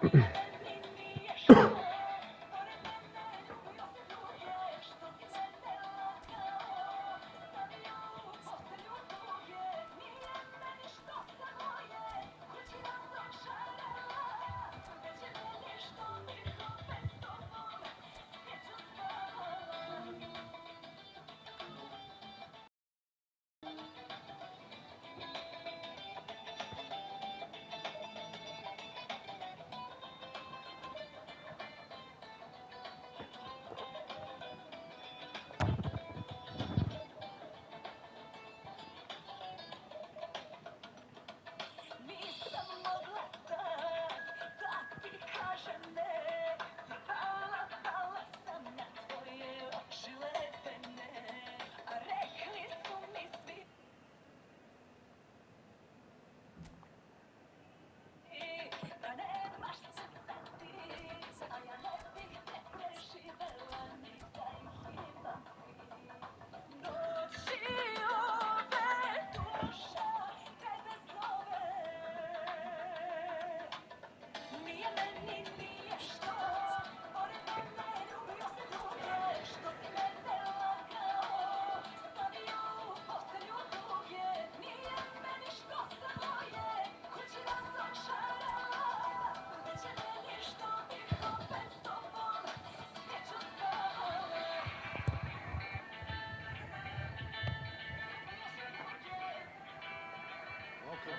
Welcome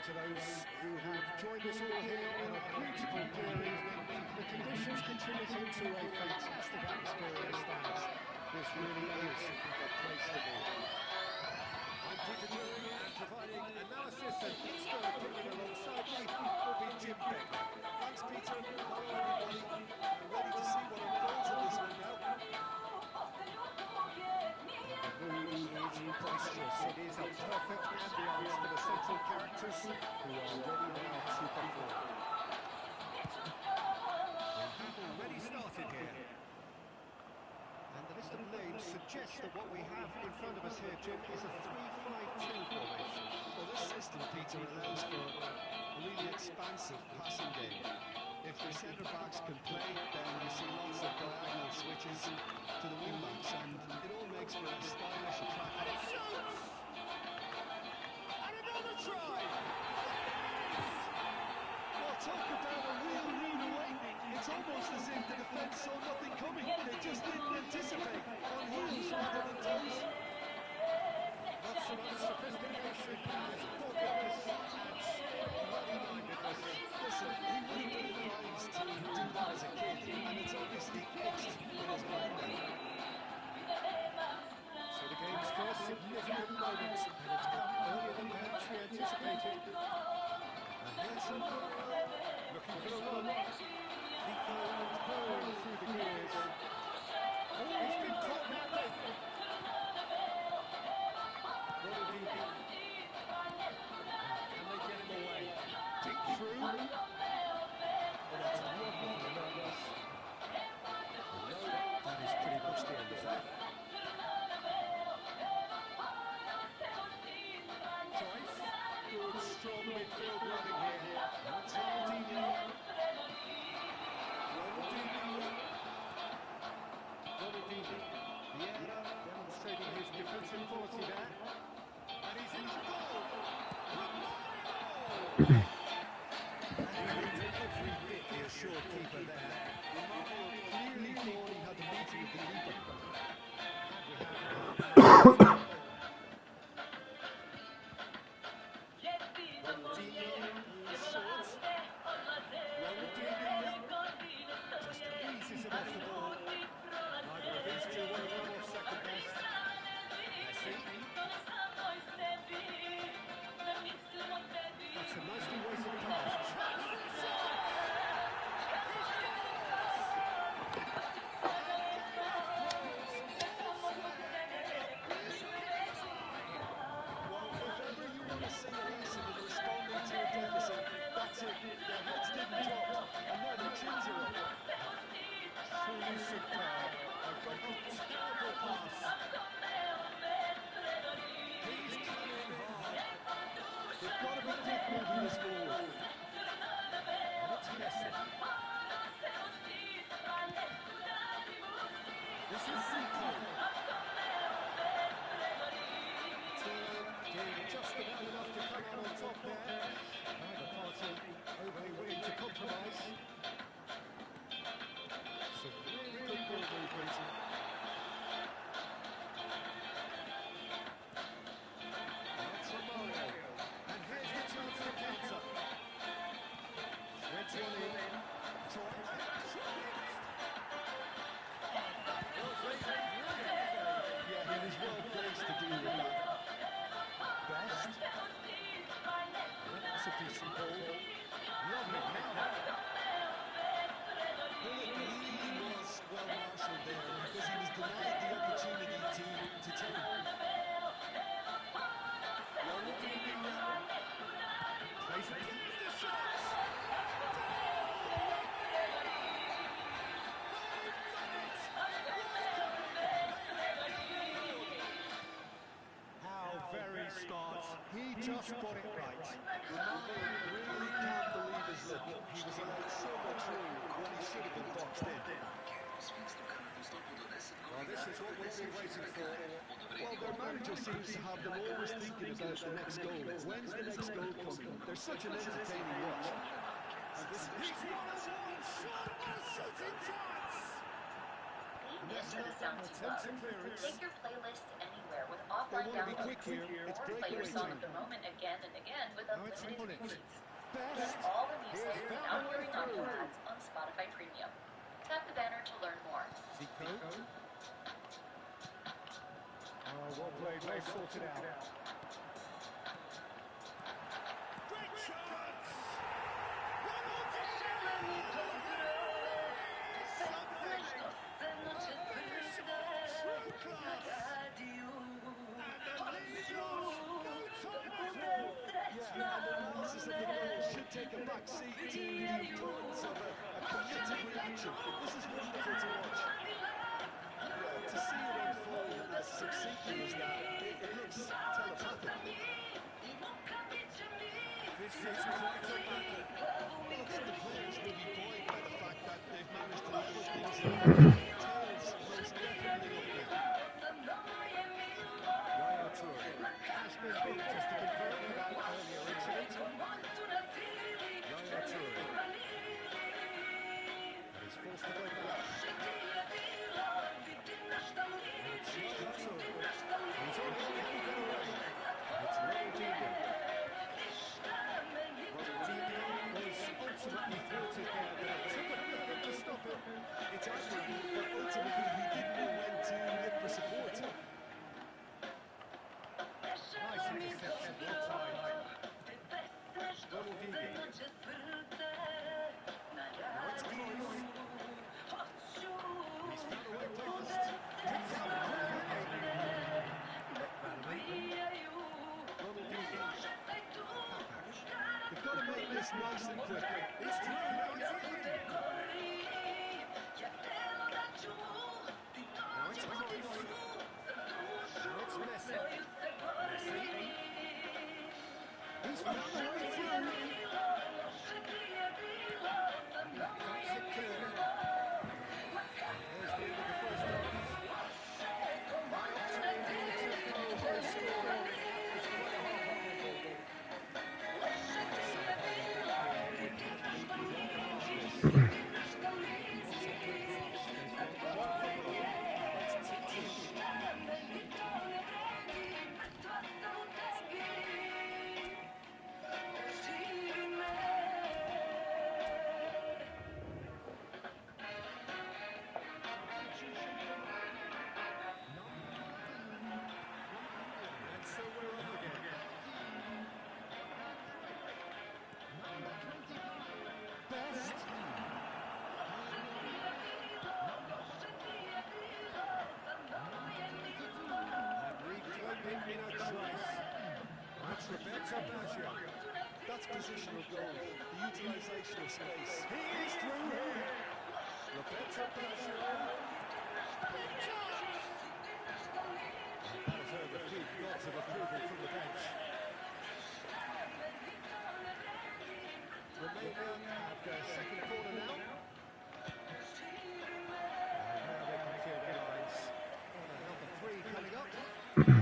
to those who have joined us all here on a beautiful clear evening. The conditions contributing to a fantastic atmosphere in the stands. This really is the place to be. I'm Peter Drury, and providing analysis and expert opinion alongside me will be Jim Becker. Thanks, Peter. Hello, everybody. We're ready to see what unfolds in this one now. The mood is boisterous. It is a perfect ambience for the central characters who are ready now to perform. We have already started here. And the list of names suggests that what we have in front of us here, Jim, is a 3-5-2 formation. Well, this system, Peter, allows for a really expansive passing game. If the centre-backs can play, then you see lots of diagonal switches to the wing-backs, and it all makes for a stylish, attractive... And it shoots! And another try! Well, talk about a real rude awakening. It's almost as if the defence saw nothing coming. They just didn't anticipate. On heels rather than toes. Not so much sophistication as thoughtfulness and bloody-mindedness. Listen, he would have been advised to do that as a kid, and it's obviously etched in his brain now. So the game's first significant moment, and it's come earlier than perhaps we anticipated. And here's Aguero, looking for the run. Pico purring through the gears. Oh, he's been caught napping. Rodriguez. Can they get him away? Deep through. Oh, that's wonderful alertness. No, that is pretty much the end of that. Toyce, good, strong midfield running here. That's Ronaldinho. Ronaldinho. Vieira demonstrating his defensive quality there. And he's in the goal. Romario! And he did every bit the assured keeper there. Romario clearly thought he had the beating of the keeper. Ronaldinho short. Ronaldinho just eases him off the ball. Neither of these two want to come off second best. Messi. That's a nicely weighted pass. Chance for a shot! He Well, if ever you want to see a lesson in responding to a deficit, that's it. Their heads didn't drop, and now their chins are up. truly superb. A terrible pass. He's come in hard. They've got to be quick moving this forward. And it's Messi. This is Zico. Doing just about enough to come out on top there. Neither party overly willing to compromise. Some really good ball movement. That's from Mario. And here's the chance to counter. Threads one in. Yeah, he was well placed to deal with that. Best. That's a decent ball. Lovely counter. Well, it really was well marshalled there because he was denied the opportunity to turn. Plays it. The shots. How very smart. He just got it right. Ronaldo really can't believe his luck. He was allowed so much room when he should have been boxed in. Well, this is what we've been waiting for. Well, their manager seems to have them always thinking about the next goal. When's the next goal coming? They're such an entertaining watch. And this is one-on-one shot. Shooting chance. Into the Sounds Club. Take your playlist anywhere with offline They want to be downloads, quick here. It's or play breakaway your song time. of the moment again and again with Now it's unlimited on it. feeds. Best. Get all the music Here's without found hearing way audio through. ads on Spotify Premium. Tap the banner to learn more. Zico. Oh, well played, well sorted out. Great chance! Yeah, and the analysis of the goal should take a back seat to the importance of a committed reaction. This is wonderful to watch. Yeah, to see it unfold as succinctly as that, it looks telepathic. This is quite a battle. Well, I think the players will be buoyed by the fact that they've managed to level things out. Tails most definitely up now. Yaya Toure has been beat, just to confirm, for that earlier incident. Yaya Toure. And he's forced to go back. And it's Yaya Toure. He's on it, can he get away? It's Ronaldinho. Ronaldinho was ultimately thwarted there, but it took a few of them to stop it. It's admirable, but ultimately he didn't know when to look for support. Nice interception, well timed. Ronaldinho. Now it's Cruyff. He's found a way past. Picked out brilliantly. Ronaldinho. They've got to make this nice and quick. He's through, now he's in. Now it's Cruyff. Now it's Messi. Messi. He's found a way through. Cuts it clear. There's the end of the first half. By opportunity to go goal scoring. It's quite a half of football. And so we're off again. Best. And reclaiming in a trice. That's Roberto Baggio. That's positional goal, the utilisation of space. He is through here. Roberto Baggio. Big chance. And that has earned a few nods of approval from the bench. Romania have their second corner now. And now they can clear good lines. Ronaldinho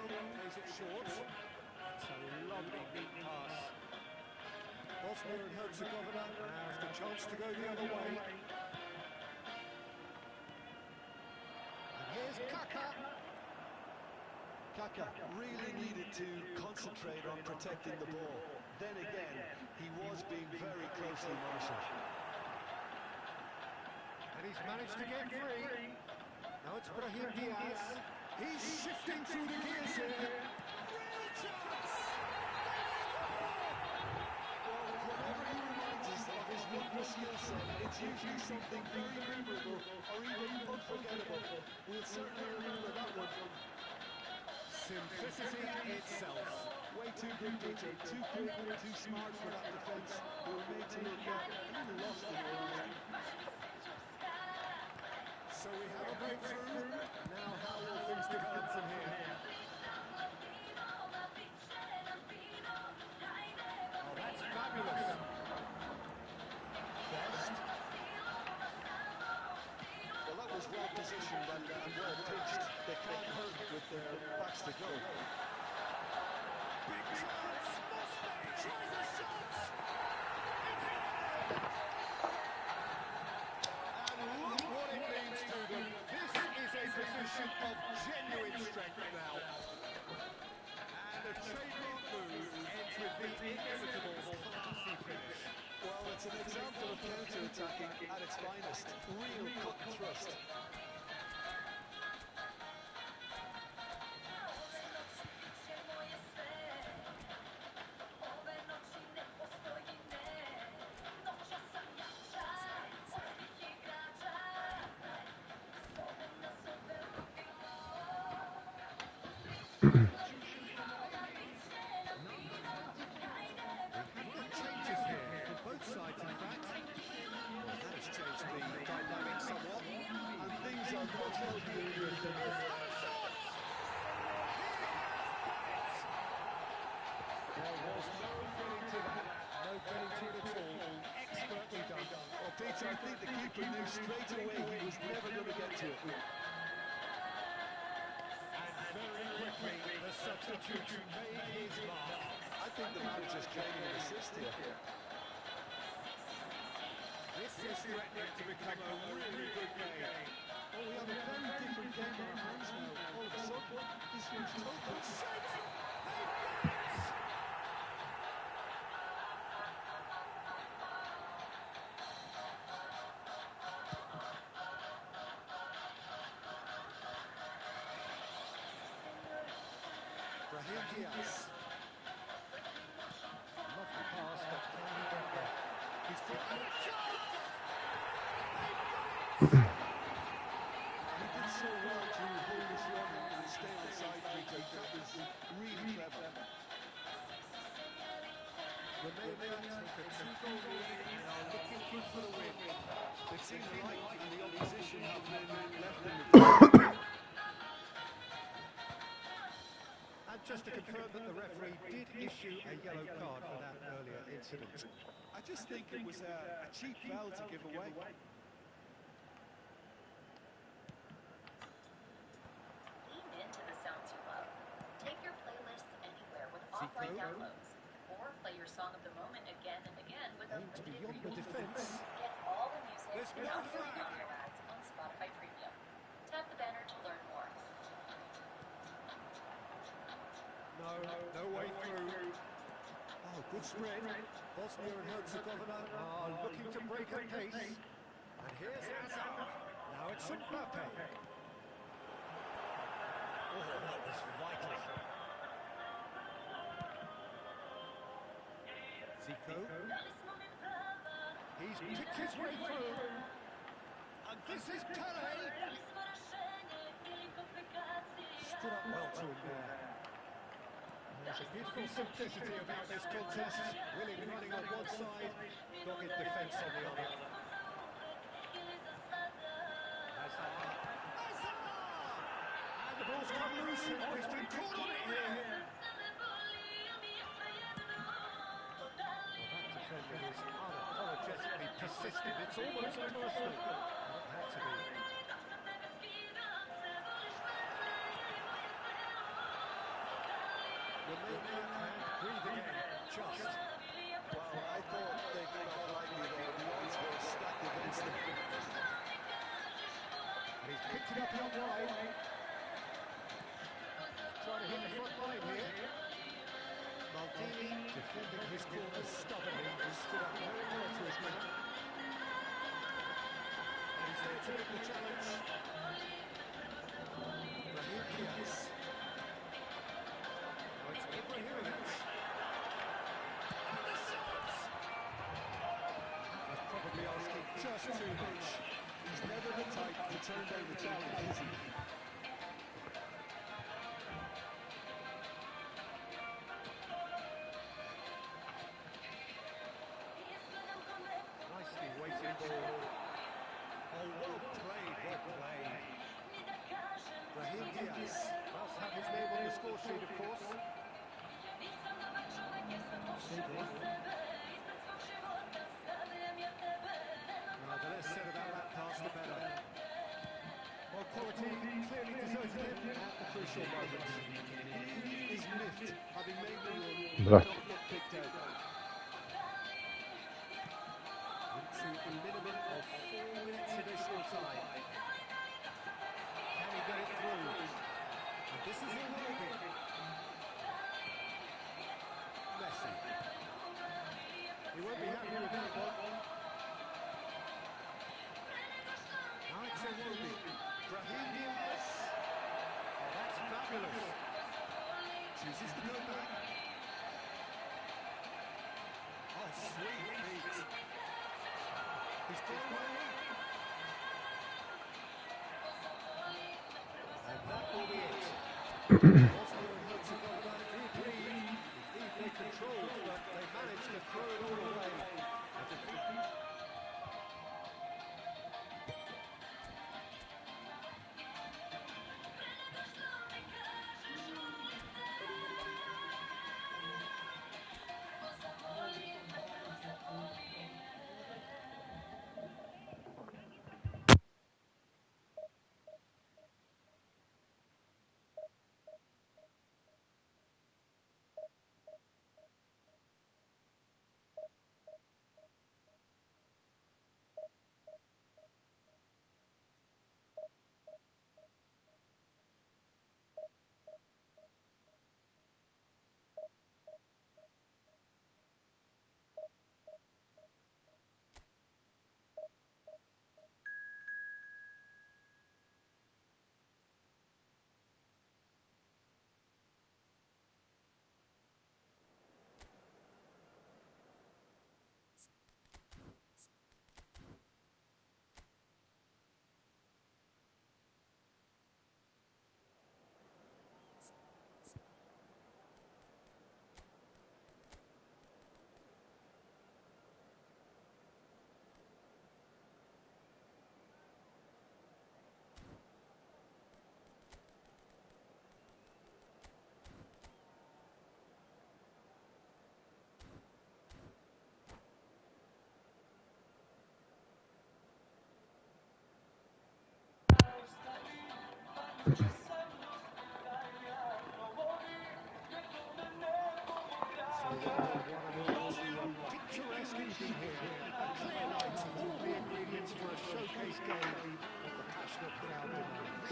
plays it short. It's a lovely neat pass. Bosnia and Herzegovina have the chance to go the other way. And here's Kaka. Kaka really needed to concentrate on protecting the ball. Then again, he was being very closely marshalled. And he's managed to get free. Now it's Brahim Diaz. He's shifting through the gears here. Real chance! Well, whenever he reminds us of his football skill set, it's usually something very memorable or even unforgettable. We'll certainly remember that one. Simplicity itself. Way too good, DJ. Too quick, too smart for that defence. We were made to look a little lost in our eyes. So we have a breakthrough. Now how will things develop from here? Oh, that's fabulous. Best. Well, that was well positioned and well pitched. They can't hurt with their backs to goal. Big chance. Moscow tries a shot. And look what it means to them. This is a position of genuine strength now. And a trademark move ends with the inevitable classy finish. Well, it's an example of counter-attacking at its finest. Real cut and thrust. Changes here for both sides, in fact. Well, that has changed the dynamic somewhat. And things are much healthier in your favour. There was no getting to that. No getting to it at all. Expertly done. Well, Peter, I think the keeper knew straight away he was never going to get to it. And very quickly, the substitute made his mark. I think the manager's claiming an assist here. This is threatening to become a really good game. Oh, we have a very different game on our hands now. All of a sudden, this one's total. Brahim Diaz. Lovely pass, but can he get there? He's got a chance! He did so well to hold this run and stay on side, Peter. That was really clever. Romania take a two-goal lead and are looking good for the win. They seem like and the opposition have been left in the dark. And just to confirm that the referee did issue a yellow card for that earlier incident. I just think it was a cheap foul to give away. Lean into the sounds you love. Take your playlist anywhere with offline downloads. Or play your song of the moment again and again with Aimed unlimited beyond the reuse. defence. Get all the music There's without more hearing flag. audio ads on Spotify Premium. Tap the banner to learn more. No way through. Oh, good spread. Bosnia and Herzegovina are looking to break at pace. And here's Hazard. Now it's Mbappe. Oh, that was vital. Zico. He's picked his way through. And this is Pele. Stood up well to him there. There's a beautiful simplicity about this contest. Willing running on one side, dogged defence on the other. Hazard! And the ball's come loose, and he's been caught on it here. Well, that defending is unapologetically persistent. It's almost personal. It had to be. Romania can breathe again, just. Well, I thought they got off lightly there. The odds were stacked against them. And he's picked it up out wide. Trying to hit the front line here. Maldini defending his corner stubbornly. He stood up very well to his man. And he's there to make the challenge. Raheem Diaz. Now it's Ibrahimovic. And the shot! He's probably asking just too much. He's never the type to turn down the challenge, is he? Nicely weighted ball. Oh, well played, well played. Raheem Diaz must have his name on the score sheet, of course. The less said about that pass, the better. Well, quality clearly deserted him at the crucial moment. He is miffed, having made the run, Bırak. not get picked out. Into a minimum of 4 minutes additional time. Can he get it through? And this is it will be. Messi. He won't be happy with that one. Now it's a Iwobi. Raheem Diaz. Oh, that's fabulous. Chooses to go back. Oh, sweet feet. He's gone away. And that will be it. Bosnia and Herzegovina did lead. The FIFAe controlled, but they managed to throw it all away. And to think picturesque evening here. A clear night, all the ingredients for a showcase game that the passionate crowd demands.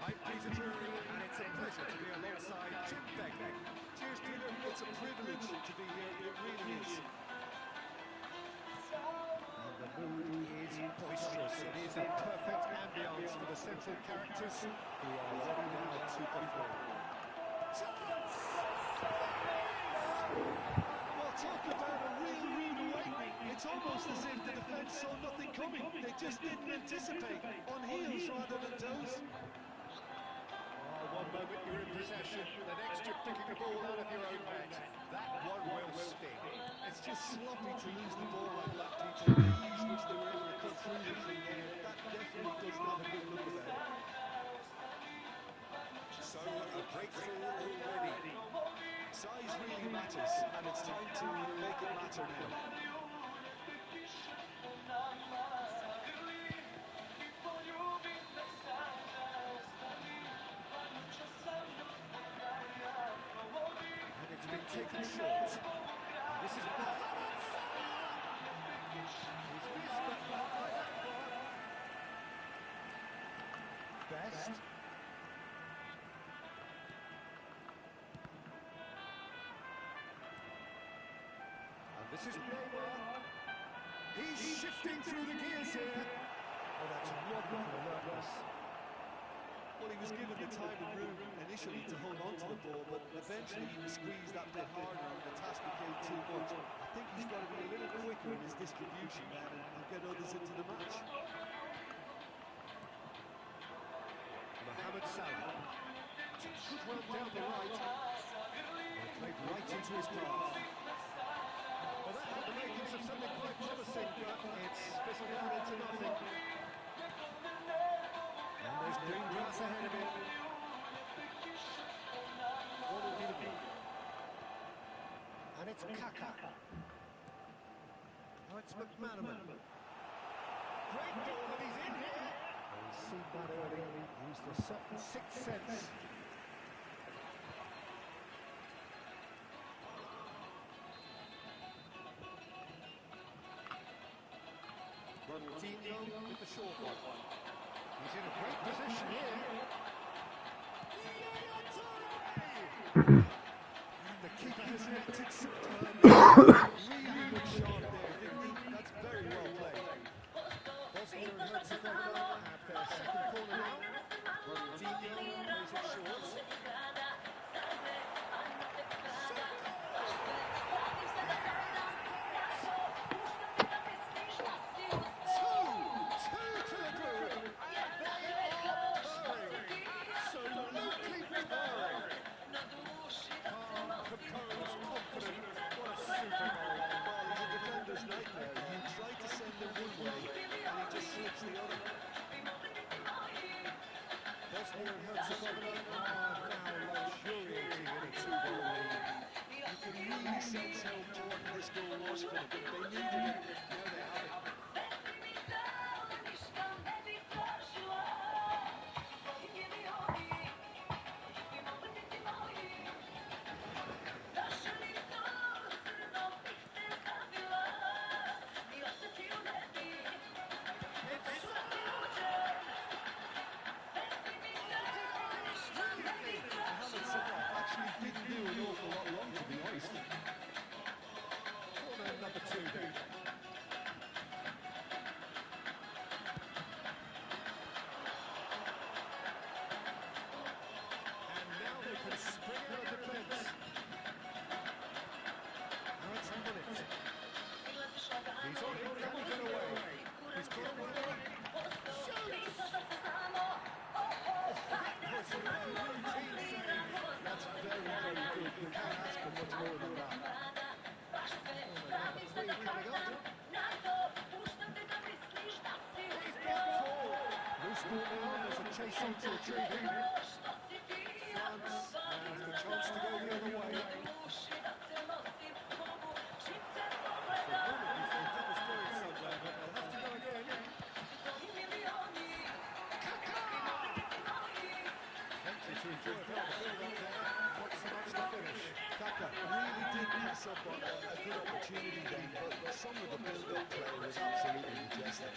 I'm Peter Drury, and it's a pleasure to be alongside Jim Begley. Cheers, Peter. It's a privilege to be here. It really is. And the mood is boisterous. It is a perfect ambience for the central characters who are ready now to perform. Well, talk about a real rude awakening. It's almost as if the defence saw nothing coming. They just didn't anticipate. On heels rather than toes. One moment you're in possession, the next you're picking a ball out of your own net. That one will sting. It's just sloppy to lose the ball like that, Peter. The ease which they were able to cut through the thing there, that definitely doesn't have a good look about it. So, a breakthrough already. Size really matters, and it's time to make it matter now. It's been taken short. And this is Best. And this is Neymar. He's shifting through the gears here. Oh, that's wonderful alertness. Well, he was given the time and room initially to hold on to the ball, but eventually he was squeezed that bit harder and the task became too much. I think he's got to be a little quicker in his distribution then and get others into the match. Mohamed Salah. Good run down the right. And played right into his path. Well, that had the makings of something quite promising, but it's fizzled out into nothing. And there's green grass ahead of him. And it's Kaka. Oh, it's McManaman. Great ball, and he's in here. And he's seen that early. Used a certain sixth sense. Ronaldinho with the short one. He's in a great position here. And the keeper has reacted superbly. Really good shot there, didn't he? That's very well played. Bosnia and Herzegovina have their second corner now. Ronaldinho plays it short. Bosnia and Herzegovina are now luxuriating in a 2-goal lead. You can really sense how important this goal was for them. They needed it, now they have it. Didn't do an awful lot wrong, to be honest. Corner number 2 then. And now they can spring out of defence. Now it's Mullet. He's on it, can he get away? He's got away. Shoots! That's very, very good. You can't ask for much more than that. Number 3 coming up. Loose ball now, there's a chase on to retrieve him. France has the chance to go the other way. Kaka really did pass up on a good opportunity then, but some of the build-up play was absolutely majestic.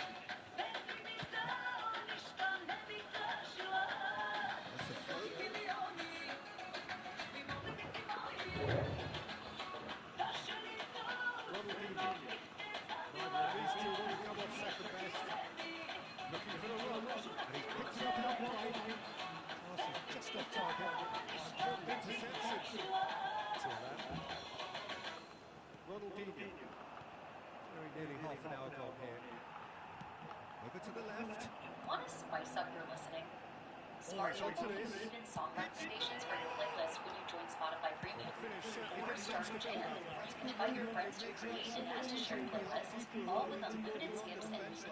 These two will come off second best. Looking for the run, and he's picked it up out wide. Pass is just off target. Interception. Ronaldinho. Very nearly half an hour gone here. Over to the left. Want to spice up your listening? Smart it's onto people this. include in song recommendations for your playlist when you join Spotify Premium. Finish certainly Or didn't start touch a the jam. ball. Invite your friends to create and add to share playlists, all with unlimited skips and ease.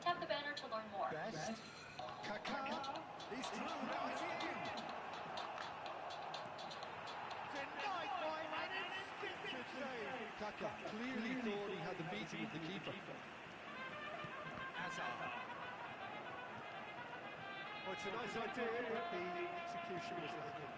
Tap the banner to learn more. Best. Kaka. He's through. Now he's in. Denied by an instinctive save. Kaka clearly thought he had the beating of the keeper. Hazard. Well, it's a nice idea, but the execution was lacking.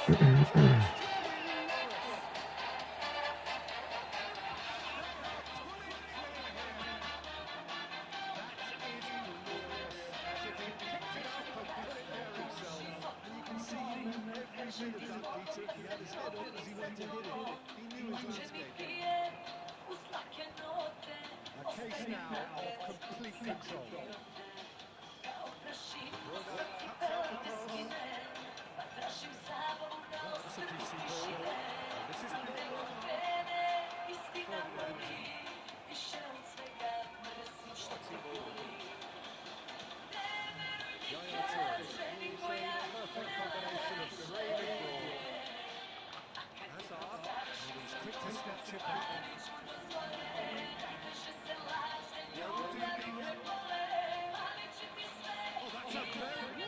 Bit of that, Peter. He had his head up as he went to hit it. He knew his landscape. A case now of complete control. Roda cuts out the cross. Well, that's a decent ball. And this is playing well from Chelsea ball. Yaya Toure. It's a perfect combination of green and broad. Hazard, and he's quick to snatch it back. Oh, that's a very...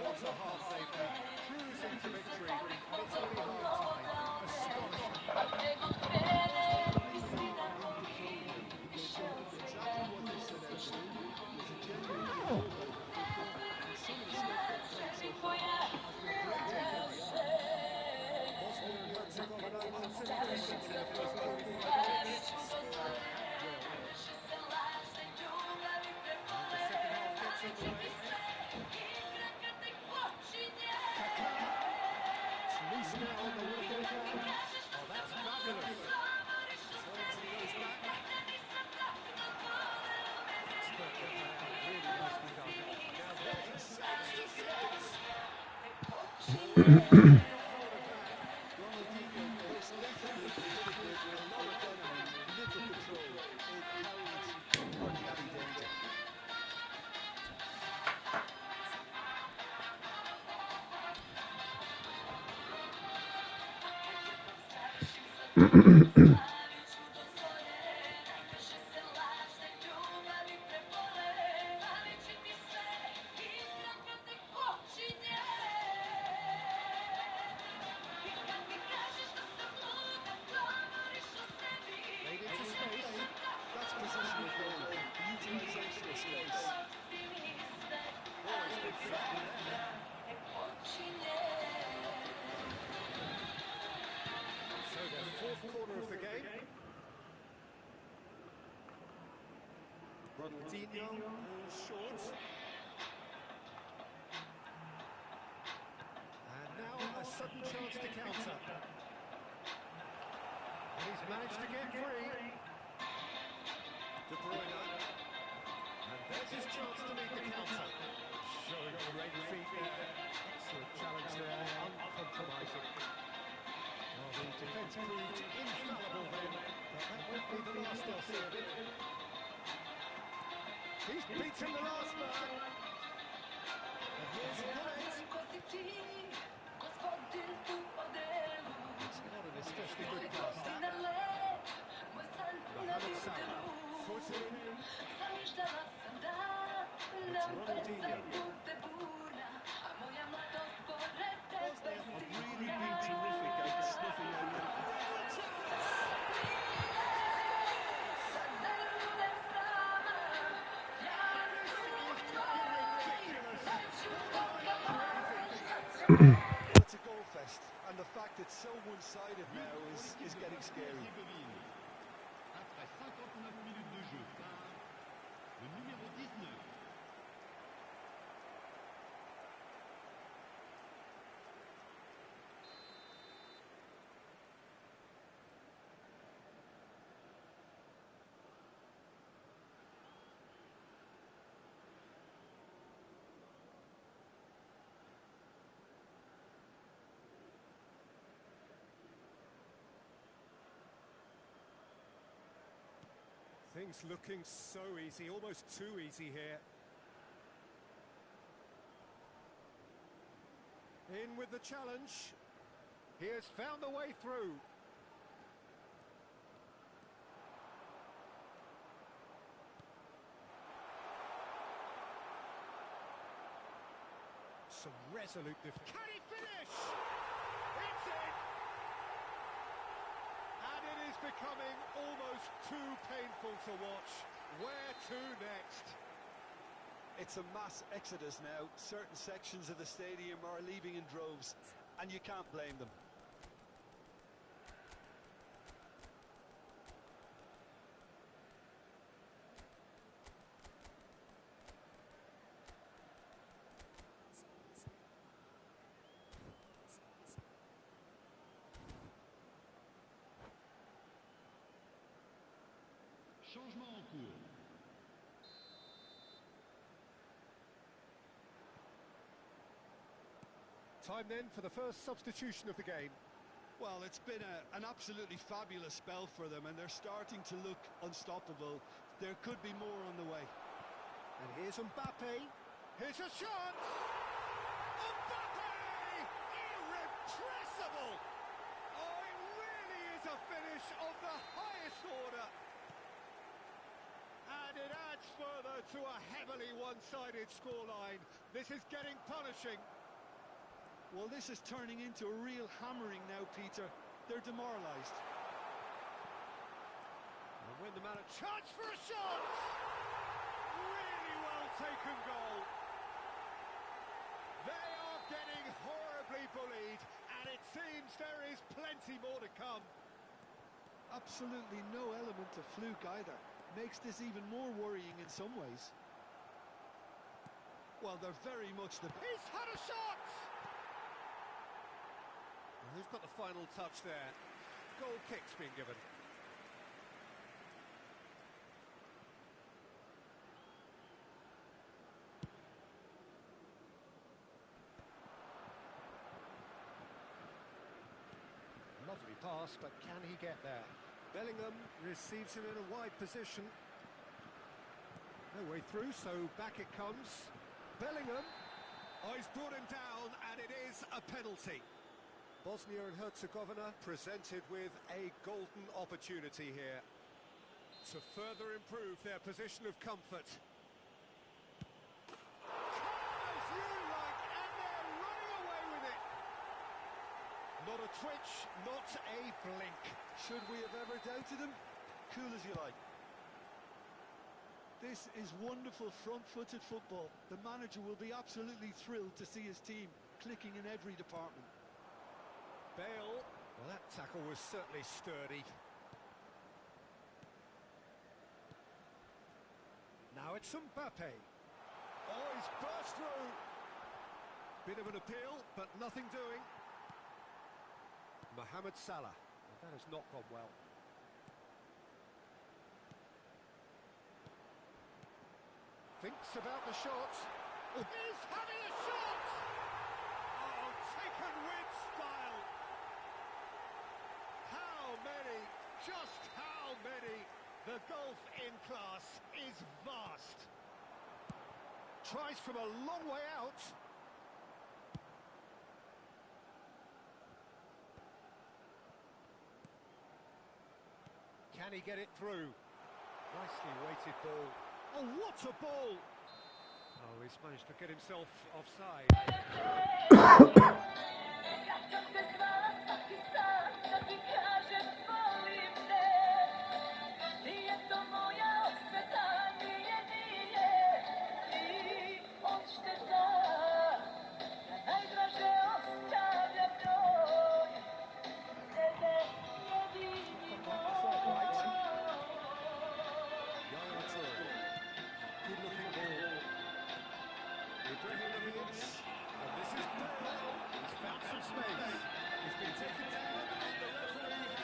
What a half they've had, cruising to victory, and it's only half-time. Astonishing. Exactly what they set out to do. It's a genuine football, and some of the stuff they've played so far has been great in every area. Bosnia and Herzegovina wants it different in the first 45 minutes. Scoring at will. And the second half gets underway. It's loose now on the Winnipeg man. Oh, that's fabulous. Turns and goes back. Expert repair, really nicely done. Now there's a chance to shoot. Ronaldinho most definitely hit it with a lot of energy, little control. It carried hardly any danger. Made into space. That's positional goal, the utilisation of space. Oh, he's been threatened there. So the fourth corner of the game. Ronaldinho falls short. And now a sudden chance to counter. And he's managed to get free. De Bruyne. And there's his chance to meet the counter. Showing great feet there. Excellent challenge there, uncompromising. Well, the defence proved infallible then, but that won't be the last they'll see of it. He's beaten the last man. And here's Hamed. It's not an especially good pass, that. Mohamed Salah, footed. It's Ronaldinho. Bosnia have really been terrific at snuffing out the It's a goal fest, and the fact it's so one-sided now is getting scary. Après 59 minutes de jeu, le numéro 19. Things looking so easy, almost too easy here. In with the challenge. He has found a way through. Some resolute defense. Can he finish? It's in! And it is becoming almost too painful to watch. Where to next? It's a mass exodus now. Certain sections of the stadium are leaving in droves, and you can't blame them. Changement en cours. Time then for the first substitution of the game. Well, it's been an absolutely fabulous spell for them, and they're starting to look unstoppable. There could be more on the way. And here's Mbappe. Here's a chance! Mbappe! Irrepressible! Oh, it really is a finish of the highest order. And it adds further to a heavily one-sided scoreline. This is getting punishing. Well, this is turning into a real hammering now, Peter. They're demoralised. And when the man a chance for a shot! Really well taken goal. They are getting horribly bullied, and it seems there is plenty more to come. Absolutely no element of fluke either. Makes this even more worrying in some ways. Well, they're very much the... He's had a shot! Who's got the final touch there? Goal kick's been given. Lovely pass, but can he get there? Bellingham receives it in a wide position. No way through, so back it comes. Bellingham. Oh, he's brought him down, and it is a penalty. Bosnia and Herzegovina presented with a golden opportunity here to further improve their position of comfort. As you like, and they're running away with it. Not a twitch, not a blink. Should we have ever doubted them? Cool as you like. This is wonderful front-footed football. The manager will be absolutely thrilled to see his team clicking in every department. Bale, well, that tackle was certainly sturdy. Now it's Mbappe. Oh, he's burst through. Bit of an appeal, but nothing doing. Mohamed Salah. Well, that has not gone well. Thinks about the shot. Oh. He's having a shot! Oh, taken with style. How many, just how many? The gulf in class is vast. Tries from a long way out. Can he get it through? Nicely weighted ball. Oh, what a ball! Oh, he's managed to get himself offside. Good-looking ball. Ibrahimovic, and this is Bale. He's found some space. He's been taken down, and the referee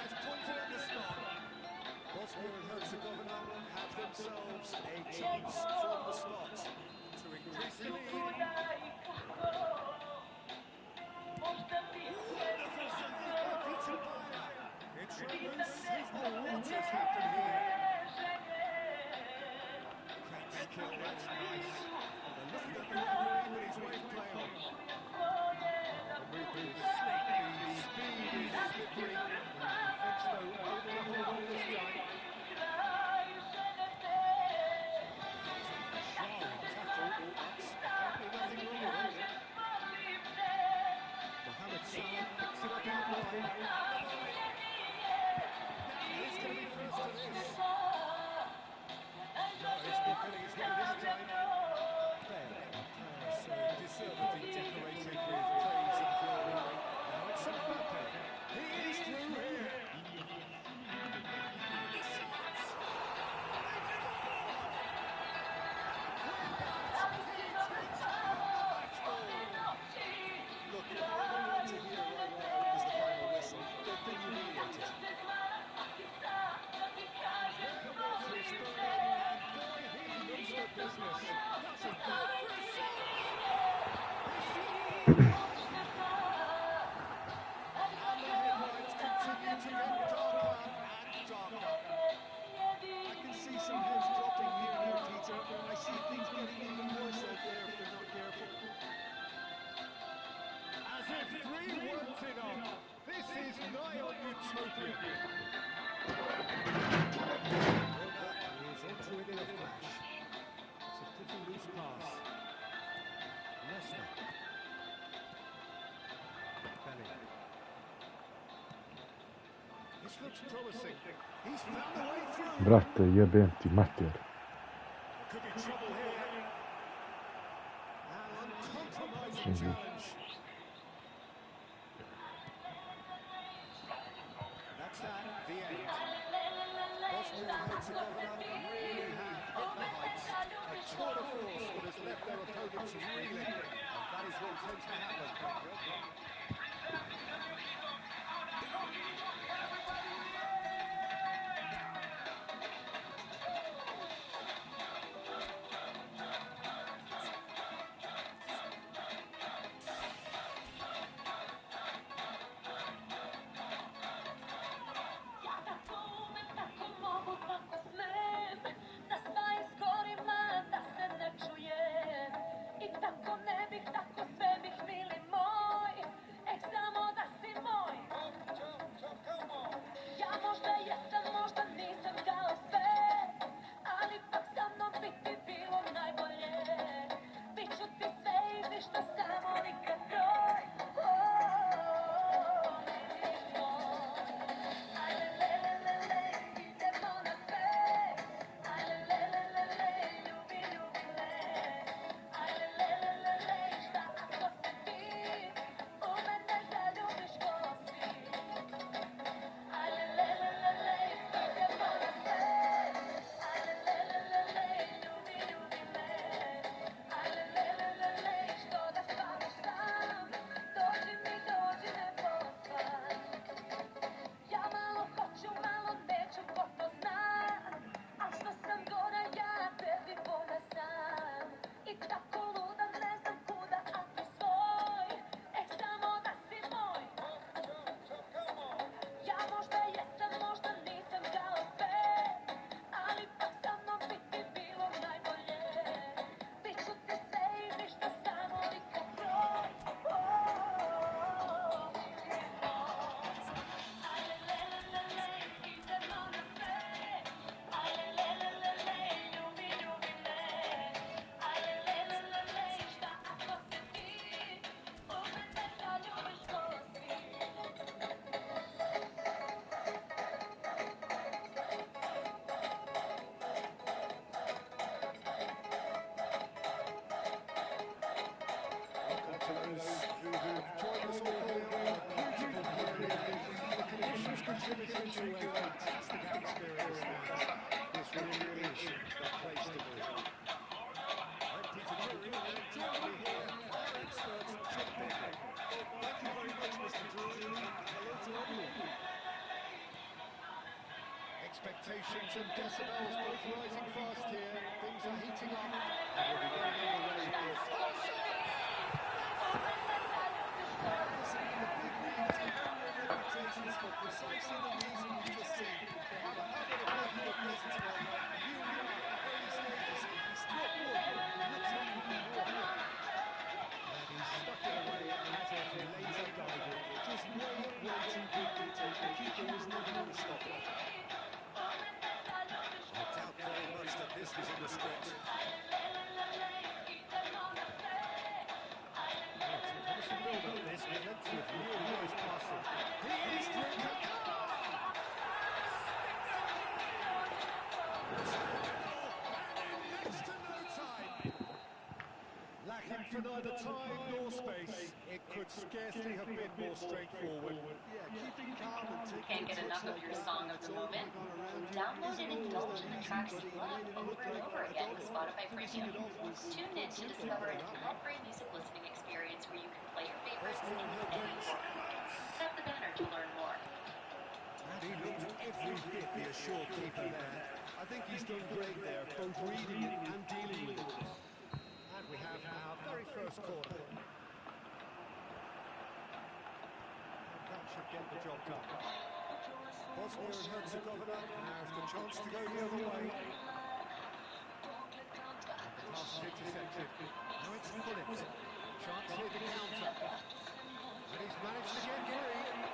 this. No, he's not getting his way this time. Fair. So deservedly decorated with praise and glory. Now it's Mbappe. He is through here. And the shots! They've scored! With that, it's 1-0 match ball. Look, all we want to hear right now is the final whistle. They've been humiliated. There was his third, and boy, he looks the business. Does he go for a shot? This and the headlines continue to get darker and darker. I can see some heads dropping here now, Peter. I see things getting even worse out there if they're not careful. As if 3 weren't enough, this is nigh on utopia. Rona is onto it in a flash. It's a pretty loose pass. Leicester. Bellingham. This looks promising. He's found a way through. Brate, jebem ti mater. There could be trouble here. An uncompromising challenge. That's that, the end. Bosnia and Herzegovina really have hit the heights. A tour de force that has left their opponents reeling. And that is what tends to happen. Contributing to a fantastic atmosphere in the stands. This really is the place to be. I'm Peter Drury, and joining me here, our expert, John Baker. Thank you very much, Mr. Drury, and hello to everyone. Expectations and decibels both rising fast here. Things are heating up, and we'll be getting underway here. Reputations for precisely the reason you just said. They have a habit of making their presence felt. Here we are, early stages. He struck one. Looks like he can go here. And he's stuck it away as if laser guided. Just way too good, Peter. The keeper was never going to stop it. I doubt very much that this was in the script. Promising build up this, but let's see if really nice passing. He is through. lacking for neither time nor space. It could scarcely have been more straightforward. Yeah, keeping calm and taking Can't get enough of your song of the moment? Download and indulge in the tracks you love over and over again with Spotify Premium. Tune in to discover an ad-free music listening experience where you can play your favorites anywhere. Tap the banner to learn more. And he looked every bit the assured keeper there. I think he's done great there, both reading it and dealing with it. And we have our very first corner. That should get the job done. Bosnia and Herzegovina have the chance to go the other way. The pass is intercepted. Now it's Pullins. Chance here to counter. And he's managed to get free.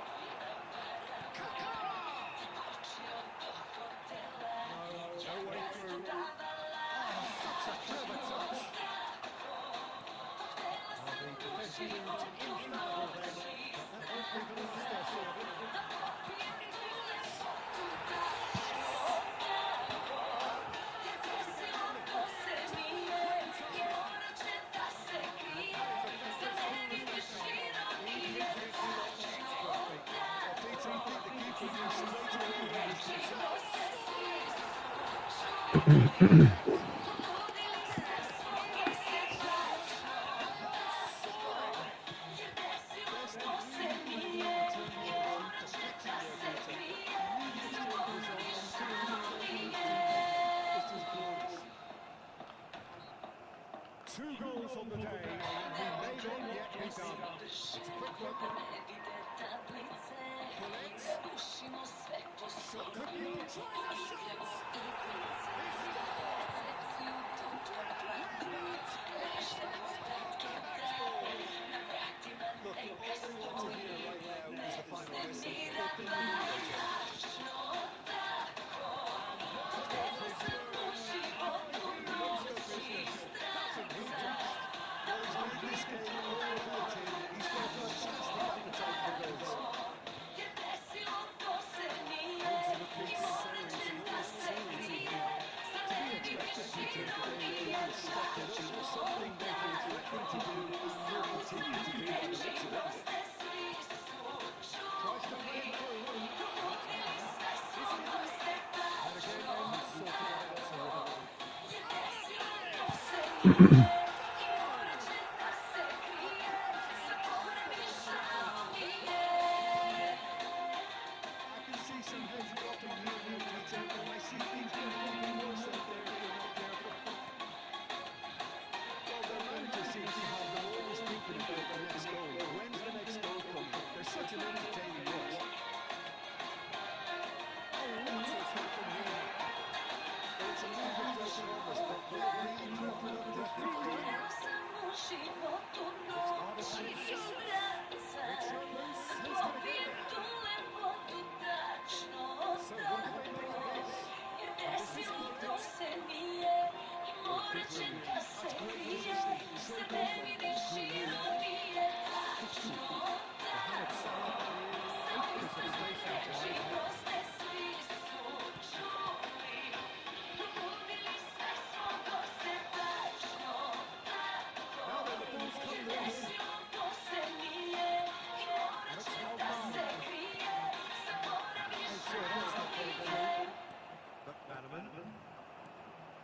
Kaka! No way through. Oh, such a clever touch. The defence proved infallible then, but that won't be the last they'll see of it. Two goals on the day, and we may not yet be done. It's a quick one. Pullins. Shot could be on. Tries a Look, all we want to hear right now is the final whistle.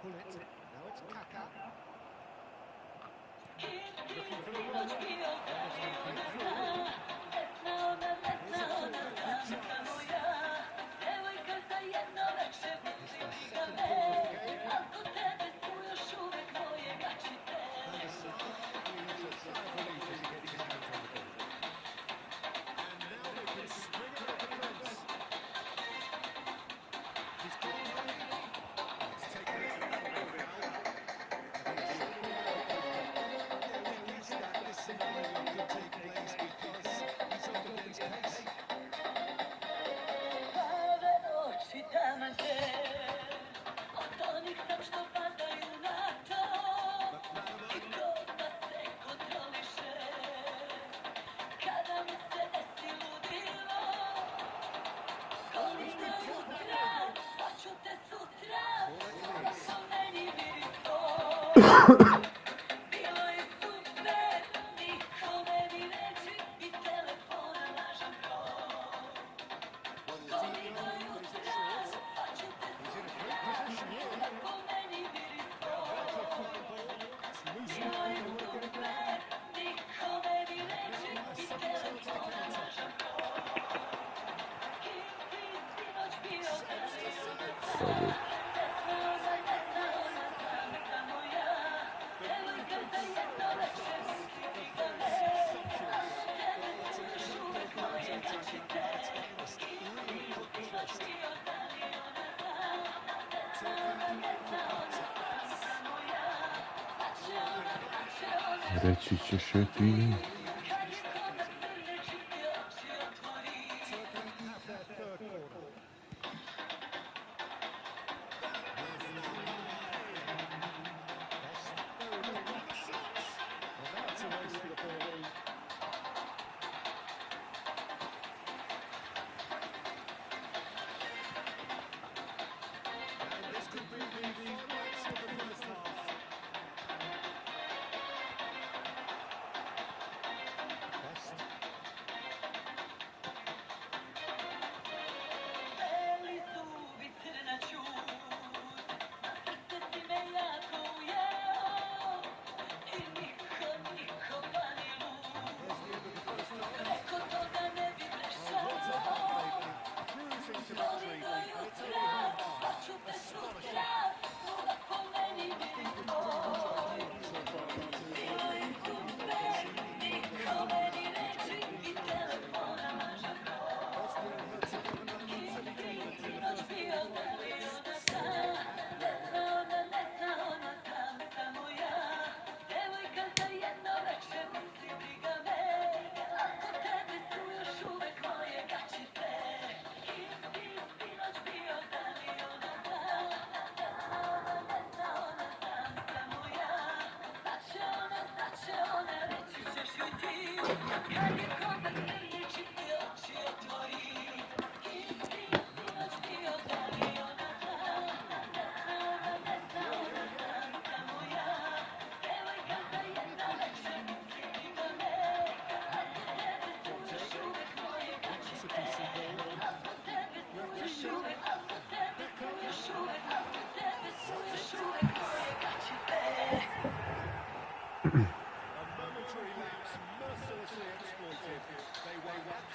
Pullins. Now it's Kaka. Looking for the run. Savage. Reći ćeš je ti.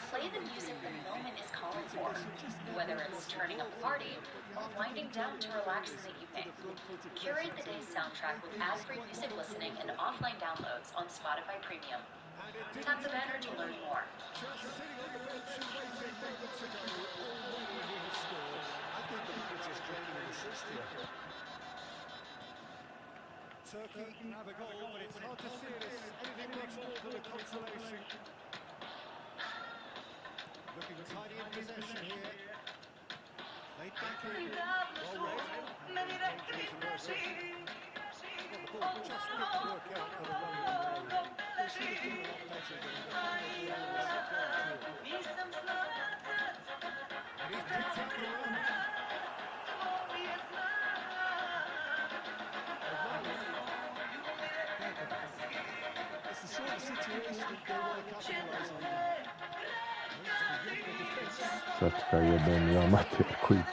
Play the music the moment is calling for, whether it's turning up a party or winding down to relax in the evening. Curate the day's soundtrack with ad-free music listening and offline downloads on Spotify Premium. Tap the banner to learn more. Just sitting on the bench and waiting moments ago, already he has scored. I think the manager's claiming an assist here. Turkey have a goal, but it's hard to see it as anything much more than a consolation. Looking tidy in possession here. Laid back in. Well read. Well, the ball just didn't work out for the running away. They should have been a lot better than the final ball was going to it. And he's picked up the run. It's the sort of situation that they want to capitalise on. Sačka jebeni amater koji...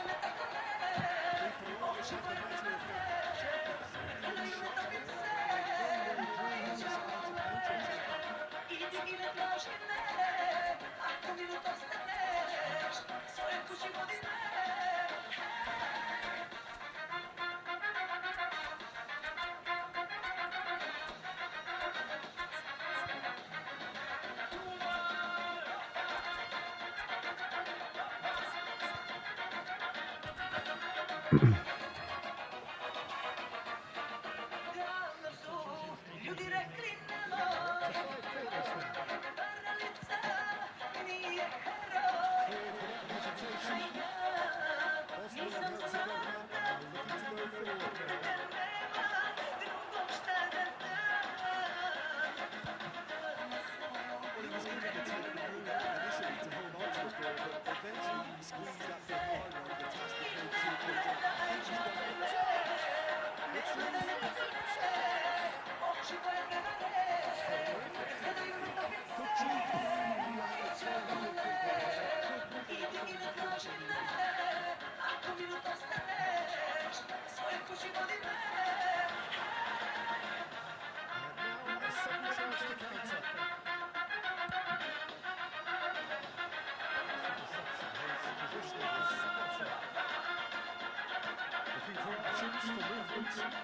different.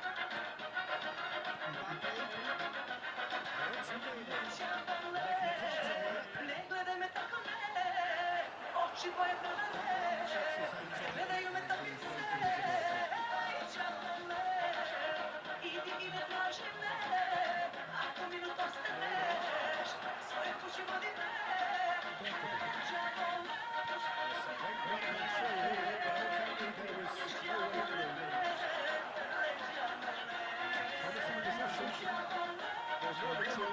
Mbappe.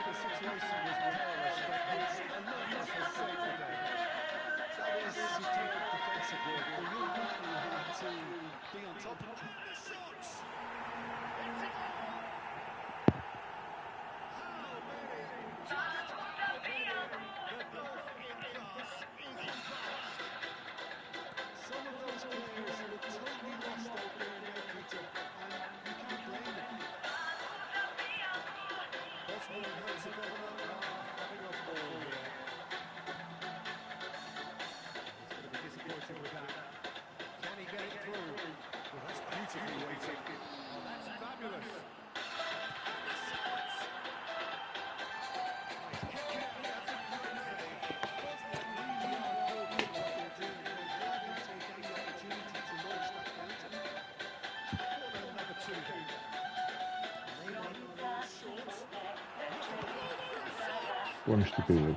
The situation was perilous, but it's enormous has saved the day. That was superb defensive work. The young man who had to be on top of the shots. Some of those players look totally lost out there now, Peter, and you can't blame them. Bosnia and Herzegovina having a ball here. He's going to be disappointed with that. Can he get it through? Well, that's beautifully weighted. Oh, that's fabulous. Buonisti piedi.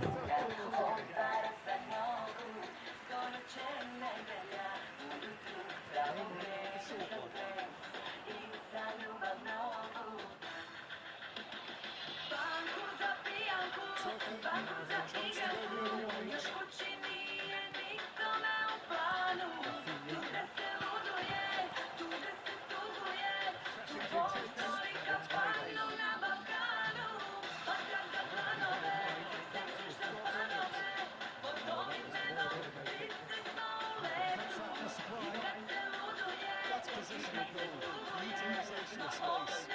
That's positional goal, utilisation of space.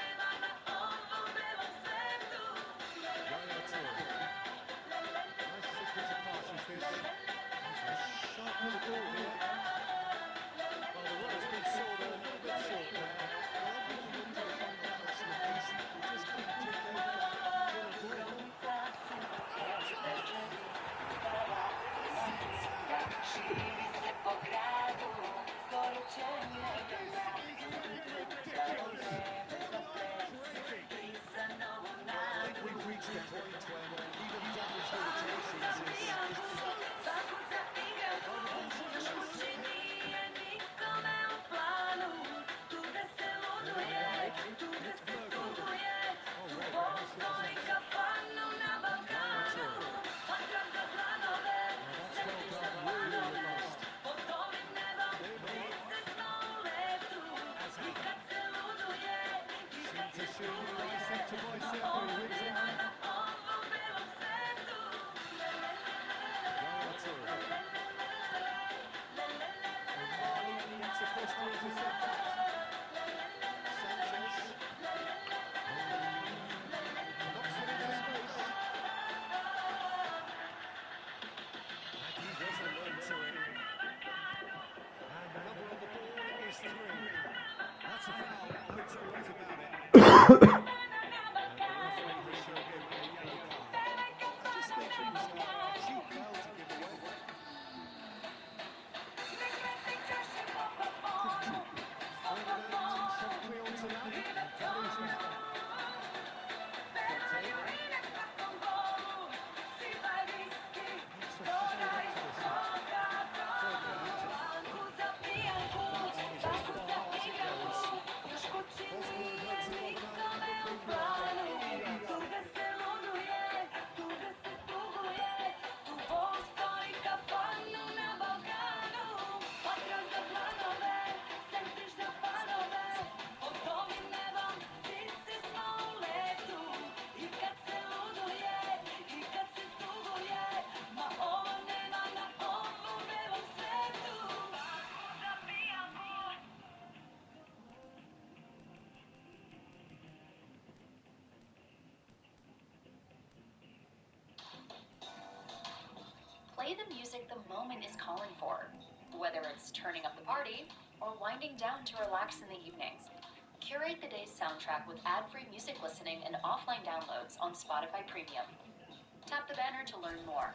We've reached the point when even damage limitations is Play the music the moment is calling for, whether it's turning up the party or winding down to relax in the evening. Curate the day's soundtrack with ad-free music listening and offline downloads on Spotify Premium. Tap the banner to learn more.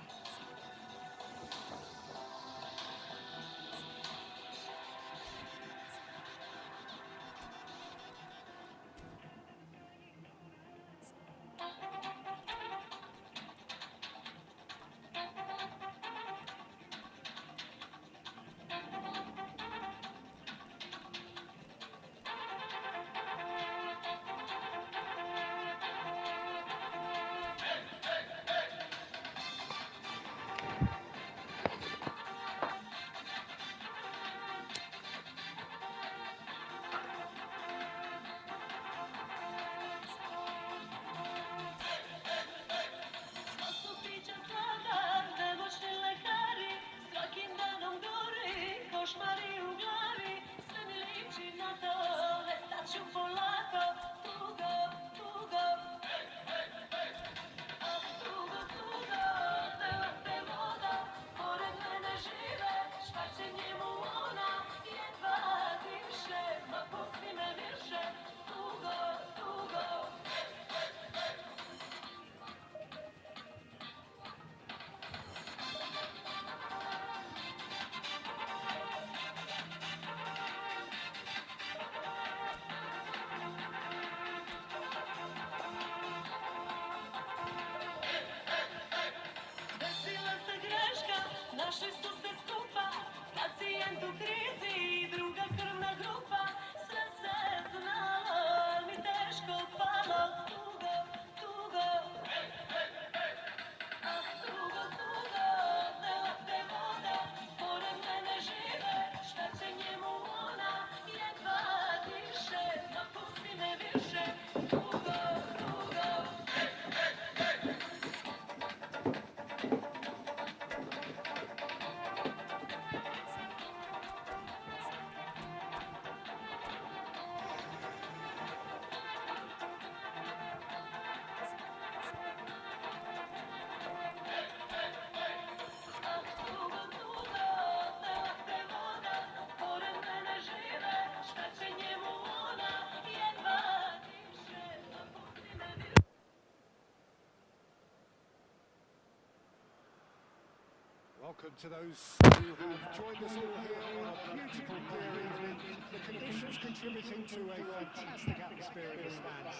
Welcome to those who have joined us all here on a beautiful clear evening. The conditions contributing to a fantastic atmosphere in the stands.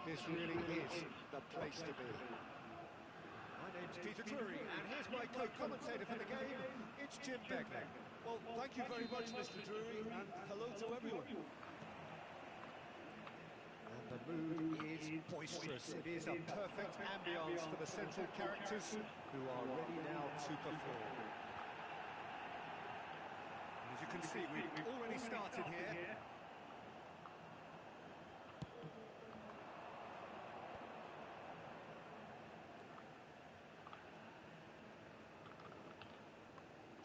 This really is the place to be. My name's Peter Drury, and here's my co-commentator for the game. It's Jim Begley. Well, thank you very much, Mr. Drury, and hello to everyone. And the mood is boisterous. It is a perfect ambience for the central characters who are ready now to perform. As you can see, we've already started here.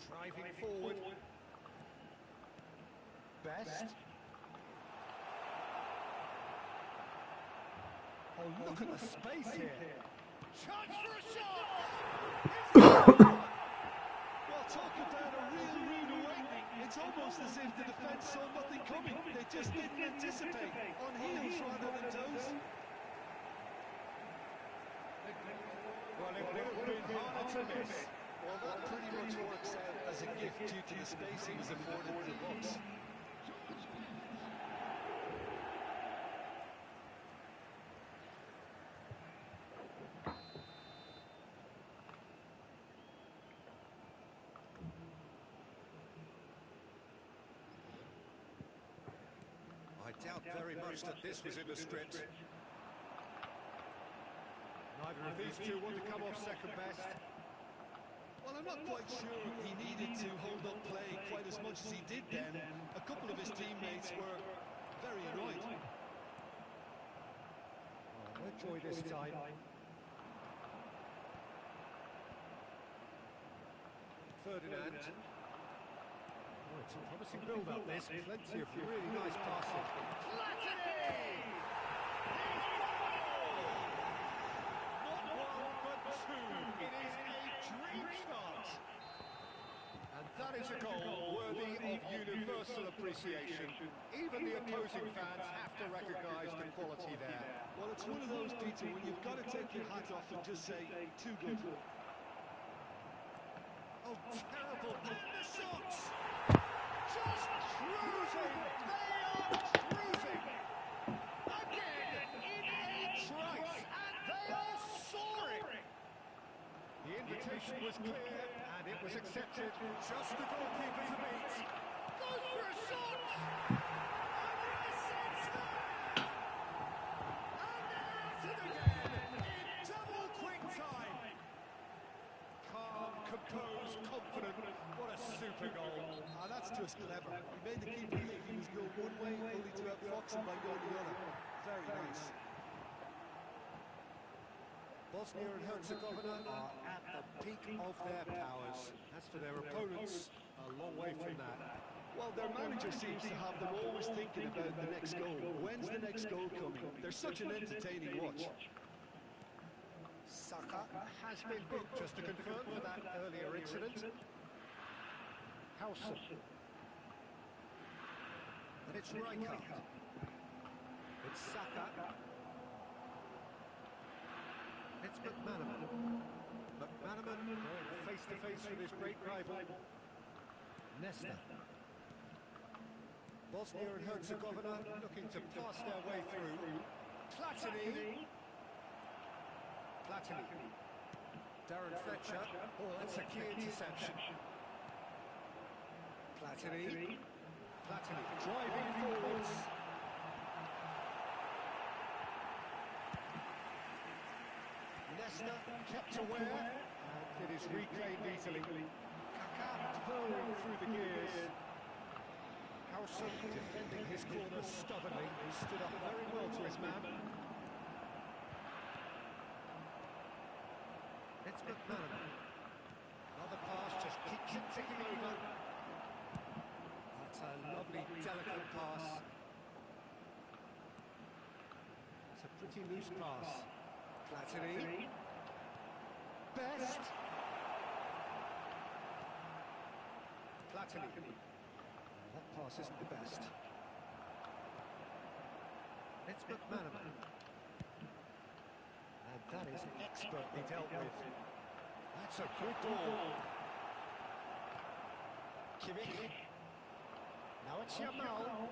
Driving forward. Best. Oh, look at the space here. Chance for a shot! Well, talk about a real rude awakening. It's almost as if the defence saw nothing coming. They just didn't anticipate. On heels rather than toes. Well, it would have been harder to miss. Well, that pretty much works out as a gift due to the space he was afforded in the box. I doubt very much that this was in the script. Neither of these two want to come off second best. Well, I'm not quite sure he needed to hold up play quite as much as he did then. A couple of his teammates were very annoyed. No joy this time. Ferdinand. Oh, it's a promising build-up this. Plenty of really nice passing. Not one, but two. It is a dream start. And That is a goal worthy of universal appreciation. Even the opposing fans have to recognise the quality there. Well, it's one of those, Peter, when you've got to take your hat off and just say, too good. Oh, terrible. And the shots! Just cruising! They are cruising! Again, in a trice, and they are soaring! The invitation was clear, and it was accepted. Just the goalkeeper to beat. Goes for a shot! And yes, it's there! And they're at it again, in double quick time! Calm, composed, confident. What a super goal. Ah, that's just clever. He made the keeper think he was going one way, only to outfox him by going the other. Very nice. Bosnia and Herzegovina are at the peak of their powers. As for their opponents, a long way from that. Well, their manager seems to have them always thinking about the next goal. When's the next goal coming? They're such an entertaining watch. Saka has been booked, just to confirm, for that earlier incident. Howson. And it's Rijkaard. It's Saka. It's McManaman. McManaman going face-to-face with his great rival, Nesta. Bosnia and Herzegovina looking to pass their way through. Platini. Darren Fletcher. Oh, that's a key interception. Platini driving forwards. Nesta kept aware, and it is reclaimed easily. Kaká purring through the gears. Howson defending his corner stubbornly. He stood up very well to his man. It's McManaman. Another pass just keeps it ticking over. That's a lovely, delicate pass. It's a pretty loose pass. Platini. Best. Platini. That pass isn't the best. It's McManaman. And that is expertly dealt with. That's a good ball. Kimmich. Now it's Yamal.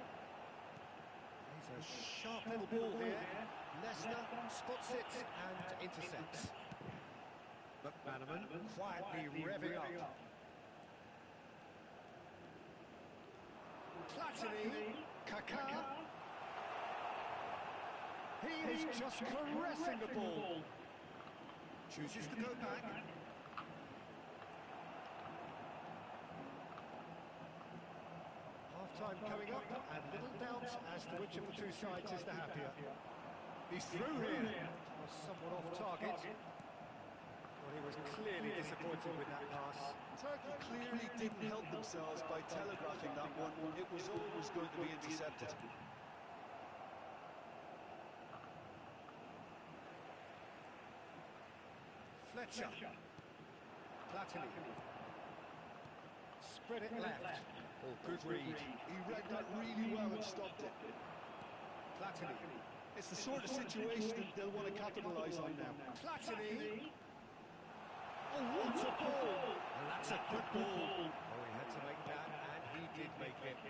He's a sharp little ball here. Nesta spots it and intercepts. McManaman quietly revving up. Platini. Kaká. He is just caressing the ball. Chooses to go back. Half-time coming up, and little doubt as to which of the two sides is the happier. He's through here. Was somewhat off target. Well, he was clearly disappointed with that pass. Turkey clearly didn't help themselves by telegraphing that one. It was always going to be intercepted. Fletcher. Platini. Spread it left. Oh, good read. He read that really well and stopped it. Platini. It's the sort of situation they'll want to capitalise on now. Platini. Oh, what a ball! And that's a good ball. Oh, he had to make that, and he did make it.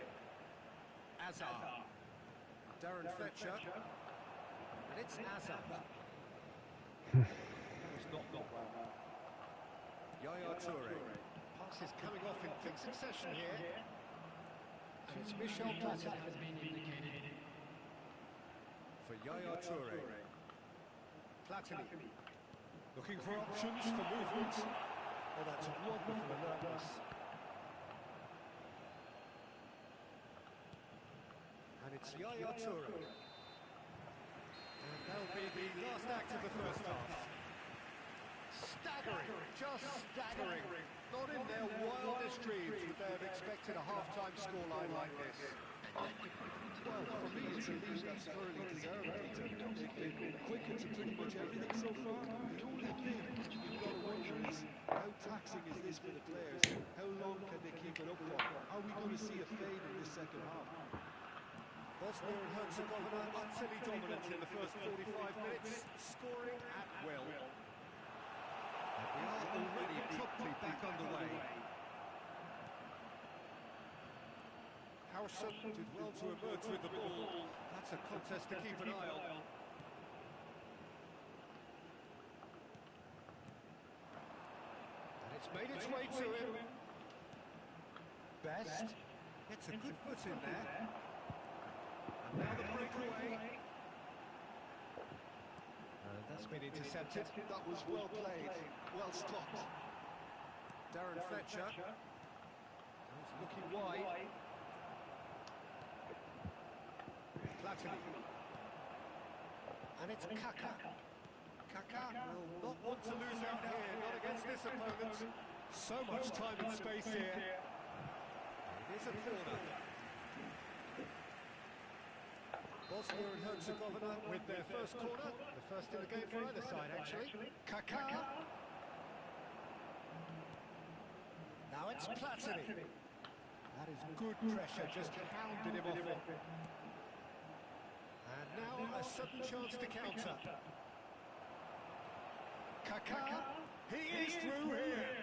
Hazard. Darren Fletcher. And it's Hazard. It's not well. Yaya Toure. Pass is coming off in quick succession here. And it's Michel Platini. For Yaya Toure. Platini. Looking for options for movement. Oh, that's wonderful alertness. And it's Yaya Toure. And that'll be the last act of the first half. Staggering, just staggering. Not in their wildest dreams would they have expected a half-time scoreline like this. Well, for me, it's a lead that's thoroughly deserved, Peter. They've been quicker to pretty much everything so far. The only thing you've got to wonder is how taxing taxing is this for the players? How long can they keep it up for? Are we going to see a fade in this second half? Bosnia and Herzegovina utterly dominant in the first 45 minutes, scoring at will. And we are already promptly back underway. Howson did well to emerge with the ball. That's a contest to keep an eye on. And it's made its way to him. Best gets a good foot in there. And now the breakaway. And that's been intercepted. That was well played, well stopped. Darren Fletcher. He's looking wide. Platini. And it's Kaka. Kaka will not want to lose out here, not against this opponent. So much time and space here. It is a corner. Bosnia and Herzegovina with their first corner. The first in the game for either side, actually. Kaka. Now it's Platini. That is good pressure, just hounded him off it. And now a sudden chance to counter. Kaka, he is through here.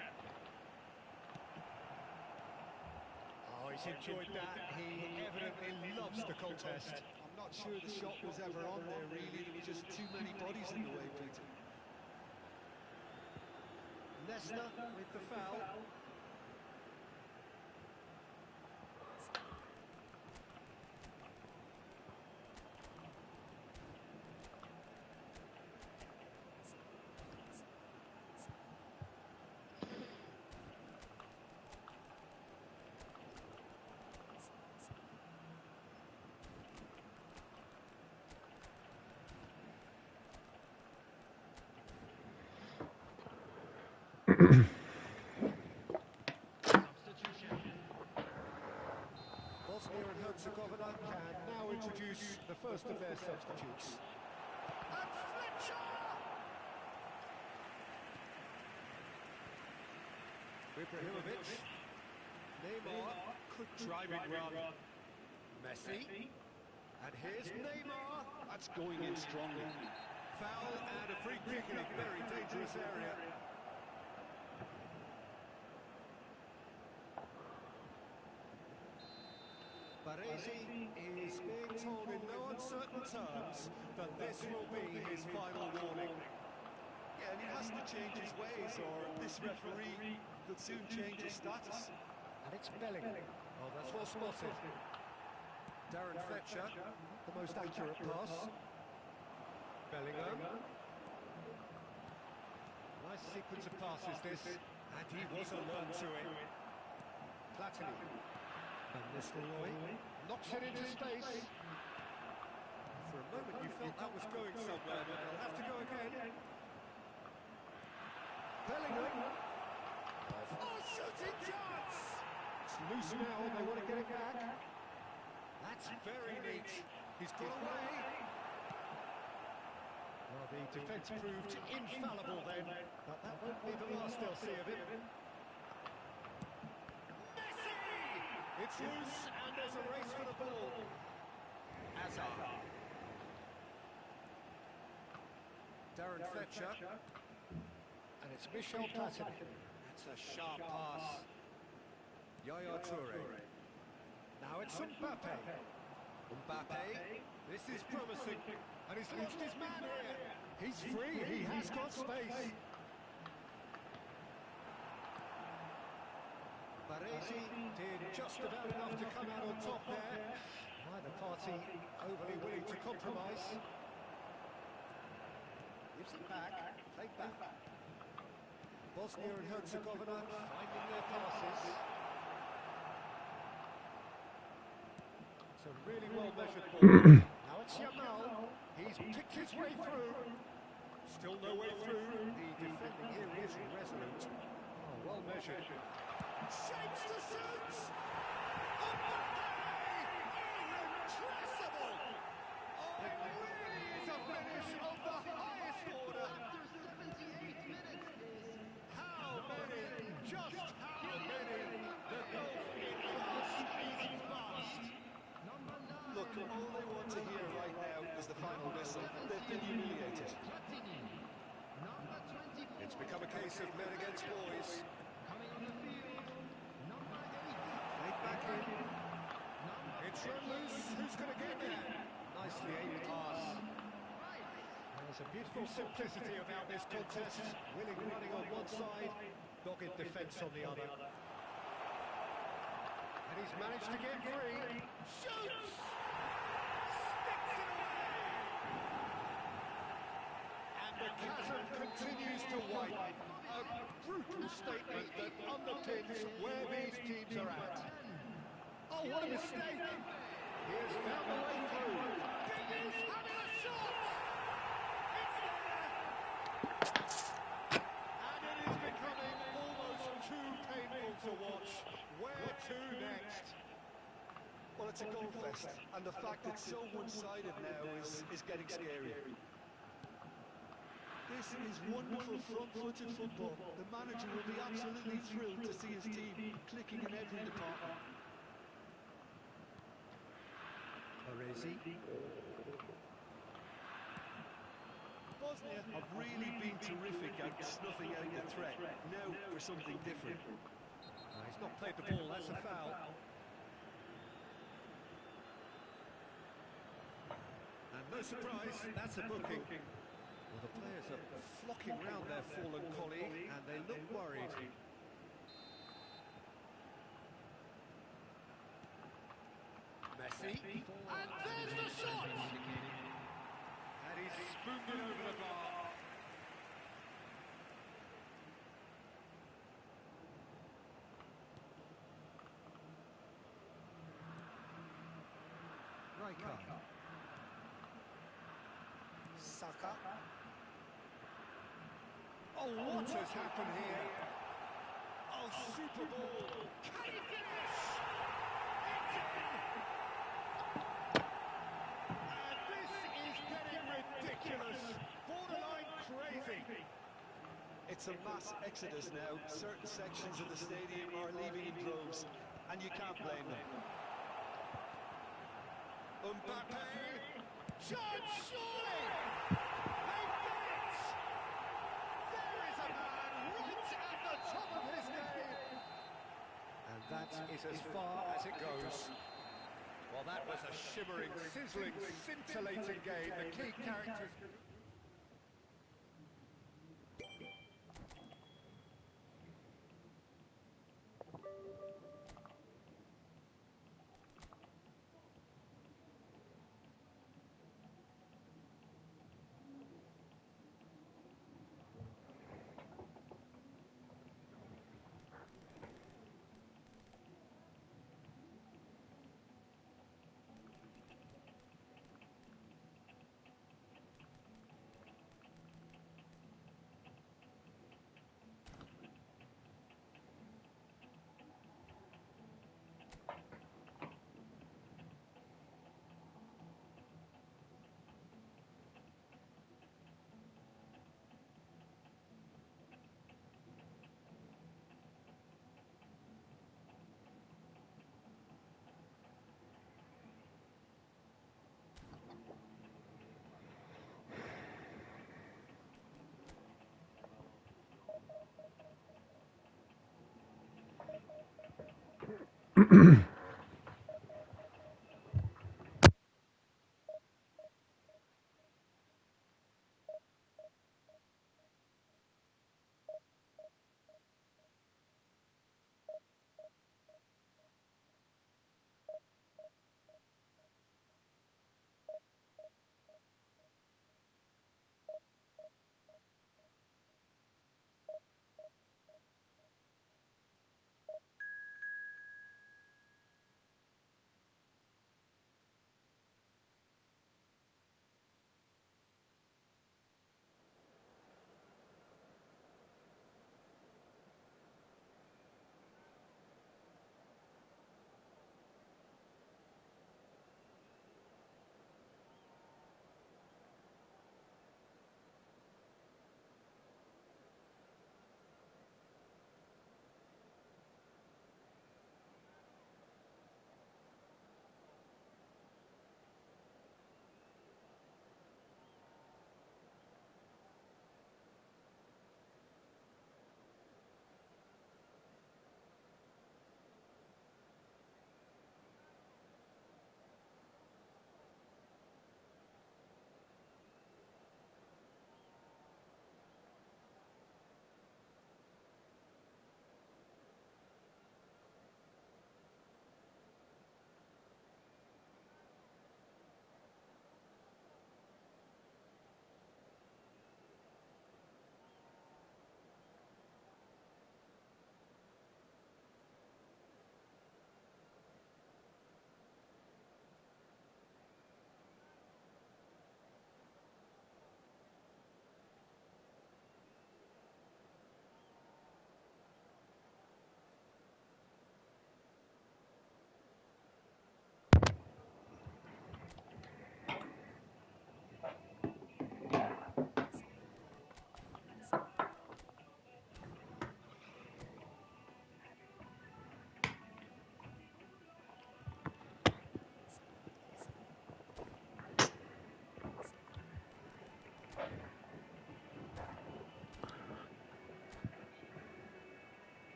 Oh, he's enjoyed that. He evidently loves the contest. I'm not sure the shot was ever on there, really. There were just too many bodies in the way, Peter. Leicester with the foul. Bosnia and Herzegovina can now introduce the first of their substitutes. And Fletcher! Ibrahimovic. Neymar, good driving run. Messi. And here's Neymar. That's going in strongly. Foul and a free kick in a very dangerous area. Baresi is being told in no uncertain terms that this will be his final warning. Yeah, and he has to change his ways, or this referee could soon change his status. And it's Bellingham. Oh, that's well spotted. Darren Fletcher, the most accurate pass. Bellingham. Nice sequence of passes this, and he was alert to it. Platini. And Nistelrooy knocks it into space. For a moment you felt that was going somewhere, but they'll have to go again. Bellingham. Oh, shooting chance! It's loose now, they want to get it back. That's very neat. He's got away. Well, the defence proved infallible then, but that won't be the last they'll see of him. It's loose, and there's a race for the ball. Hazard. Darren Fletcher. And it's Michel Platini. That's a sharp pass. Yaya Toure. Now it's Mbappe. Mbappe. This is promising. And he's lost his man here. He's free, he has got space. Baresi did just about enough to come out on top there. Neither party overly willing to compromise. Gives it back, played back. Bosnia and Herzegovina finding their passes. It's a really well-measured ball. Now it's Yamal. He's picked his way through. Still no way through. The defending here is resolute. Oh, well-measured. Shapes to shoot! Irrepressible! Oh, it really is a finish of the highest order. After 78 minutes. How many just how many. The golf in class is vast. Look, all they want to hear right now is the final whistle. They've been humiliated. It's become a case of men against boys. Coming on the field, number 8. Played back in. It's run loose. Who's going to get there? Nicely aimed pass. There's a beautiful simplicity about this contest. Willing running on one side, dogged defence on the other. And he's managed to get free. Shoots! Sticks it away! And the chasm continues to widen. A brutal statement that underpins where these teams are at. Oh, what a mistake! He has found the way through. Big is having a shot! It's there! And it is becoming almost too painful to watch. Where to next? Well, it's a goal fest, and the fact it's so one-sided now is getting scary. This is wonderful front-footed football. The manager will be absolutely thrilled to see his team clicking in every department. Arezi. Bosnia have really been terrific at snuffing out the threat. Now for something different. He's not played the ball, that's a foul. And no surprise, that's a booking. Well, the players are flocking round their fallen colleague, and they look worried. Messi, and there's the shot! And he's spooned it over the bar. Rijkaard. Saka. Oh, what has happened here? Oh, super ball. Can he finish? It's in! And this is getting ridiculous. Borderline crazy. It's a mass exodus now. Certain sections of the stadium are leaving in droves, and you can't blame them. Mbappe. Judge, surely! They've done it! There is a man right at the top of his game! And that is as far as it goes. Well, that was a shimmering, sizzling, scintillating game. The key characters...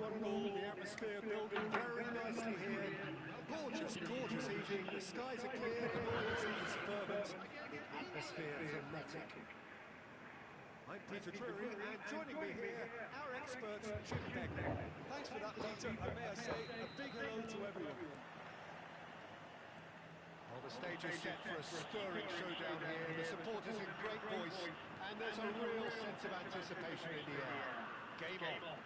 one and all, the atmosphere building very nicely here. Gorgeous, gorgeous evening. The skies are clear, the noise is fervent, the atmosphere frenetic. I'm Peter Drury, and joining me here, our expert, Jim Begley. Thanks for that, Peter, and may I say a big hello to everyone. Well, the stage is set for a stirring showdown here. The supporters in great voice, and there's a real sense of anticipation in the air. Game on.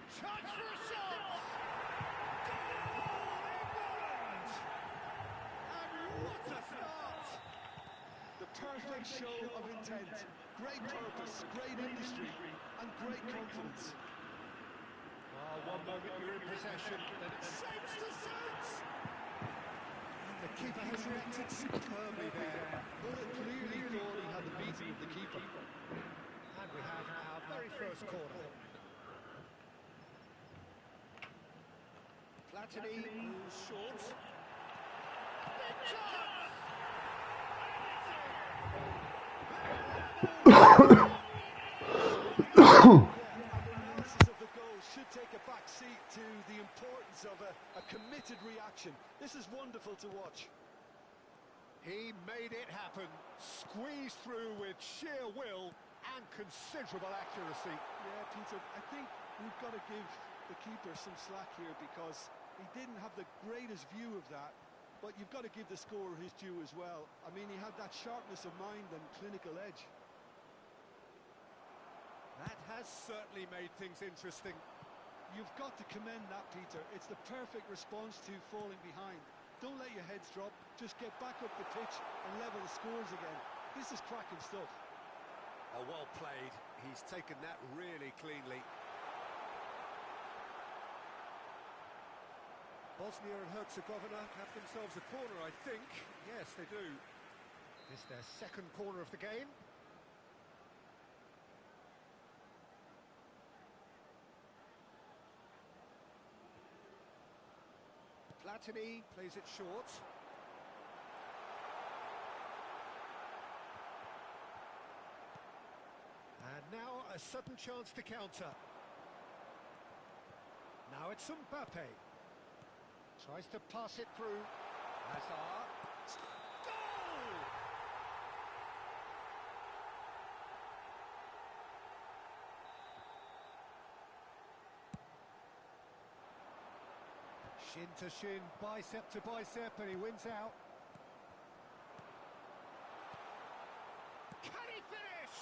Chance for a shot! What a start! The perfect show of intent, great purpose, great industry, and great confidence. One moment you're in possession, then it's sense to sense! The keeper has reacted superbly there. Muller clearly thought he had the beating of the keeper. And we have our very first corner. Platini moves short. Big chance! Analysis of the goal should take a back seat to the importance of a committed reaction. This is wonderful to watch. He made it happen, squeezed through with sheer will and considerable accuracy. Yeah, Peter, I think we've got to give the keeper some slack here because he didn't have the greatest view of that, but you've got to give the scorer his due as well. I mean, he had that sharpness of mind and clinical edge. That has certainly made things interesting. You've got to commend that, Peter. It's the perfect response to falling behind. Don't let your heads drop, just get back up the pitch and level the scores again. This is cracking stuff. Oh, well played. He's taken that really cleanly. Bosnia and Herzegovina have themselves a corner, I think. Yes, they do. This is their second corner of the game. Platini plays it short. And now a sudden chance to counter. Now it's Mbappe. Tries to pass it through. Hazard. Goal! Shin to shin, bicep to bicep, and he wins out. Can he finish?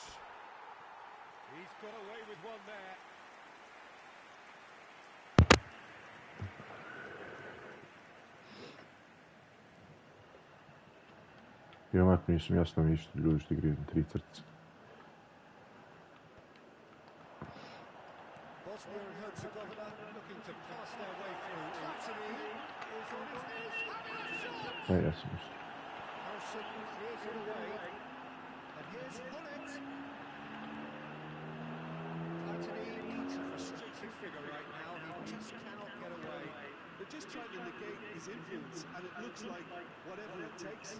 He's got away with one there. Ja ovako nisam jasno ništa, ljudi što igraju 3 crtice. Bosnia and Herzegovina looking to pass their way through. Platini is on his knees, having a shot! Ne, ja sam isto. Harrison clears it away. And here's Hullet. Platini cuts a frustrated figure right now. He just cannot get away. They're just trying to negate his influence, and it looks like whatever it takes.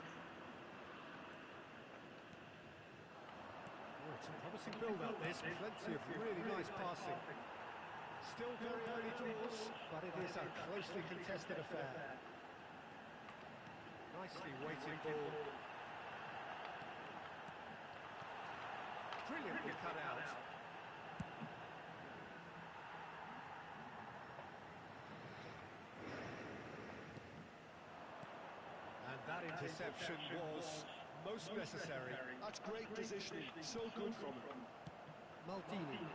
It's a promising build-up, this. Plenty of really nice passing. Still very early doors, but it is a closely contested affair. Nicely weighted ball. Brilliantly cut out. And that interception was most necessary. That's great positioning, so good from him. Maldini.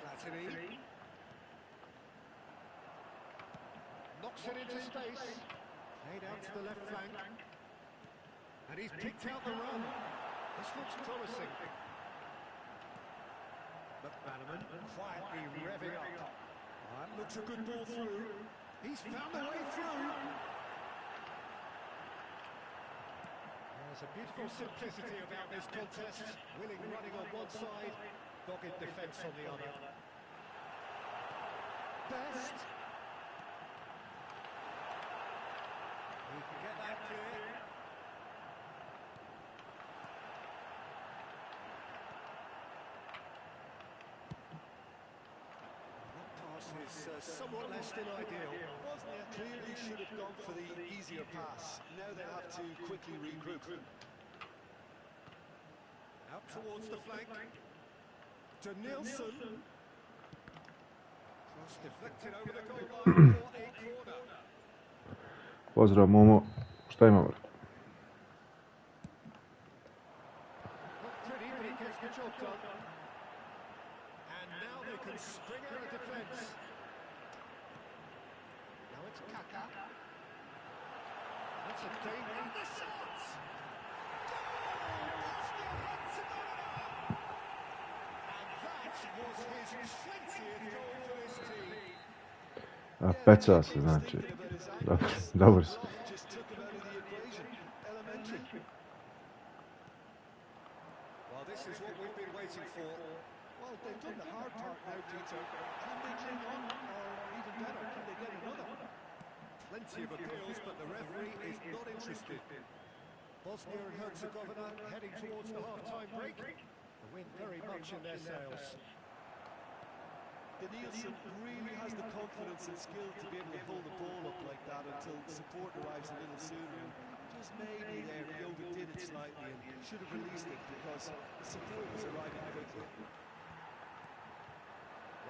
Platini. Knocks it into space. Played out to the left flank. And he's picked out the run. This looks promising. McManaman quietly revving up. That looks a good ball through. He's found a way through. There's a beautiful simplicity about this contest. Willing running on one side, dogged defence on the other. Best. He can get that clear. is somewhat less than ideal. Bosnia clearly should have gone for the easier pass. Now they'll have to quickly regroup. Out towards the flank. To Nielsen. Cross deflected over the goal line for a corner. Pozdrav, Momo. Šta ima, vrat? Not pretty, but he gets the job done. And now they can spring out of defence. Now it's Kaka. That's a danger. And the shots! Goal! Bosnia had to go it up. And that was his 20th goal for this team. A peca se, znači. Dobar si. Just took him out of the equation. Elementary. Well, this is what we've been waiting for. Well, they've done the hard part now, Peter. Can they cling on, or even better, can they get another? Plenty of appeals, but the referee is not interested. Bosnia and Herzegovina heading towards the half-time break. The wind very much in their sails. Nielsen really has the confidence and skill to be able to hold the ball up like that until support arrives a little sooner. Just maybe there he overdid it slightly and should have released it because the support was arriving quickly.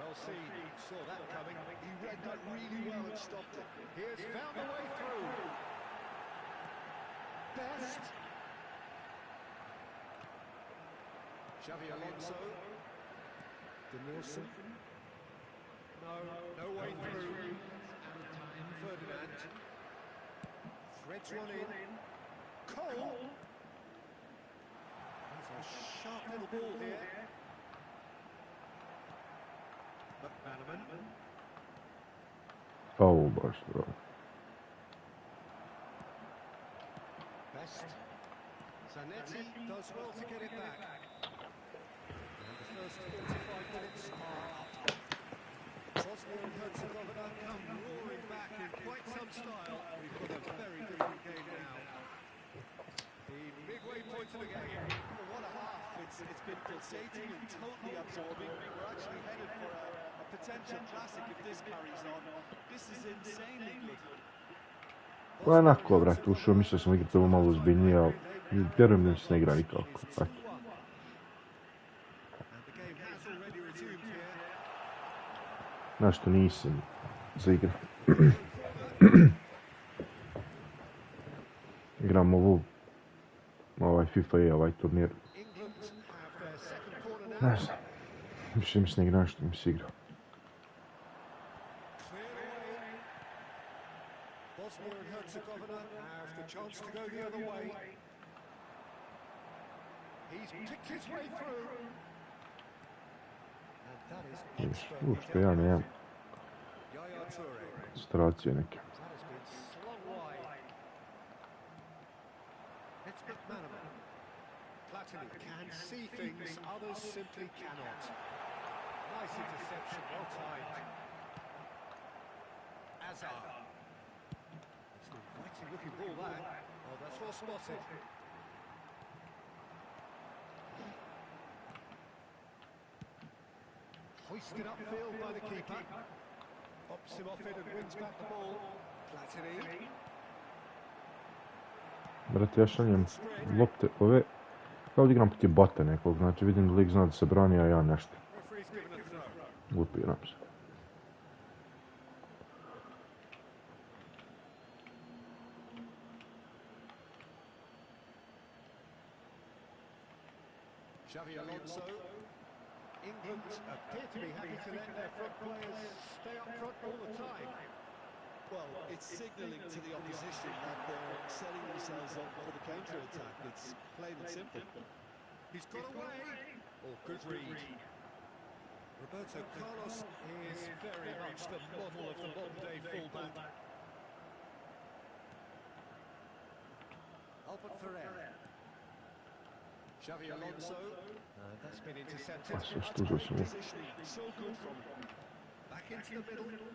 Well seen, saw that coming. He read that really well and stopped it. He has found the way through. Best. Xavi Alonso. De Nielsen. No way through. Ferdinand. Threads one in. Cole. That's a sharp little ball here. McManaman. Foul baš, bro. Best. Zanetti does well to get it back. And the first 45 minutes are up. Bosnia and Herzegovina come roaring back in quite some style. We've got a very different game now. The midway point of the game. Well, what a half. It's been pulsating and totally absorbing. We're actually headed for a potential classic if this carries on. This is insanely good. To je onako, brat, ušao, mislio sam igrati ovo malo uzbiljnije, ali vjerujem da se ne igra nikako. Eto. Znaš što nisam za igru. Igram ovaj FIFAe, ovaj turnir. Ne znam, više mi se ne igra što mi se igra. Bosnia and Herzegovina have the chance to go the other way. He's picked his way through. And that is expert. Što ja nemam Yaya Toure. koncentracije neke. That has been slung wide. It's McManaman. Platini can see things others simply cannot. Nice interception, well timed. Hazard. It's an inviting looking ball that. Oh, that's well spotted. Hoisted upfield by the keeper. Pops him off it and wins back the ball. Platini. Brate, ja šaljem lopte ove, kao da igram protiv bota nekog, znači vidim da lik zna da se brani, a ja nešto. Referee's given a throw. Upiram se. Xavi Alonso. England appear to be happy to let their front players stay up front all the time. Well, it's signalling to the opposition that they're setting themselves up for the counter-attack. It's plain and simple. He's got away. Oh, good read. Roberto Carlos is very much the model of the modern-day fullback. Albert Ferrer. Xavi Alonso. That's been intercepted. Positioning, so good from him. Back into the middle.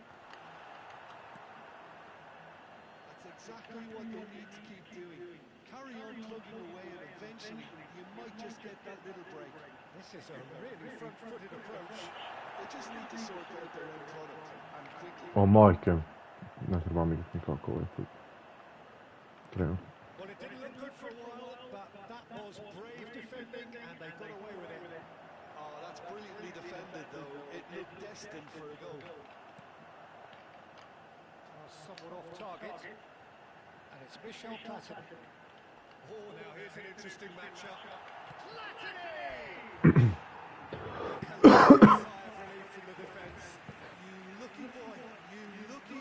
That's exactly what they need to keep doing. Carry on plugging away and eventually you might just get that little break. This is a really front-footed approach. They just need to sort out their own product. O majke, ne trebam igrati nikako ovaj put. Krenu. Well, it didn't look good for a while, but that was brave defending, and they got away with it. Oh, that's brilliantly defended, though. It looked destined for a goal. Somewhat off target, and it's Michel Platini. Oh, now here's an interesting matchup. Platini! Sigh of relief from the defence. You lucky boy, you lucky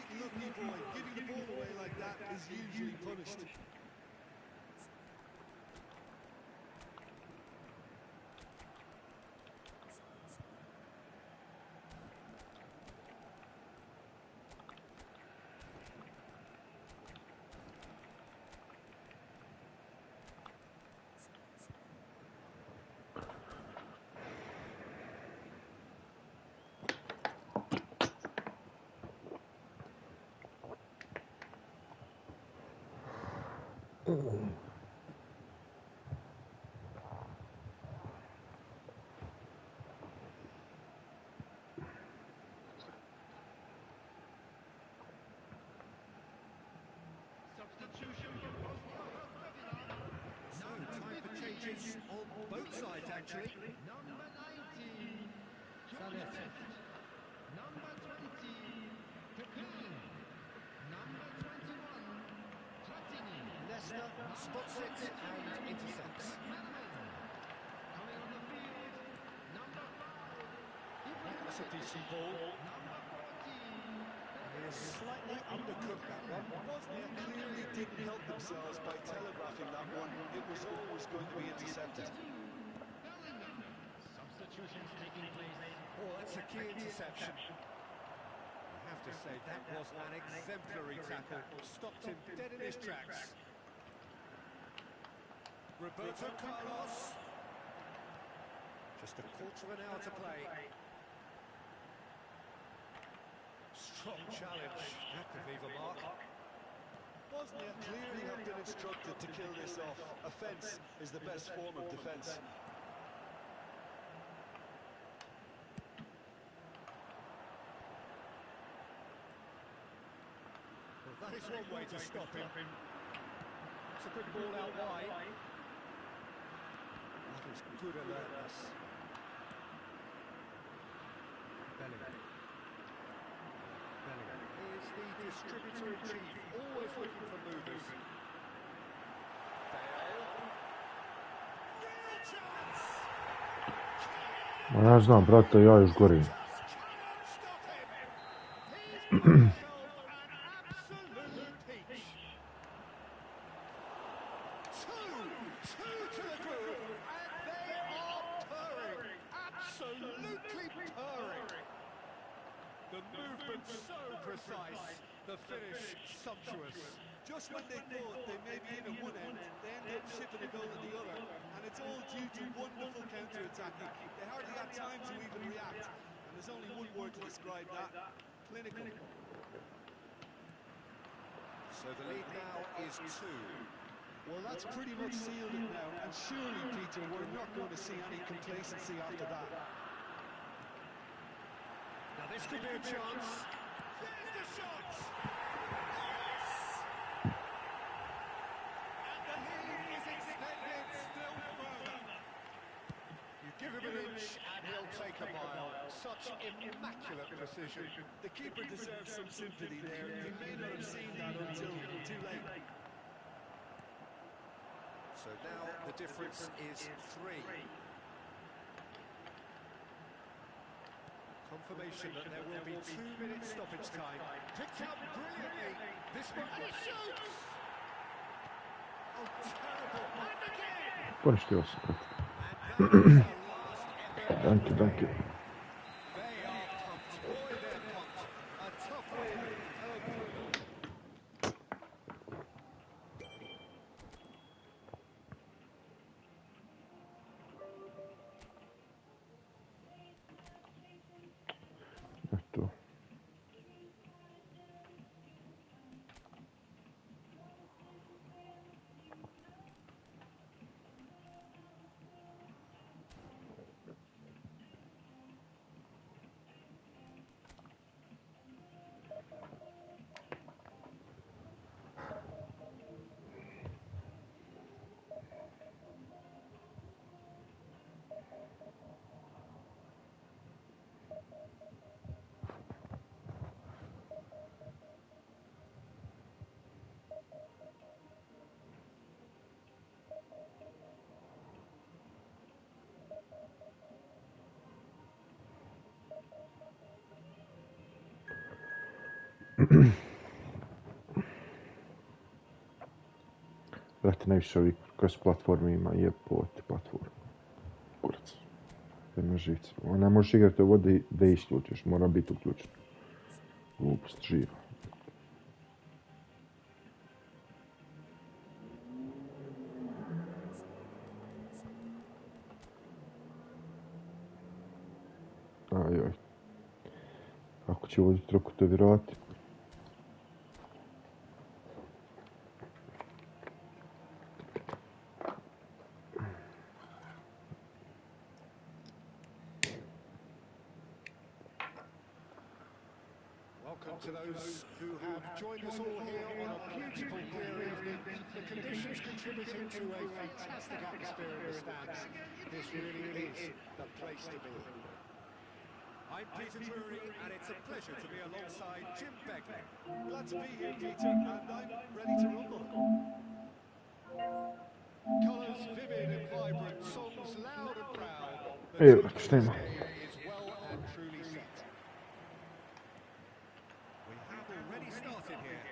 boy. Giving the ball away like that is usually punished. So, time for changes on both sides, actually. Number 90, Zanetti. number 20, Pepin, number 21, Platini, Leicester spots it and intercepts. McManaman. Coming on the field, number 5, That's a decent ball. number 14, He is slightly undercooked, that one. Bosnia clearly didn't help themselves by telegraphing that one. It was always going to be intercepted. Bellingham. Substitutions taking place. Oh, that's a key interception. I have to say, that was an exemplary tackle. Stopped him dead in his tracks. Roberto Carlos. Just a quarter of an hour to play. Strong challenge. That could leave a mark. Bosnia clearly have been instructed to kill this off. Offence is the best form of defence. Well, that is one way to stop him. It's a good ball out wide. That is good alertness. Bellingham. Bellingham is the distributor-in-chief, always looking for movers. Bale. Real chance! Ma ja znam, brate, ja još gorim. Just cannot stop him! He's got himself an absolute peach. Two to the group, and they are purring. Absolutely purring. The movement so precise, the finish sumptuous. Just when they thought they may be in at one end, they end up shipping a goal at the other, and it's all due to wonderful counter-attacking. They hardly had time to even react, and there's only one word to describe that: clinical. So the lead now is 2. Well, that's pretty much sealed it now, and surely, Peter, we're not going to see any complacency after that. Now this could be a chance. There's the shot! Yes! And the lead is extended still further. You give him an inch and he'll take a mile. Such immaculate precision. The keeper deserves some sympathy there. He may not have seen that until too late. So now the difference is 3. Confirmation that there will be 2 minutes stoppage time. Picked up brilliantly. This one, and he shoots! Oh, terrible. And again! Poništio se, brate. And that is the last effort. Danke, danke. They are pumped. Boy, they're pumped. A tough win. Eto. Brate, najviše ovih kroz platformi ima jebote platformu. Kurac. Jedna žica. Ne možeš igrati ovo da isključiš, mora biti uključen. Glupost živa. Ajoj. Ako će voditi trku, to vjerojatno. Welcome to those who have joined us all here on a beautiful clear evening. The conditions contributing to a fantastic atmosphere in the stands. This really is the place to be. I'm Peter Drury, and it's a pleasure to be alongside Jim Begley. Glad to be here, Peter, and I'm ready to rumble. Colours vivid and vibrant, songs loud and proud. The Evo, tune of šta this ima? game is well and truly set. We have already started here.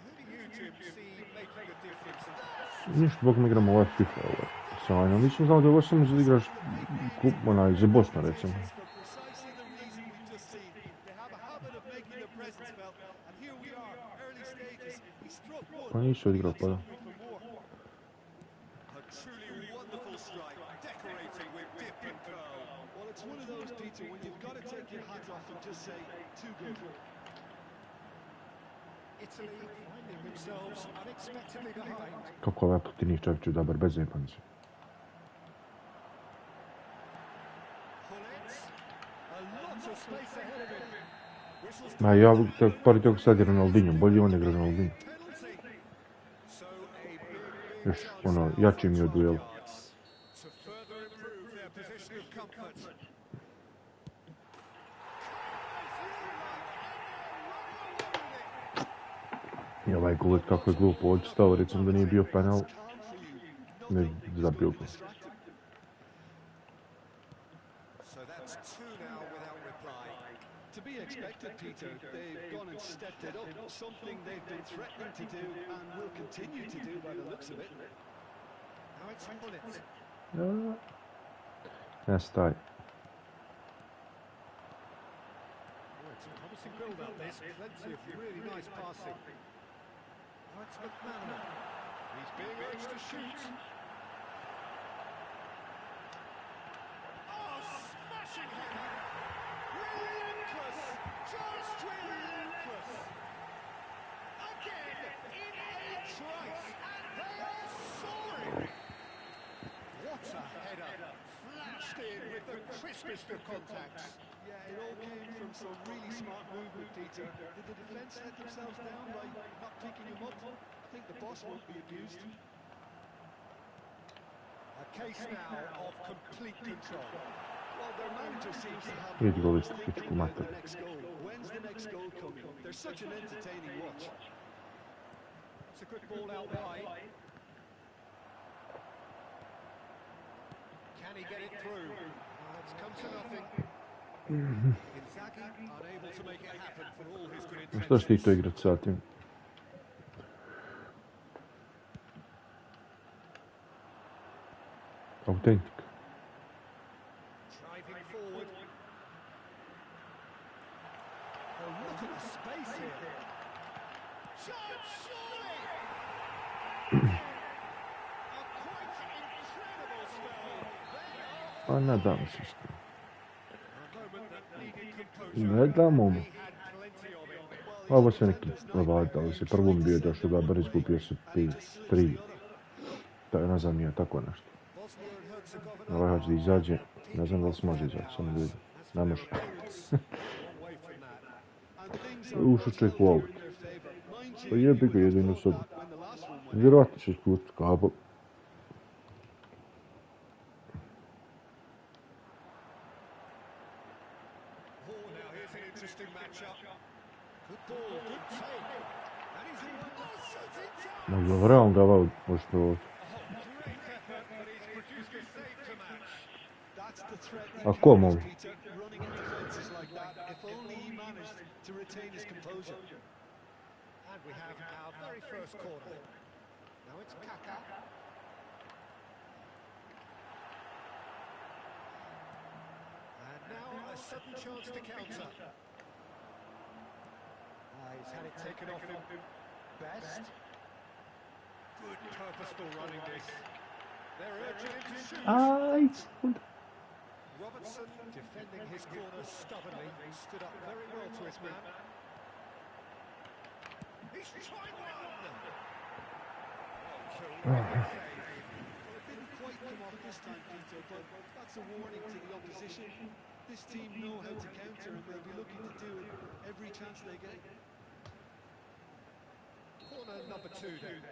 Who do you, Jim, see making a difference? Ništa, bog mi igramo ovaj FIFA, ovo. Sjajno, nisam znao da ovo samo za igraš za Bosna, recimo. For precisely the reason we've just seen. They have a habit of making their presence felt, and here we are, early stages. He struck one, Pa nisu odigrao, pa da. hungry for more. A truly wonderful strike, decorating with dip and curl. Well, it's one of those, Peter, when you've got to take your hat off and just say, too good. Italy finding themselves unexpectedly behind. Kako ovaj put njih čovječe dobar, bez zepanci. Pullets, a lot of space ahead of him. Whistles Ma ja, pored toga sad je Ronaldinho, bolje on igra Ronaldinho. penalty. So a big Još, ono, jači mi je u duelu. yards to further improve their position of comfort. I ovaj gol, kako je glupo odstao, recimo da nije bio penal, ne zabio ga. So that's two now without reply. To be expected, Peter. They've gone and stepped it up, something they've been threatening to do and will continue to do by the looks of it. Now it's Pullets. Nestaj. Oh, it's a promising build-up, this. Plenty of really nice passing. Now it's McManaman. He's being urged to shoot. Oh, smashing header! Relentless! Just relentless! Again, in a trice, and they are soaring! What a header! Flashed in with the crispest of contacts. Yeah, it all came from some really smart movement, Peter. Did the defence let themselves down by not picking him up? I think the boss won't be abused. A case now of complete control. Well, their manager seems to have Idi go no listi, thinking pičku about mater. the next goal. When's the next goal coming? They're such an entertaining watch. It's a good ball out wide. Can he get it through? It's come to nothing. Inzaghi unable to make it happen for all his good Šta ćeš ti intentions. to igrat sa tim? Autentik. Driving forward. Oh, look at the space here. Shot, surely! A quite incredible spell. Pa ne dam se što. A moment that needed composure. Ne damo mu. He had plenty of it. Ovo se neki vladali se. Prvom bio došao dobar, izgubio se 5-3. Ne znam, nije tako nešto. Bosnia and Herzegovina Ovaj hoće da izađe. Ne znam da li se može izaći, samo da vidim. Ne može. away from that. And things are Ušao čovjek u aut. in their favour. Mind Pa you, jebi ga you jedino thought sad. that when the last one went. Vjerojatno će iskuti kabel. Oh, now here's an interesting matchup. Good ball, good take. And he's in one. Oh, shooting chance! Možda realno da ovaj može provati. Oh, great effort, but he's produced a save to match. That's the threat A he ko carries, mogu? Peter, running into fences like that. If only he managed to retain his composure. And we have our very first corner. Now it's Kaka. And now a sudden chance to counter. He's had it taken off him. Best. Good purposeful running this. They're urging him to shoot. Robertson defending his corner stubbornly. Stood up very well to his man. He's tried one! Well, it didn't quite come off this time, Peter, but that's a warning to the opposition. This team know how to counter, and they'll be looking to do it every chance they get. Corner number 2 then.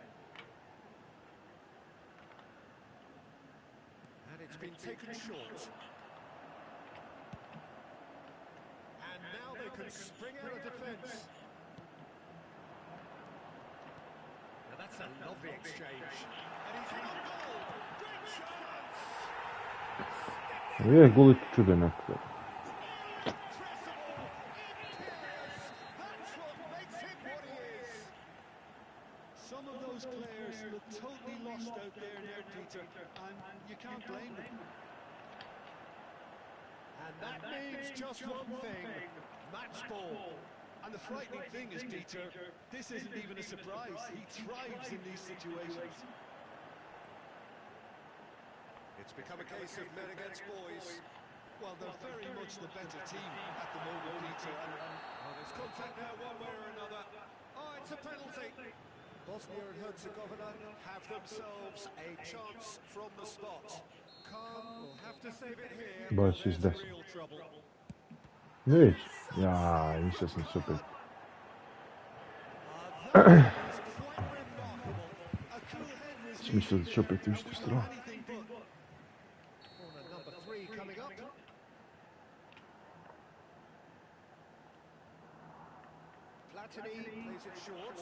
And it's been taken short. And now they can spring out of defence. Now that's a lovely exchange. And he's in on goal. Great chance! Je, goli čudenak. Some of those players look totally lost out there, Peter, and you can't blame them. And that means just one thing, match ball. And the frightening thing is, Peter, this isn't even a surprise. He thrives in these situations. It's become a case of men against boys. Well, they're very much the better team at the moment, Peter. Oh, there's contact now one way or another. Oh, it's a penalty. Bosnia and Herzegovina have themselves a chance from the spot. Khan will have to save it here. Baš There's izdesan. real trouble. Vidiš? Ja, išao sam super. That was quite remarkable. A cool head was Mislio da će opet u istu stranu. anything but. Corner number 3 coming up. Platini plays it short.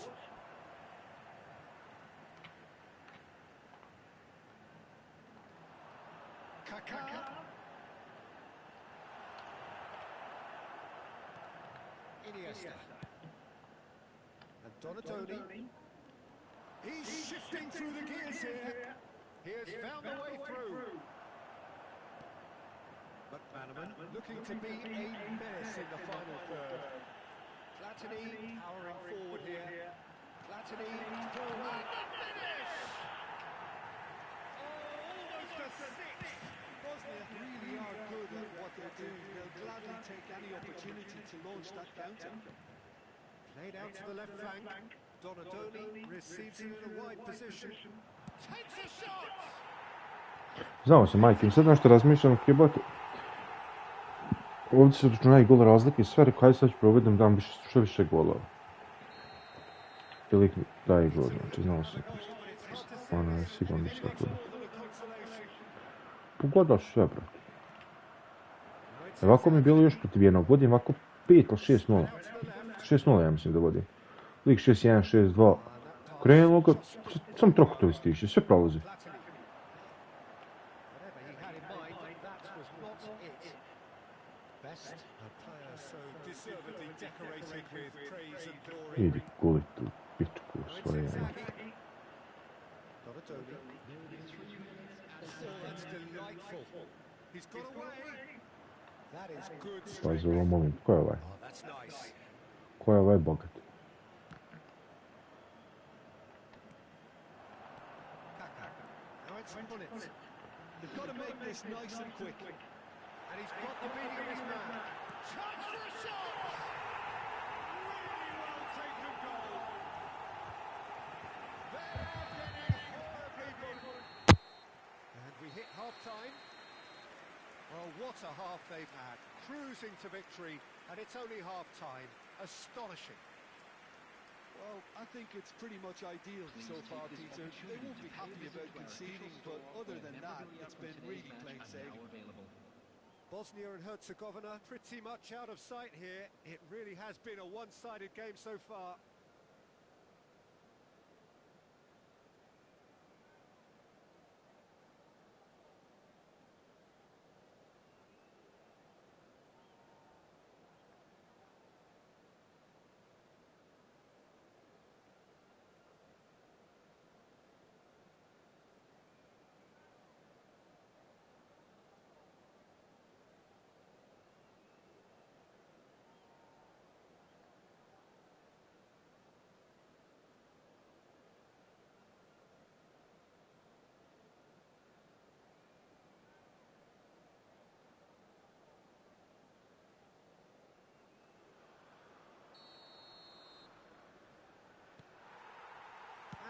Kaka. Iniesta. And Donatoni. He's shifting through the gears here. He has found the way through. McManaman looking to be a menace in the final third. Platini powering forward here. Platini forward. Finish! Oh, almost a six. Bosnia really are good at what they're doing. They'll gladly take any opportunity to launch that counter. Played out to the left flank. Donatoni receives it in a wide position. Takes a shot! Znao sam, majke, sad nešto razmišljam, jebote. Ovdje se računaju gol razlike i sve, rekao, hajde sad ću provedem, dam što više golova. Ili daje gol, znači znao sam. Ona je sigurno da će tako da. Pogodaš sve, brate. Ovako mi je bilo još protiv jednog, vodim ovako 5 ili 6-0. 6-0 ja mislim da vodim. Lik 6-1, 6-2. Krenulo ga, sam trokotovi stiše, sve prolazi. Whatever he had in mind, that was not it. Best, a player so deservedly decorated with praise and glory. Idi guli tu pičku svoje. Donatoni. Oh, that's delightful. He's got away. That is good Pazi strength. ovo moment, ko je ovaj? Oh, that's nice. Ko je ovaj bogat? Kaka. Now it's on it. They've got to make this nice and quick. And he's got the beating of his man. Chance for a shot! Really well taken goal. They're getting horribly good. And we hit half-time. Well, what a half they've had. Cruising to victory, and it's only half-time. Astonishing. Well, I think it's pretty much ideal so far, Peter. They won't be happy about conceding, but other than that, it's been really plain sailing. Bosnia and Herzegovina pretty much out of sight here. It really has been a one-sided game so far.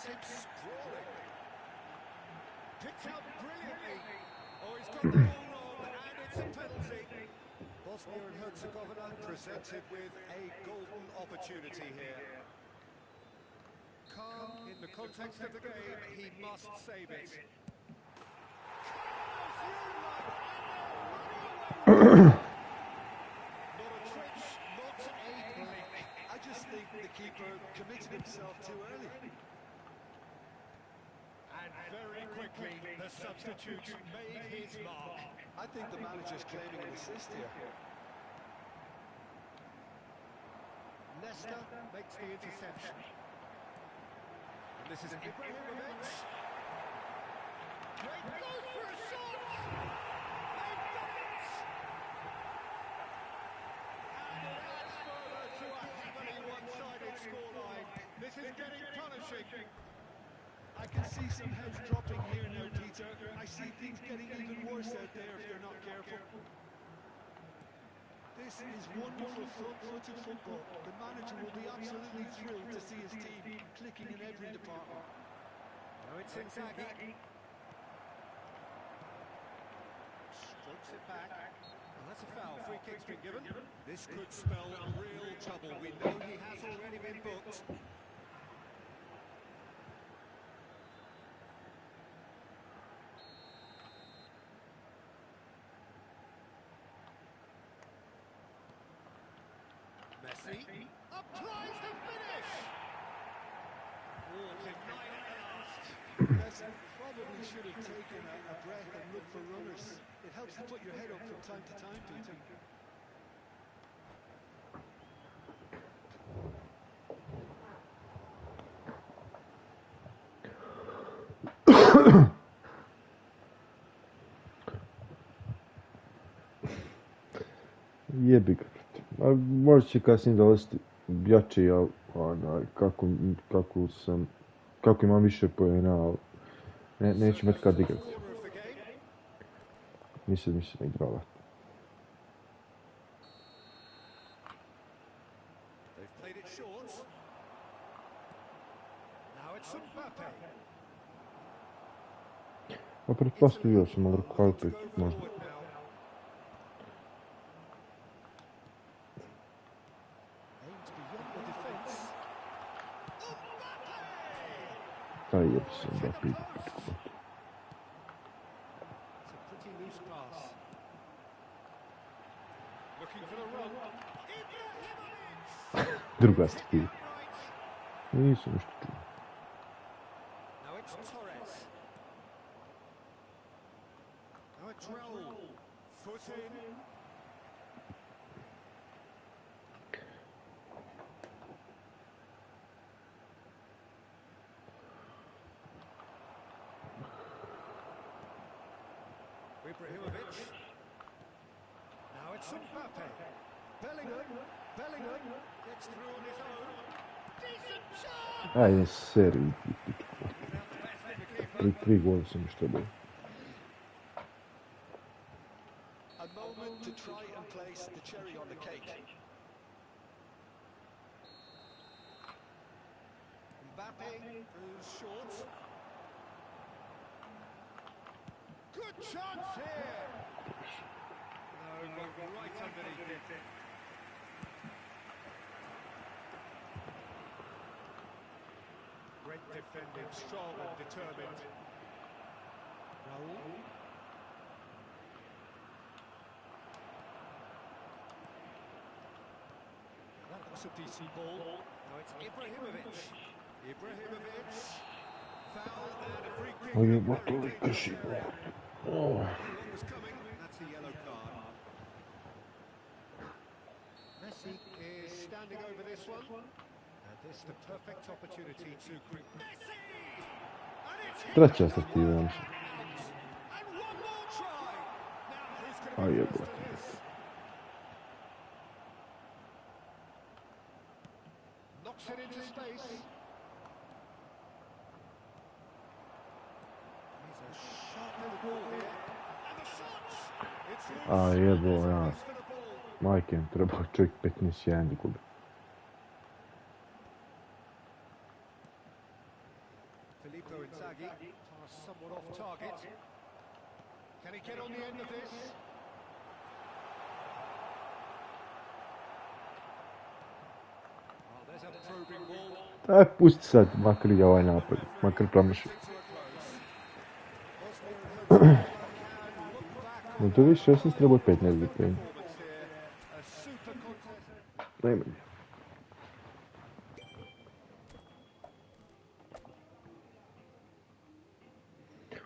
sends him sprawling. Picked out brilliantly. Oh, he's got the ball wrong, and it's a penalty. Bosnia and Herzegovina presented with a golden opportunity here. Calm in the context of the game, he must save it. Not a twitch, not a blink. I just think the keeper committed himself too early. And very quickly, the substitute made his mark. I think the manager's claiming an assist here. Leicester makes the interception. And this is Ibrahimovic. Great goal for a shot! They've done it! And it adds further to a heavily one-sided scoreline. This is getting punishing. I can see some heads dropping here now, Peter. I see things getting even worse out there if they're not careful. This is wonderful front-footed football. The manager will be absolutely thrilled to see his team clicking in every department. Now it's Inzaghi. Strokes it back. And that's a foul. Free kick's been given. This could spell real trouble. We know he has already been booked. Messi applies the finish. Oh, denied at last. Messi probably should have taken a breath and looked for runners. It helps to put your head up from time to time, Peter. Jebi ga. Možda će kasnije dolaziti jači, ali kako imam više poena, ali neću imati kad igrati. Mislim ne igrala. A pretpostavio sam, ali kako je možda. Taj je sam da pide pitku. Druga strategija. Nisam nešto čuo. Ibrahimovic. Now it's FIFAe. Bellingham gets through on his own. Decent shot! Ajde, seriji. Tri gola sam što bilo. A moment to try and place the cherry on the cake. Mbappe is short. Good chance here. No, got right underneath it. Great defending, strong and determined. Raul. That looks a decent ball. Now it's Ibrahimovic. Ibrahimovic. Foul and a free kick. Oh, je wat lekker shit. Oh. That's a yellow card. Messi is standing over this one. And this is the perfect opportunity to create. Messi! And it's Treća strategija. and one more try. Now who's going to Oh, be yeah, first bro. to this? Knocks it into space. He's a sharp little ball here. And the shots! It's A jebo, ja. loose for the ball. Majke, treba čovjek 15-1 da gubi. Somewhat off target. Can he get on the end of this? Oh, there's a probing ball. Aj, pusti sad, makar i ovaj napad, makar promaši. No to više 16 treba 15 za penje. Najmanje.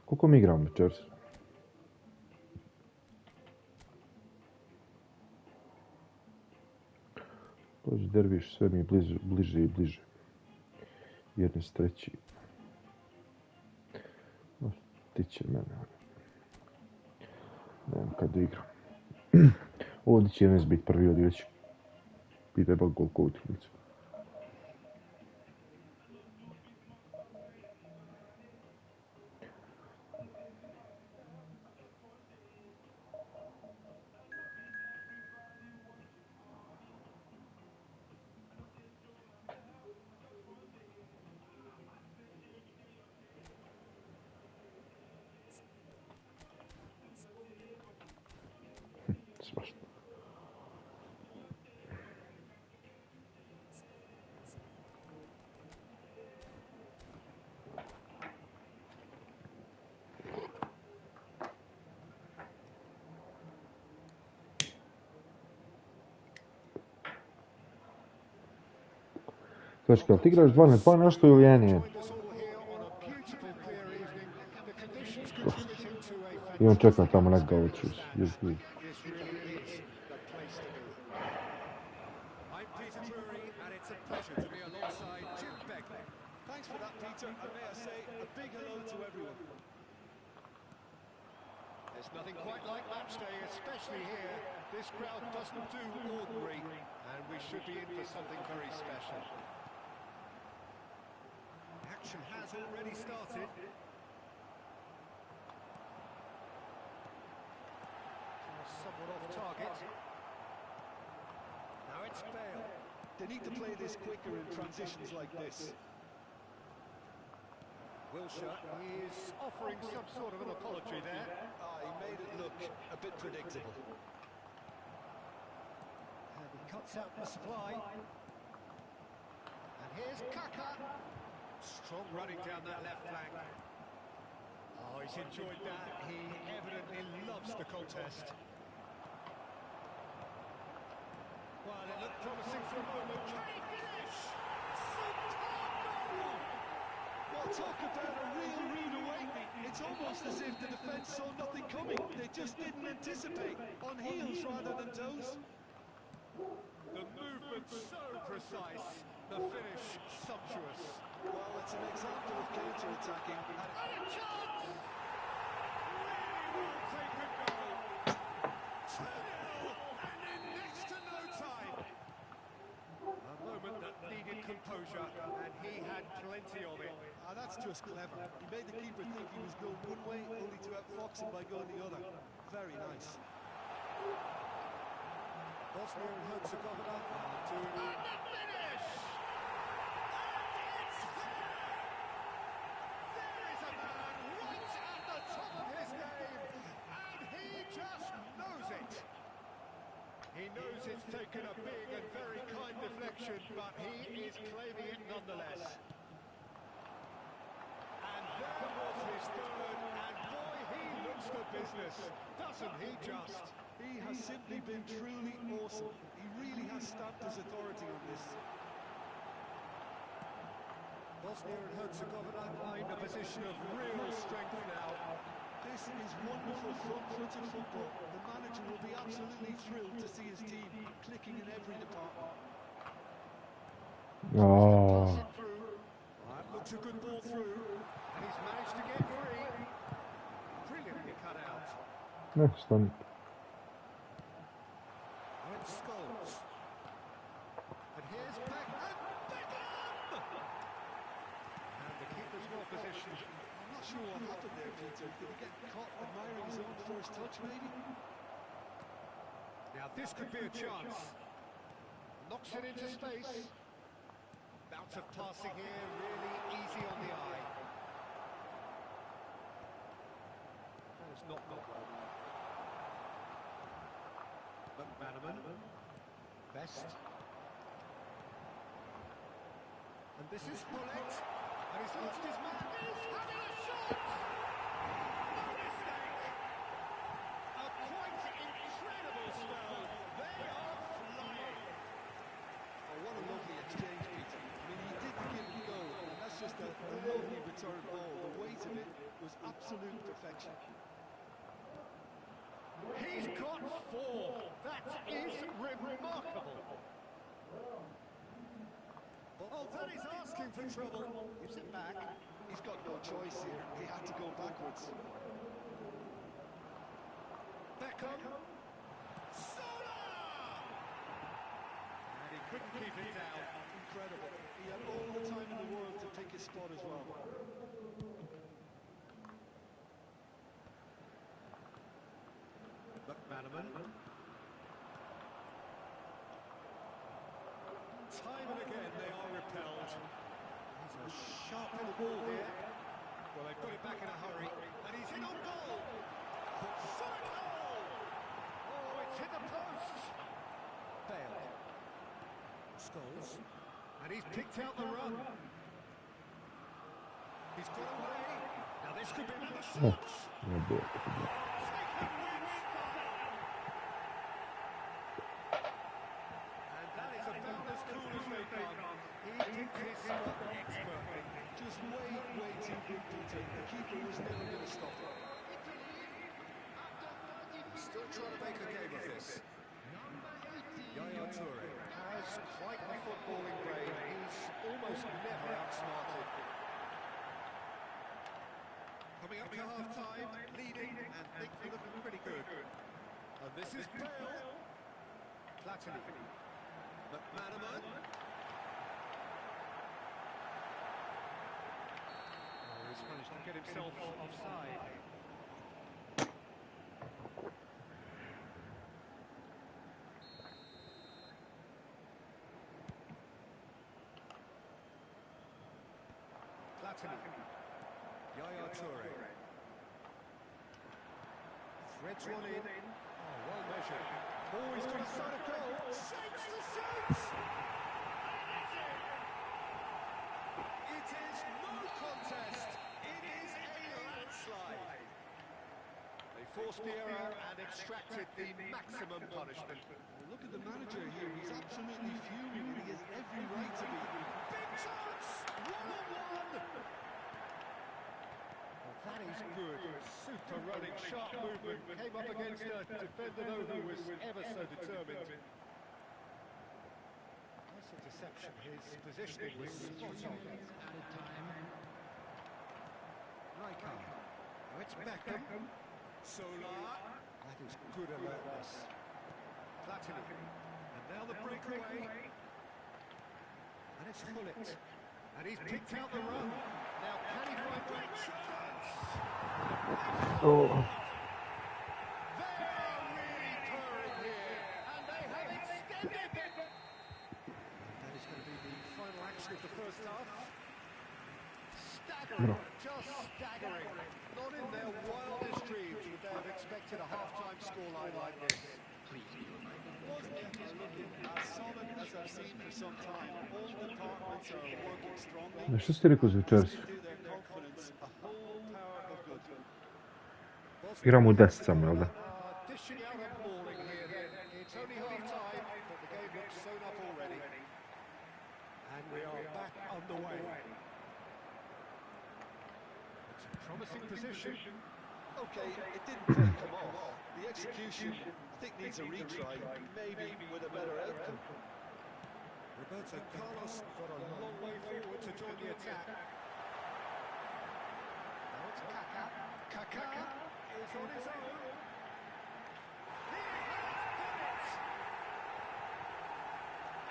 Koliko mi igramo večeras? Dođe derviš, sve mi je bliže i bliže. Jedne s treći. No, tiče mene. Nemam kad da igram. Ovdje će jednes biti prvi od već. Pide bak koliko utakmicu. Svašta. Točka, ali ti igraš 2 na 2 nešto ili 1-1? I on čeka tamo nek ga očus. Thanks for that, Peter, and may I say a big hello to everyone. There's nothing quite like match day, especially here. This crowd doesn't do ordinary, and we should be in for something very special. Action has already started. Somewhat off target. Now it's Bale. They need to play this quicker in transitions like this. Wilshere is offering some sort of an apology there. He made it look a bit predictable. And he cuts out the supply. And here's Kaka. Strong running down that left flank. Oh, he's enjoyed that. He evidently loves the contest. Well, it looked promising for a moment. Can he finish? Superb goal! Well, talk about a real rude awakening. It's almost as if the defence saw nothing coming. They just didn't anticipate. On heels rather than toes. The movement so precise. The finish sumptuous. Well, it's an example of counter-attacking. And a chance! Really well taken goal. 2-0, and in next to no time. A moment that needed composure, and he had plenty of it. That's just clever. He made the keeper think he was going one way, only to outfox him by going the other. Very nice. Bosnia and Herzegovina doing the finish! And it's there! There is a man right at the top of his game, and he just knows it. He knows it's taken a big and very kind deflection, but he is claiming it nonetheless. And there was his third, and boy, he looks the business, doesn't he just? He has simply been truly awesome. He really has stamped his authority on this. Bosnia and Herzegovina are in a position of real strength now. This is wonderful front-footed football. The manager will be absolutely thrilled to see his team clicking in every department. Oh. That looks a good ball through, and he's managed to get free. Brilliantly cut out. Next one. And Scholes. And here's Beckham. Beckham! And the keeper's well positioned. I'm not sure what happened there, Peter. Did he get caught admiring his own first touch, maybe? Now this could be a chance. Knocks it into space. Bout of passing here, really easy on the eye. That's not gone well. McManaman. Best. And this is Bullet. And he's lost his man. He's having a shot! No mistake! A quite incredible spell. They are flying. Oh, what a lovely exchange, Peter. I mean, he did the give and go, and that's just a lovely return ball. The weight of it was absolute perfection. He's got 4. That is remarkable. Oh, that is asking for trouble. Gives it back. He's got no choice here. He had to go backwards. Beckham. Sola! And he couldn't keep it down. Incredible. He had all the time in the world to pick his spot as well. McManaman. Time and again they are repelled. He's a sharp little ball here. Well, they've got it back in a hurry. And he's in on goal. Shot goal! Oh, it's hit the post. Bale. Scholes. And he's picked out the run. He's got away. Now this could be another shot. No było. And that is about as cool as they come. He picked his spot expertly. Just way too good, Peter. The keeper was never going to stop it. Still trying to make a game of this. Yaya Toure has quite a footballing brain. He's almost never outsmarted. Coming up to half-time, leading, and things are looking pretty good. And this is Bale. Platini. McManaman. Oh, he's managed to get himself offside. Platini. Yaya Toure. Threads one in. Oh, well measured. Oh, he's got a side of goal. Shapes the shoots! It is no contest. It is a landslide. They forced the error and extracted the maximum punishment. Well, look at the manager here. He's absolutely fuming, and he has every right to be. Big chance! 1-on-1! Well, that is good. Super running, sharp movement. Came up against a defender, though, who was ever so determined. Nice interception. His positioning was spot on. Added time. Rijkaard. Oh, it's Beckham. Sola. That is good alertness. Platini. And now the breakaway. And it's Bullet. And he's picked out the run. Now can he find great chance? Oh. They are really purring here. And they have extended it. That is going to be the final action of the first half. Staggering. Just staggering. Not in their wildest dreams would they have expected a half-time scoreline like this. As solid as I've seen for some time. All departments are working strongly. No što ste rekao za večeras? Listening to their confidence, a whole power of good. Igramo u 10 samo, jel da? Dishing out a mauling here then. It's only half-time, but the game looks sewn up already. And we are back underway. It's a promising position. Okay, it didn't quite come off. The execution, I think, needs a retry, maybe with a better outcome. Roberto Carlos got a long way forward to join the attack. Now it's Kaká. Kaká is on his own. He has done it!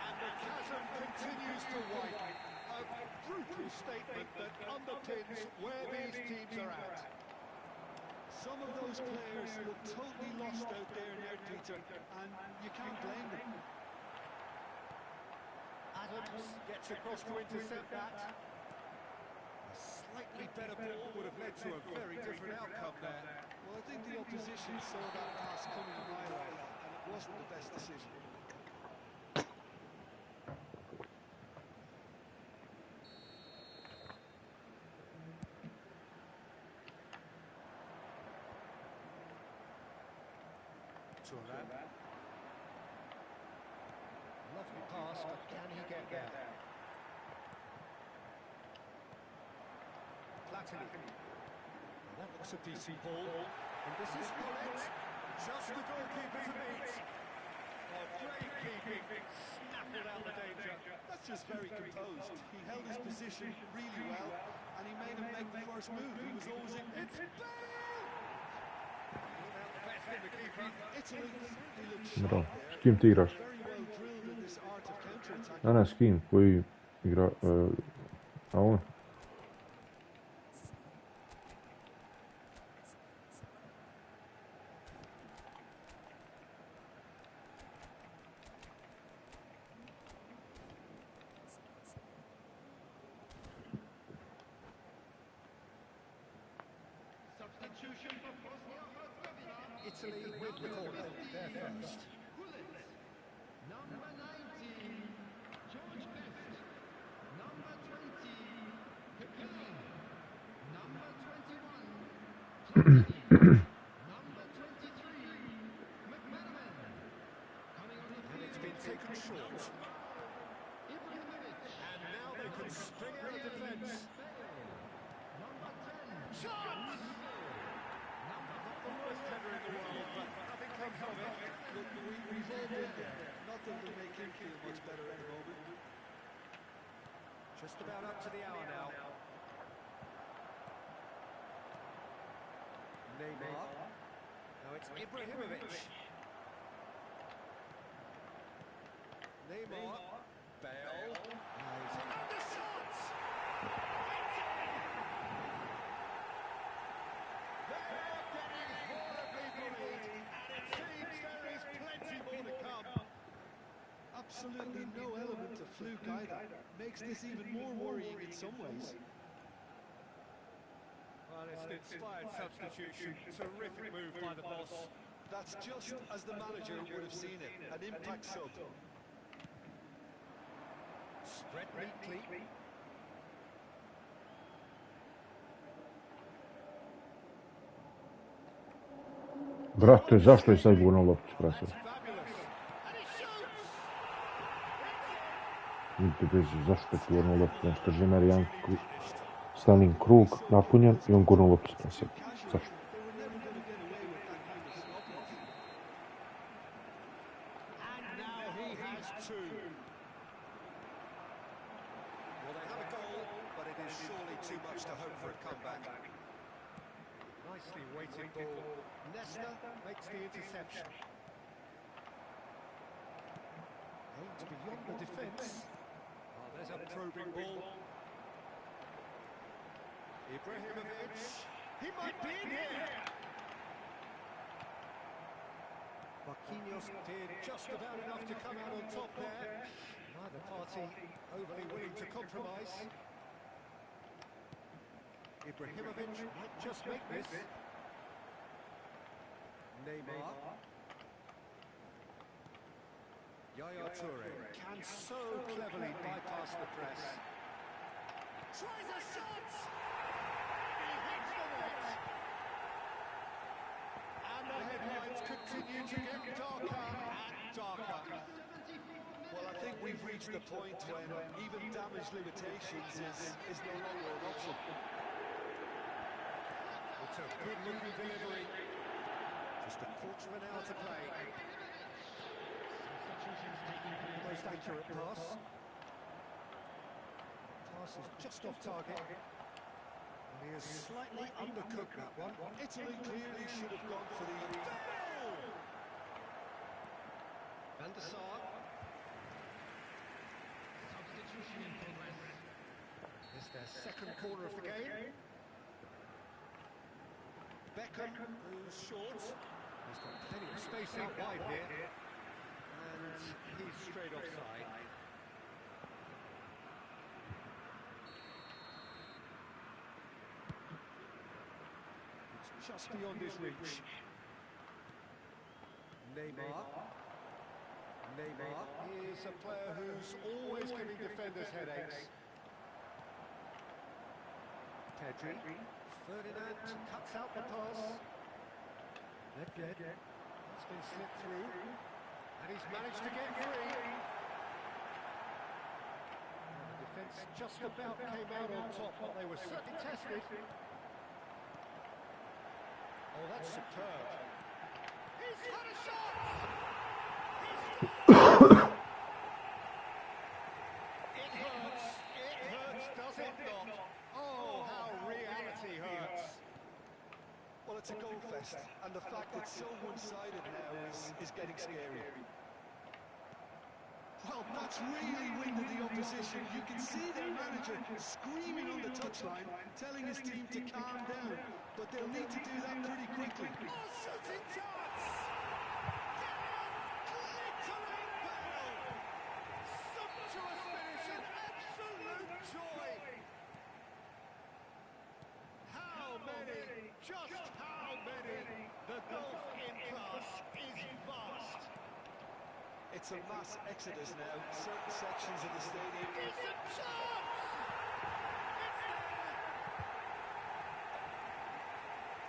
And the chasm continues to widen. A brutal statement that underpins where these teams are at. Some of those players look totally lost out there now, Peter, and you can't blame them. Adams gets across to intercept that. A slightly better ball would have led to a very different outcome there. Well, I think the opposition saw that pass coming a mile off, and it wasn't the best decision. Lovely pass, but can he get there? Platini. That looks a decent ball. And this is Bullet. Just the goalkeeper to beat. Oh, great keeping. Snaffled out the danger. That's just very composed. He held his position really well, and he made him make the first move. He was always in. It's Italy, he looked Браво. sharp С кем ты играешь? there. Very well drilled in this art of counter-attack. Она с кем? Кој игра... А он? Substitution for Bosnia-Herzegovina. Italy with the corner. They're first. Number 19, George Best. Number 20, Pepin. Number 21, Platini. Number 23, McManaman. Coming on the And field, it's been taken short. Ibrahimovic. And now they can spring out of defence. Number 10, Shot! Not the worst header in the world, but nothing comes of it. Look, we've all been there. Nothing will make him feel much better at the moment. Just about up to the hour now. Neymar. Now it's Ibrahimovic. Neymar. Bale. Nice. Another shot! They are getting horribly bullied, and it seems there is plenty more to come. Absolutely no element of fluke either. Makes this even more worrying in some ways. Well, it's an inspired substitution. Terrific move by the boss. That's just as the manager would have seen it. An impact sub. Spread neatly. Брате, зашто е сега гурнал лопта, брате? Fabulous. And he shoots! Видите, без зашто е гурнал лопта? Стрže Marijan Stalin krug napunjen I on gurnuo loptu spred sebe. Zašto? And now he has two. Well, they have a goal, but it is surely too much to hope for a comeback. Nicely weighted ball. Nesta makes the interception. Aims beyond the defence. Oh, there's a probing ball. Ibrahimovic. He might be in here. Marquinhos did just about enough to come out on top there. Neither party overly willing to compromise. Ibrahimovic might just make this. Neymar. Yaya Toure can so cleverly bypass the press. Tries a shot! He hits the net! And the headlines continue to get darker and darker. Well, I think we've reached the point when even damage limitations is no longer an option. It's a good-looking delivery. Just a quarter of an hour to play. Most accurate pass. Pass is just off target. And he has slightly undercooked that one. Italy clearly should have gone for the... Van der Sar. Substitution in progress. It's their second corner of the game. Beckham, who's short. He's got plenty of space out wide here. And he's straight offside. just beyond his reach. Neymar. He is a player who's always giving defenders headaches. Pedri. Ferdinand cuts out the pass. Nedved. It's been slipped through. And he's managed to get free. And the defence just about came out on top, but they were certainly tested. Oh, that's superb. He's had a shot! It hurts, does it not? Oh, how reality hurts. Well, it's a goal fest, and the fact it's so one-sided now is getting scary. Well, that's really winded the opposition. You can see their manager screaming on the touchline, telling his team to calm down, but they'll need to do that pretty quickly. Oh, shooting chance! Glittering bell! Sumptuous finish and absolute joy! How many? Just how many? The gulf in class is vast. It's a mass exodus now. Certain sections of the stadium. Decent chance!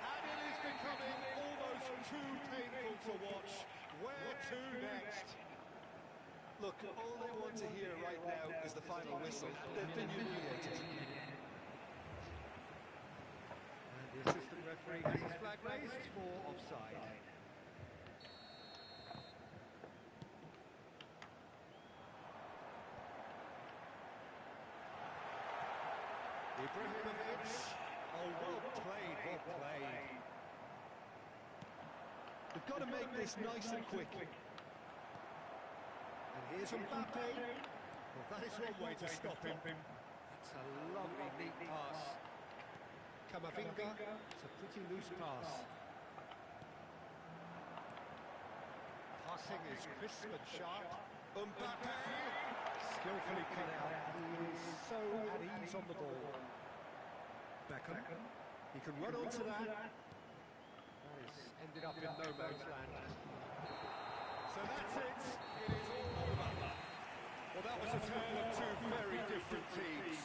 And it is becoming almost too painful to watch. Where to next? Look, all they want to hear right now is the final whistle. They've been humiliated. And the assistant referee has his flag raised for offside. Ibrahimovic. Oh, well played, well played. They've got to make this nice and quick. And here's Mbappe. Well, that is one way to stop him. That's a lovely, neat pass. Camavinga. It's a pretty loose pass. Passing is crisp and sharp. Mbappe. Skillfully cut out. He is so at ease on the ball. Beckham. He can run onto that. That is ended up in no man's land. So that's it. It is all over. Well, that was a tale of two very different teams.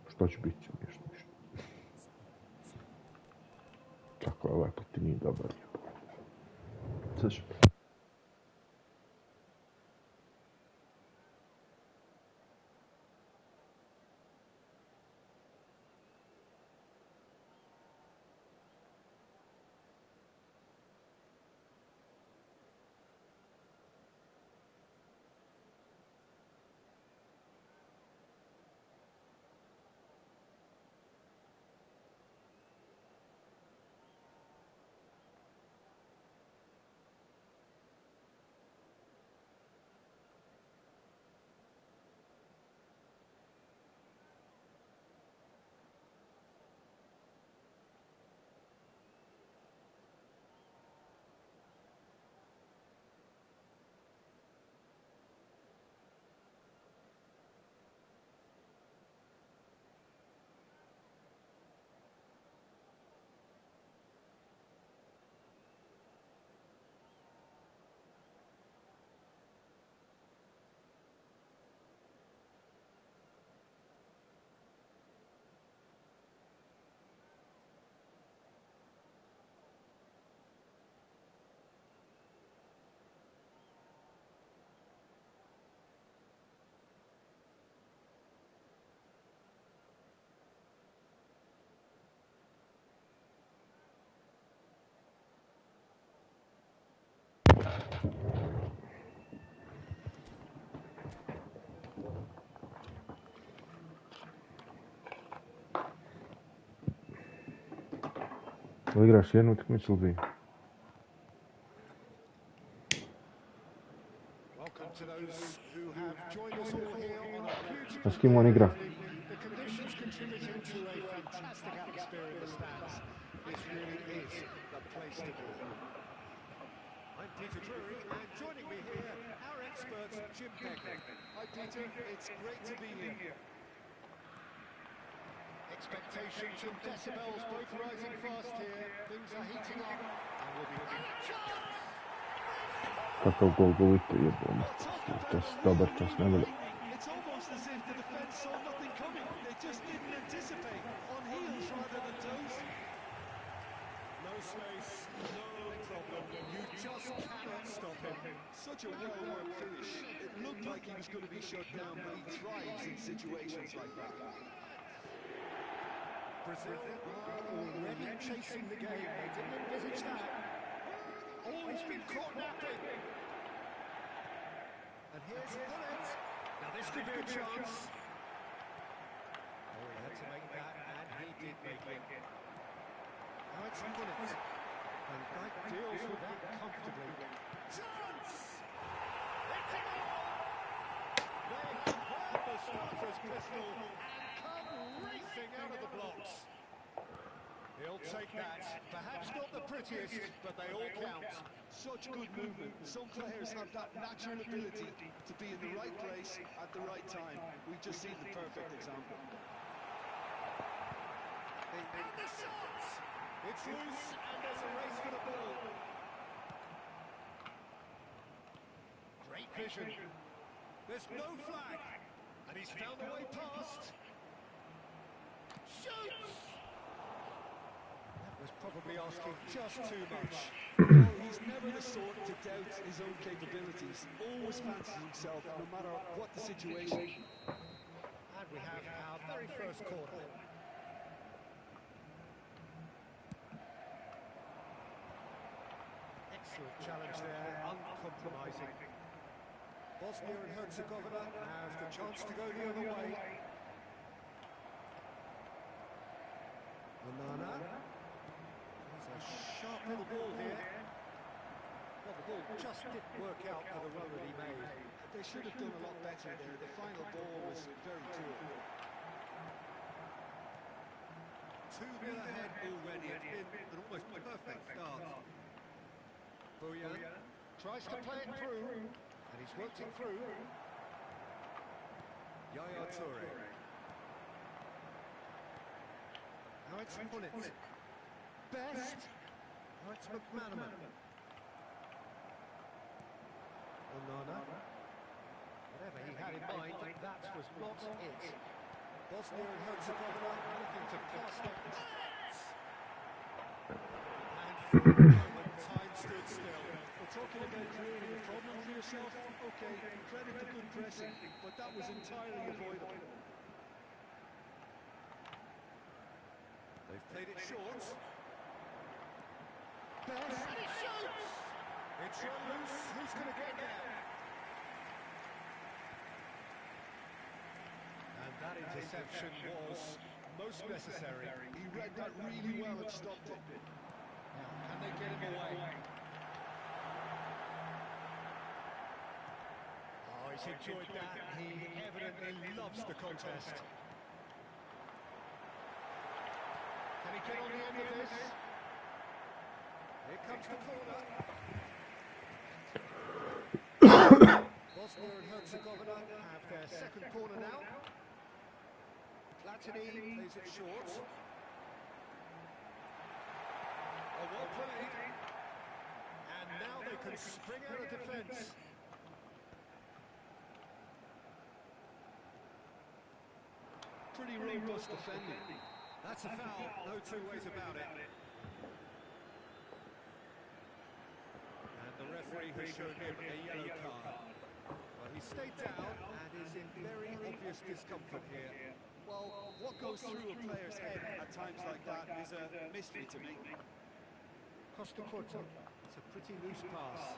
Što će biti smiješno ništa. Tako je ovaj put nije dobar. Sad će... Igraš jednu utakmicu ili dvije? Welcome to those who have joined us all here on a beautiful A s kim on igra? evening. The conditions contributing to a fantastic atmosphere in the stands. This really is the place to be. I'm Peter Drury, and joining me here, our expert, Jim Begley. Hi Peter, it's great to be here. Expectations and decibels both rising fast here. Things are heating up and will be a chance. Kakav gol bolite jebome. To je dobar čas, ne bude. It's almost as if the defence saw nothing coming. They just didn't anticipate. On heels rather than toes. No space, no problem. You just cannot stop him. Such a well-worked finish. It looked like he was going to be shut down, but he thrives in situations like that. Brazil are already chasing the game. They didn't envisage that. Oh, he's been caught napping. And here's Bullet. Now this could be a chance. Oh, he had to make that, and he did make it. Now it's Bullet. And Dyke deals with that comfortably. Chance! It's a goal! They have heard the starter's pistol and come racing out of the blocks. He'll take that. Perhaps not the prettiest, but they all count. Such good movement. Some players have that natural ability to be in the right place at the right time. We've just seen the perfect example. And the shot! It's loose, and there's a race for the ball. Great vision. There's no flag, and he's found a way past. Shoots! That was probably asking just too much. No, he's never the sort to doubt his own capabilities. Always fancies himself, no matter what the situation. And we have our very first corner. Excellent challenge there, uncompromising. Bosnia and Herzegovina have the chance to go the other way. Onana. There's a sharp little ball here. Well, the ball just didn't work out for the run that he made. They should have done a lot better there. The final ball was very poor. 2-0 ahead already. It's been an almost perfect start. Bouyan tries to play it through, and he's worked it through. Yaya Toure. Now it's Bullet. Best. Now it's McManaman. Onana. Whatever he had in mind, that was not it. Bosnia and Herzegovina looking to pass the and time stood still. We're talking about creating a problem for yourself. Okay, credit to good pressing, but that was entirely avoidable. They've played it short. Best, and he shoots! It's run loose. Who's going to get there? And that interception was most necessary. He read that really well and stopped it. Now, can they get him away? Oh, he's enjoyed that. He evidently loves the contest. Can he get on the end of this? Here comes the corner. Bosnia and Herzegovina have their second corner now. Platini plays it short. Oh, well played. And now they can spring out of defence. Pretty robust defending. That's a foul, no two ways about it. And the referee has shown him a yellow card. Well, he stayed down and is in very obvious discomfort here. Well, what goes through a player's head at times like that is a mystery to me. Costa Curta, it's a pretty loose pass.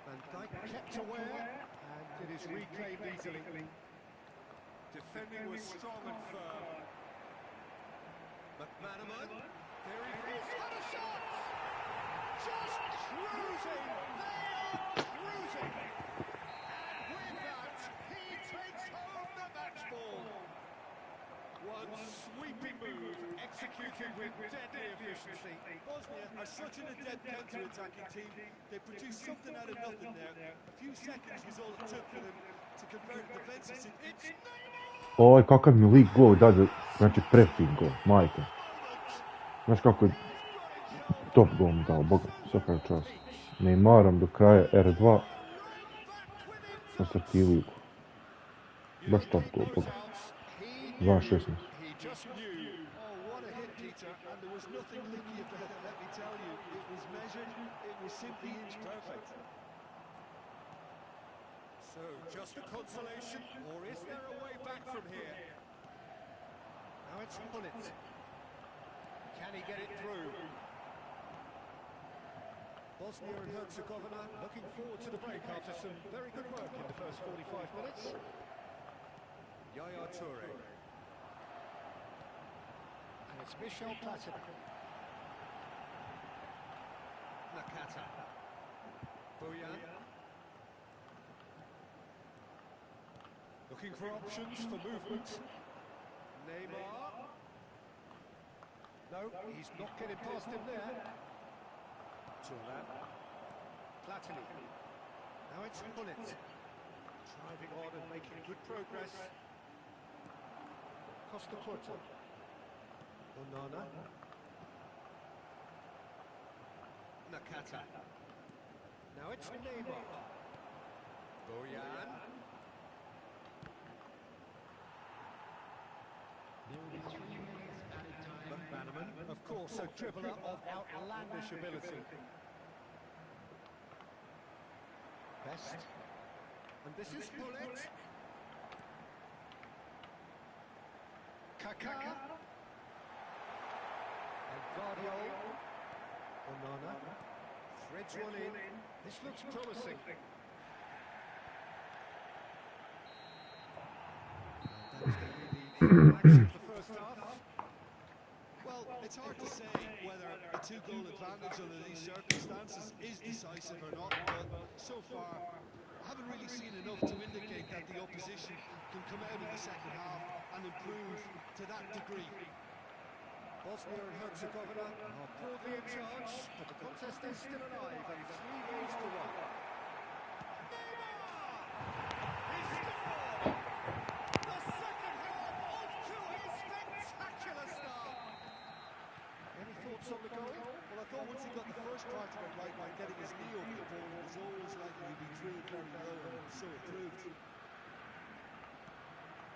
Van Dijk kept aware, and it is reclaimed easily. Defending was strong and firm. McManaman. There he is. What a shot! Just cruising. They are cruising. And with that, he takes home the match ball. One sweeping move, executed with deadly efficiency. Bosnia are such an adept counter-attacking team. They produced something out of nothing there. A few seconds was all it took for them to convert a defensive situation. Oj, kakav mi lik gol dade, znači prefin gol, majke. Znaš kako je top gol mi dao, boga, svaka čast. Neymarom do kraja R2 na Sartiliku. Baš top gol, boga. 2-16. He just knew. Oh, what a hit, Peter. And there was nothing leaky about it, let me tell you. It was measured, it was simply inch perfect. So, just a consolation, or is there a way back from here? Now it's Pullet. Can he get it through? Bosnia and Herzegovina looking forward to the break after some very good work in the first 45 minutes. Yaya Toure. And it's Michel Platini. Nakata. Bojan. Looking for options for movement. Neymar. No, he's not getting past him there. Turan. Platini. Now it's Pullet. Driving on and making good progress. Costa Curta. Onana. Nakata. Now it's Neymar. Bojan. McManaman, of course, a dribbler of outlandish ability. Best. And this is Pullet. Kaká. And Guardiola. Onana. Threads one in. This looks promising. That is going to be the final action of the first half. Well, it's hard to say whether a two-goal advantage under these circumstances is decisive or not, but so far, I haven't really seen enough to indicate that the opposition can come out in the second half and improve to that degree. Bosnia and Herzegovina are broadly in charge, but the contest is still alive and 3 goals to 1. On the goal? Well, I thought once he got the first part of it right by getting his knee over the ball, it was always likely to be drilled very low, and so it proved.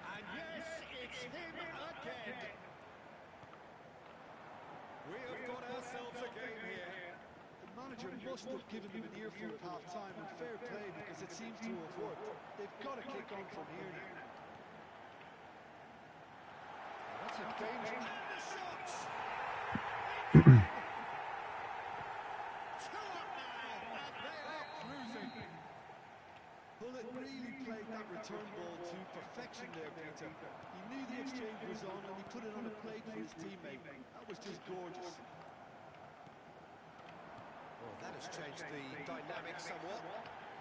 And yes, it's him again. We have got ourselves a game here. The manager must have given them an earful at half-time, and fair play because it seems to have worked. They've got to kick on from here now. That's a danger. And the shots! Pullet really played that return ball to perfection there, Peter. He knew the exchange was on and he put it on a plate for his teammate. That was just gorgeous. Well, that has changed the dynamic somewhat.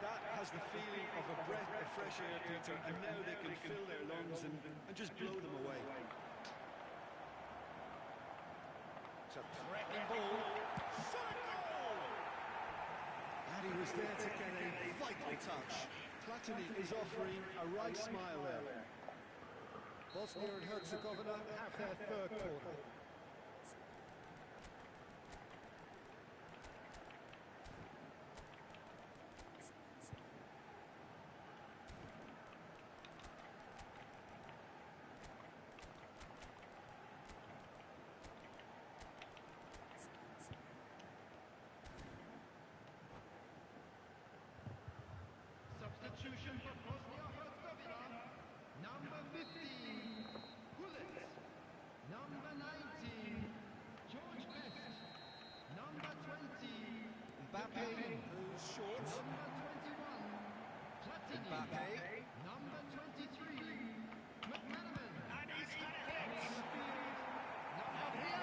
That has the feeling of a breath of fresh air, Peter, and now they can fill their lungs and just blow them away. It's a threatening ball. Shot goal! And he was there to get a vital touch. Platini is offering a wry smile there. Bosnia and Herzegovina have their third corner. Substitution for Bosnia-Herzegovina. Number 15, Pullet. Number 19, George Best. Number 20, Mbappe, who's short. Number 21, Platini. Mbappe. Number 23, McManaman. And he's had a hit. Number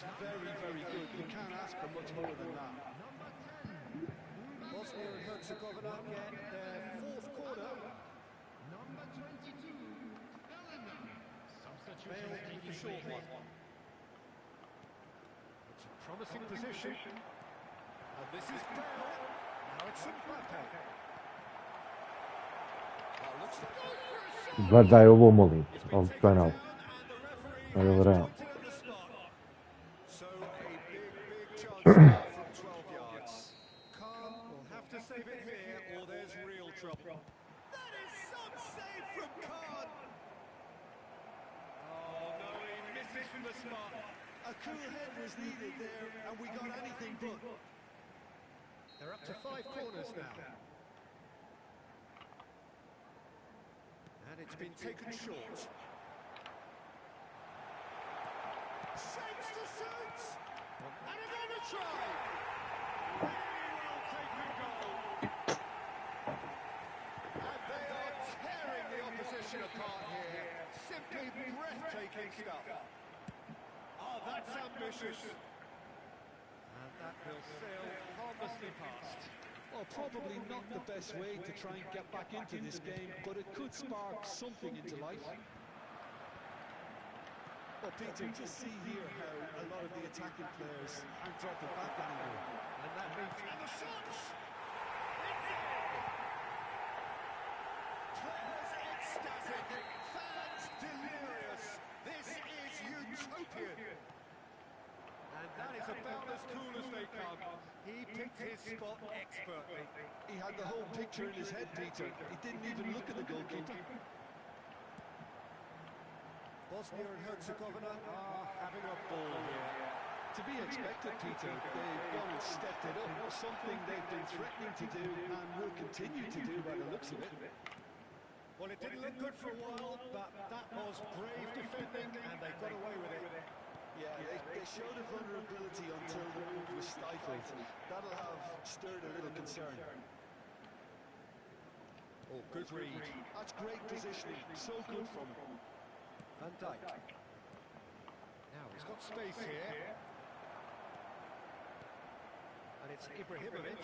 That's very, very good. You can't ask for much more than that. Number 10, Bosnia and Herzegovina get their fourth corner. number 22, Bellingham. Substitution Bale with the short one. It's a promising position. And this is Bale. Now it's Mbappe. Oh, looks like goal for a shot. Var da je ovo molim, It's been ali taken penal. down and the referee Ali has realno. pointed at the spot. So a big chance now from 12 yards. Khan will have to save it here or there's real trouble. That is some save from Khan. Oh no, he misses from the spot. A cool head was needed there, and we got anything but. They're up to 5 corners now. And it's been taken short. Shapes to shoot! And another try! Really well taken goal. And they are tearing the opposition apart here. Simply breathtaking stuff. Oh, that's ambitious. And that will sail harmlessly past. Well, probably not the best way to try and get back into this game, but it could spark something into life. Well, Peter, just see here how a lot of the attacking players aren't dropping back anymore. And that means... And the shots! It's in! Players ecstatic, fans delirious. This is utopian. And that is about as cool as they come. He picked his spot expertly. He had the whole picture in his head, Peter. He didn't even look at the goalkeeper. Bosnia and Herzegovina are having a ball here. To be expected, Peter. They've gone and stepped it up. Something they've been threatening to do and will continue to do by the looks of it. Well, it didn't look good for a while, but that was brave defending and they got away with it. Yeah, they showed a vulnerability until the move was stifled. That'll have stirred a little concern. Oh, good read. That's great positioning. So good from him. Van Dijk. Now he's got space here. And it's Ibrahimovic.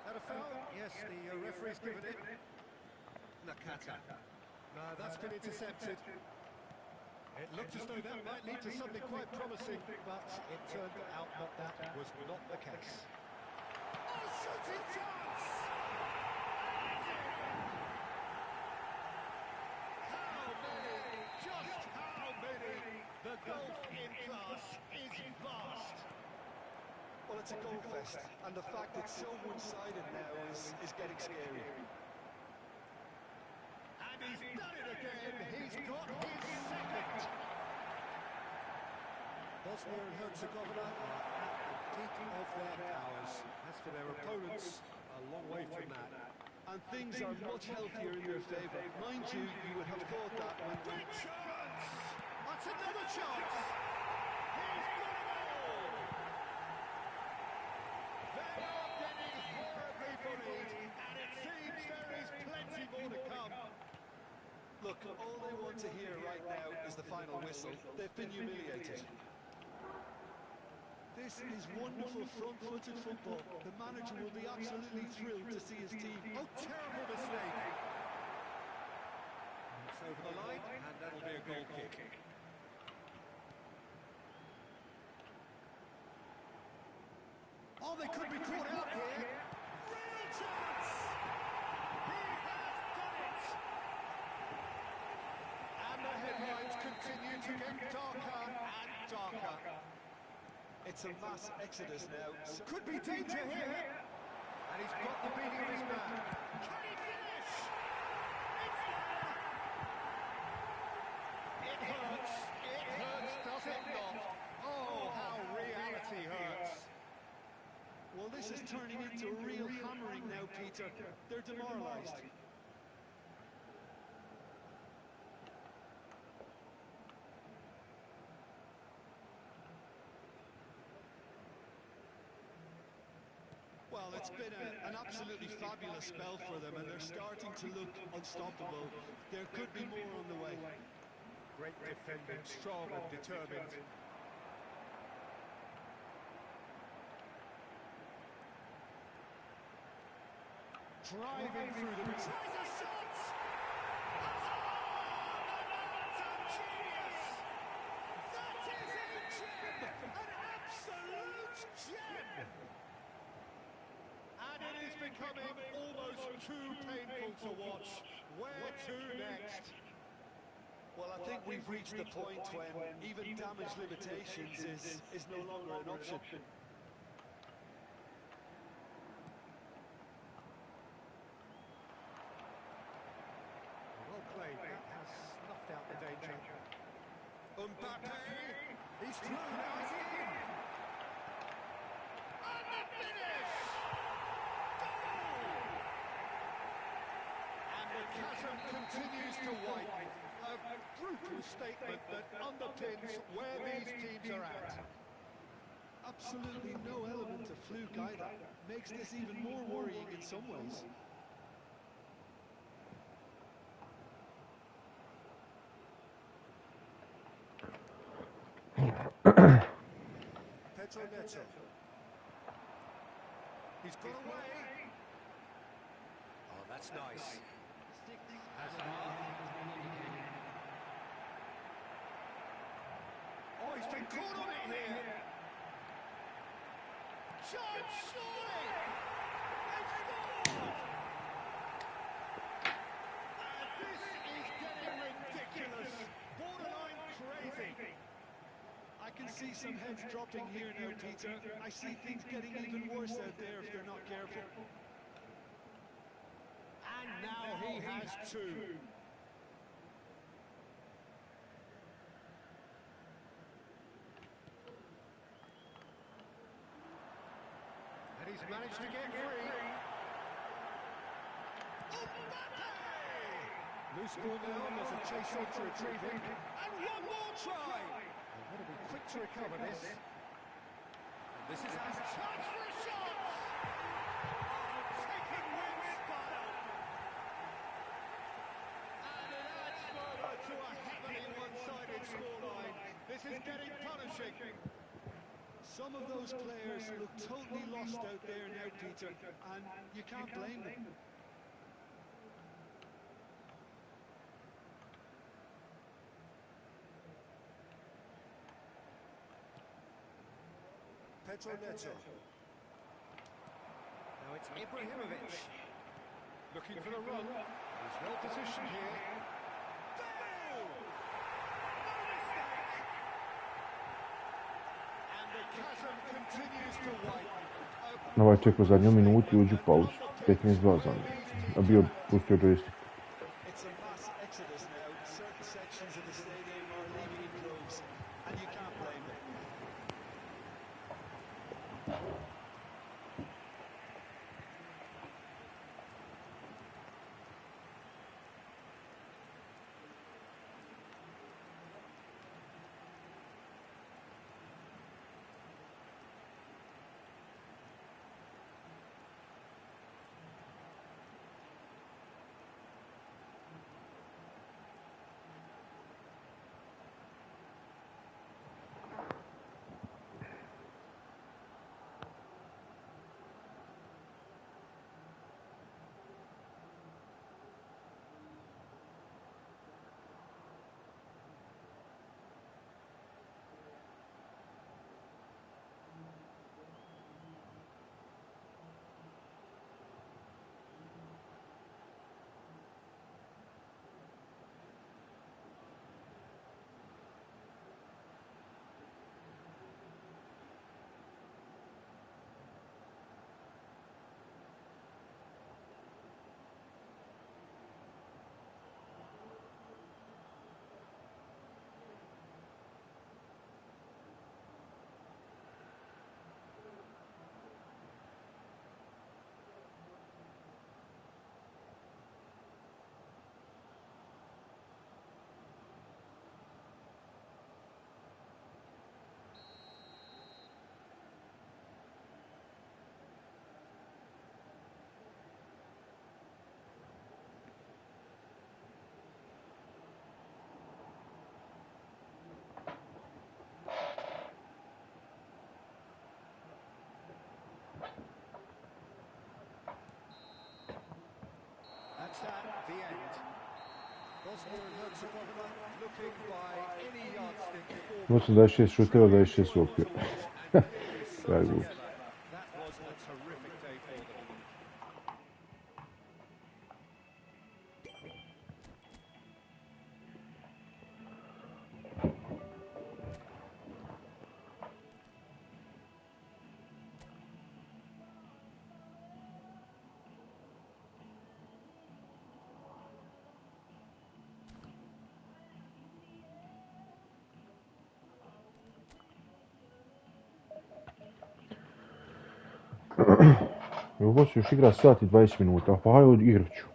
That a foul? Yes, the referee's given it. Nakata. No, that's been intercepted. It looked as though that might lead to something quite promising, but it turned out that that was not the case. Oh, shooting chance! How many? Just how many? The gulf in class is vast. Well, it's a goal fest, and the fact it's so one-sided now is getting scary. And he's done it again. He's got his second. Bosnia and Herzegovina are at the peak of their powers. As for their opponents, a long way from that. And things are much healthier in their favour. Mind you, you would have thought that when... Big chance! That's another chance! He's got it all! They are getting horribly bullied, and it seems there is plenty more to come. Look, all they want to hear right now is the final whistle. They've been humiliated. This is wonderful front-footed football. The manager will be absolutely thrilled to see his team. Oh, terrible mistake! It's over the line, and that'll be a goal kick. Oh, they could be caught out here. Real chance! He has done it! And the headlines continue to get darker and darker. It's a mass exodus now. Could be danger here. And he's got the beating of his man. Can he finish? It's there! It hurts. It hurts, does it not? Oh, how reality hurts. Well, this is turning into a real hammering now, Peter. They're demoralised. Well, it's been an absolutely fabulous spell for them, and they're starting to look unstoppable. There could be more on the way. Great defending, strong and determined. driving through the... Tries a shot! That's genius! That is a gem! An absolute gem! And it is becoming almost too painful to watch. Where to next? Well, I think we've reached the point when even damage limitations is no longer an option. Well played. That has snuffed out the danger. Mbappe! He's through. Now he's in. And the finish! Goal! And the chasm continues to widen. A brutal statement that underpins where these teams are at. Absolutely no element of fluke either. Makes this even more worrying in some ways. Pedro Neto. He's got away. Oh, that's nice. Oh, he's been caught on it here. Judge, surely! They've scored! And this is getting ridiculous. Borderline crazy. I can see some heads dropping here now, Peter. I see things getting even worse out there if they're not careful. And now he has two. And he's managed to get free. Loose ball now, there's a chase on to retrieve it. And one more try! They've got to be quick to recover this. This is a chance for a shot! Oh, taken with style! And it adds further to a heavily one-sided scoreline. This is getting punishing. Some of those players look totally lost out there now, Peter, and you can't blame them. Pedro Neto. Now it's Ibrahimovic. Looking for the run. He's well positioned here. Bale! No mistake! And the chasm continues to widen. Ovaj ček u zadnjoj minuti uđu u pauzu. 15-2 za mene. A bio pustio joystick. It's a mass exodus now. Certain sections of the stadium are leaving in droves, and you can't blame them. Bosnia and Herzegovina looking by any yardstick for 26 šuteva, 26 u okvir. and clearly Very so good. together. That was a terrific day for them. Ovo se još igra sat i 20 minuta, pa hajde igrat ću.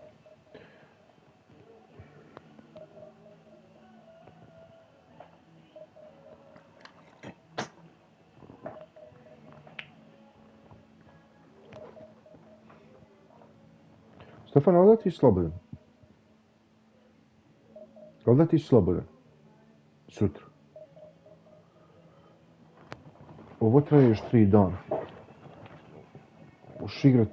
Stefan, ali da ti slobodan? Ali da ti slobodan? Sutra. Ovo traje još 3 dana. Možeš igrat.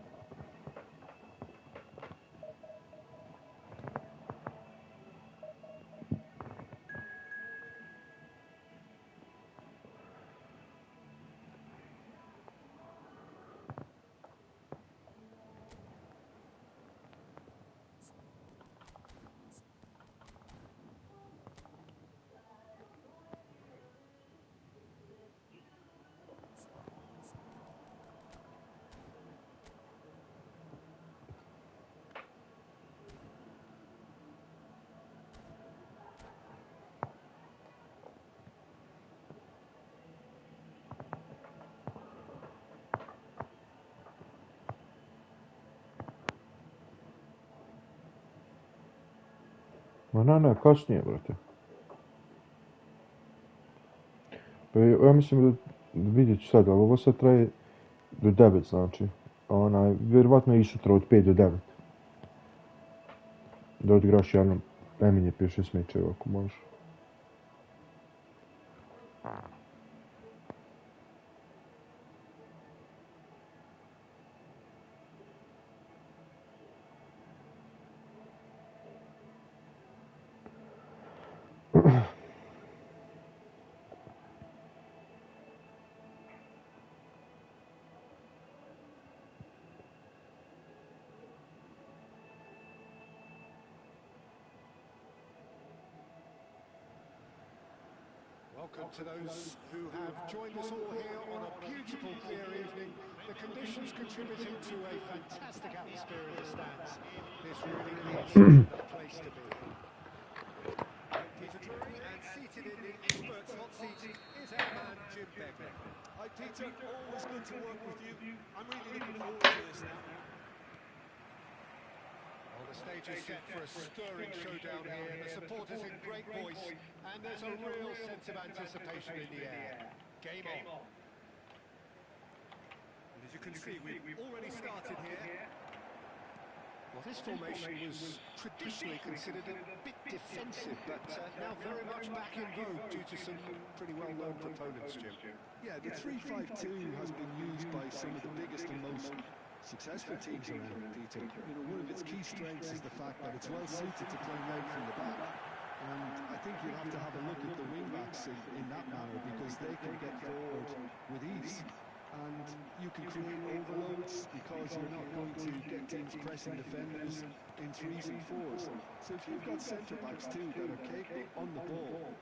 Ma ne, kasnije, brate. Pa ja mislim da vidjet ću sad, ali ovo sad traje do 9, znači. Vjerovatno i sutra od 5 do 9. Da odigraš jednom najmanje 5-6 mečeva ako možeš. Welcome to those who have joined us all here on a beautiful clear evening. The conditions contributing to a fantastic atmosphere in the stands. This really is the place to be. Peter Drury, and seated in the experts' hot seat is our man Jim Begley. Hi Peter, always good to work with you. I'm really looking forward to this now. Well, the stage is set for a stirring showdown here. The supporters in great voice, and there's a real sense of anticipation in the air. Game on. And as you can see, we've already started here. Well, this formation was traditionally considered a bit defensive, but now very much back in vogue due to some pretty well-known proponents, Jim. Yeah, the 3-5-2 has been used by some of the biggest and most successful teams around, Peter. You know, one of its key strengths is the fact that it's well suited to playing out from the back. And I think you'll have to have a look at the wing-backs in that manner, because they can get forward with ease. And you can create overloads because you're not going to get teams pressing defenders in 3s and 4s. So if you've got centre-backs too that are capable on the ball,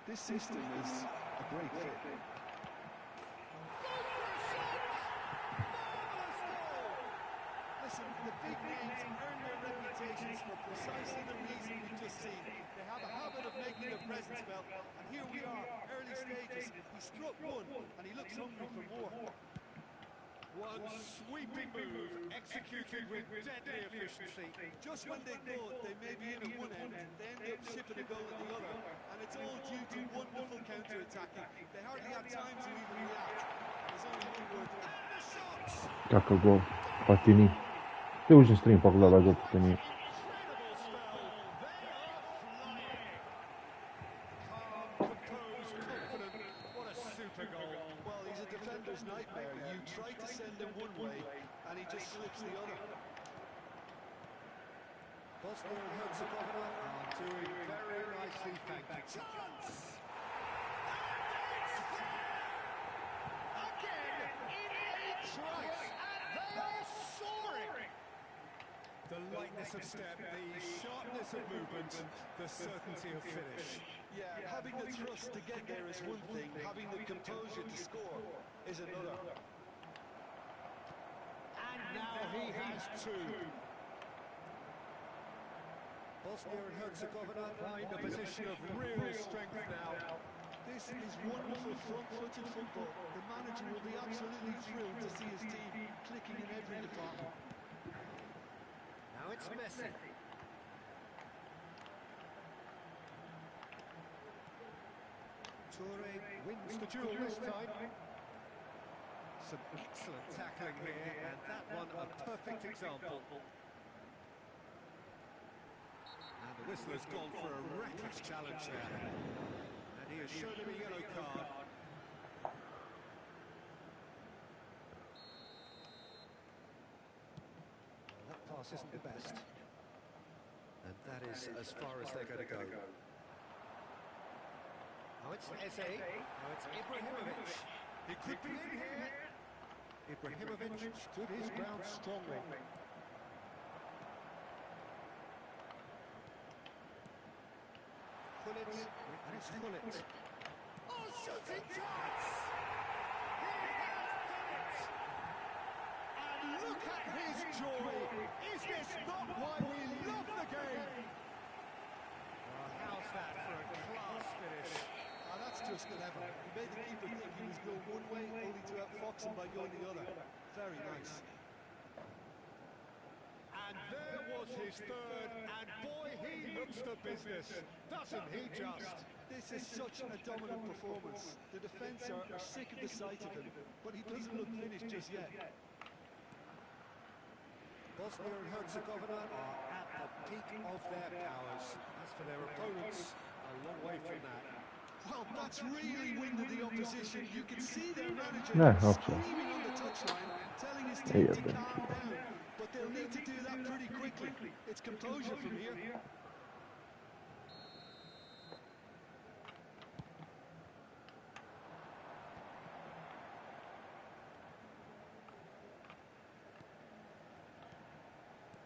this system is a great fit. Listen, the big names earn their reputations for precisely the reason we've just seen. They have a habit of making their presence felt, and here we are, early stages. He struck one, and he looks hungry for more. One sweeping move, executed with deadly efficiency. Just when they thought they may be in at one end, they end up shipping a goal at the other, and it's all due to wonderful counter-attacking. They hardly have time to even react. There's only one word, and the shots! Kakav gol. Patini. Te uzim stream pa gledaj gol Patini. Nightmare. You try to send him one way and he just slips the other. Bosnia and Herzegovina are doing very nicely, thank you. Chance! And it's there! Again, in a trice, and they are soaring! The lightness of step, the sharpness of movement, the certainty of finish. Yeah, having the thrust to get there is one thing, having the composure to score is another. And now he has two. Bosnia and Herzegovina find a position of real strength now. This is wonderful front-footed football. The manager will be absolutely thrilled to see his team clicking in every department. Now it's Messi. Toure wins the duel this time. Some excellent tackling here, and that one a perfect example. And the whistler's gone for a reckless challenge there. And he has shown him a yellow card. That pass isn't the best. And that is as far as they're going to go. Now it's Eze. Now it's Ibrahimovic. He could be in here. Ibrahimovic stood his ground strongly. Gullit, and it's Gullit. Oh, shooting chance! He has done it! And look at his joy! Is this not why we love the game? How's that for a class finish? That's just clever. He made the keeper think he was going one way, only to outfox him by going the other. Very nice. And there was his third, and boy, he looks the business, doesn't he just? This is such a dominant performance. The defence are sick of the sight of him, but he doesn't look finished just yet. Bosnia and Herzegovina are at the peak of their powers. As for their opponents, a long way from that. Well, that's really winded the opposition. You can see their manager screaming on the touchline, telling his team to calm down. But they'll need to do that pretty quickly. It's composure from here.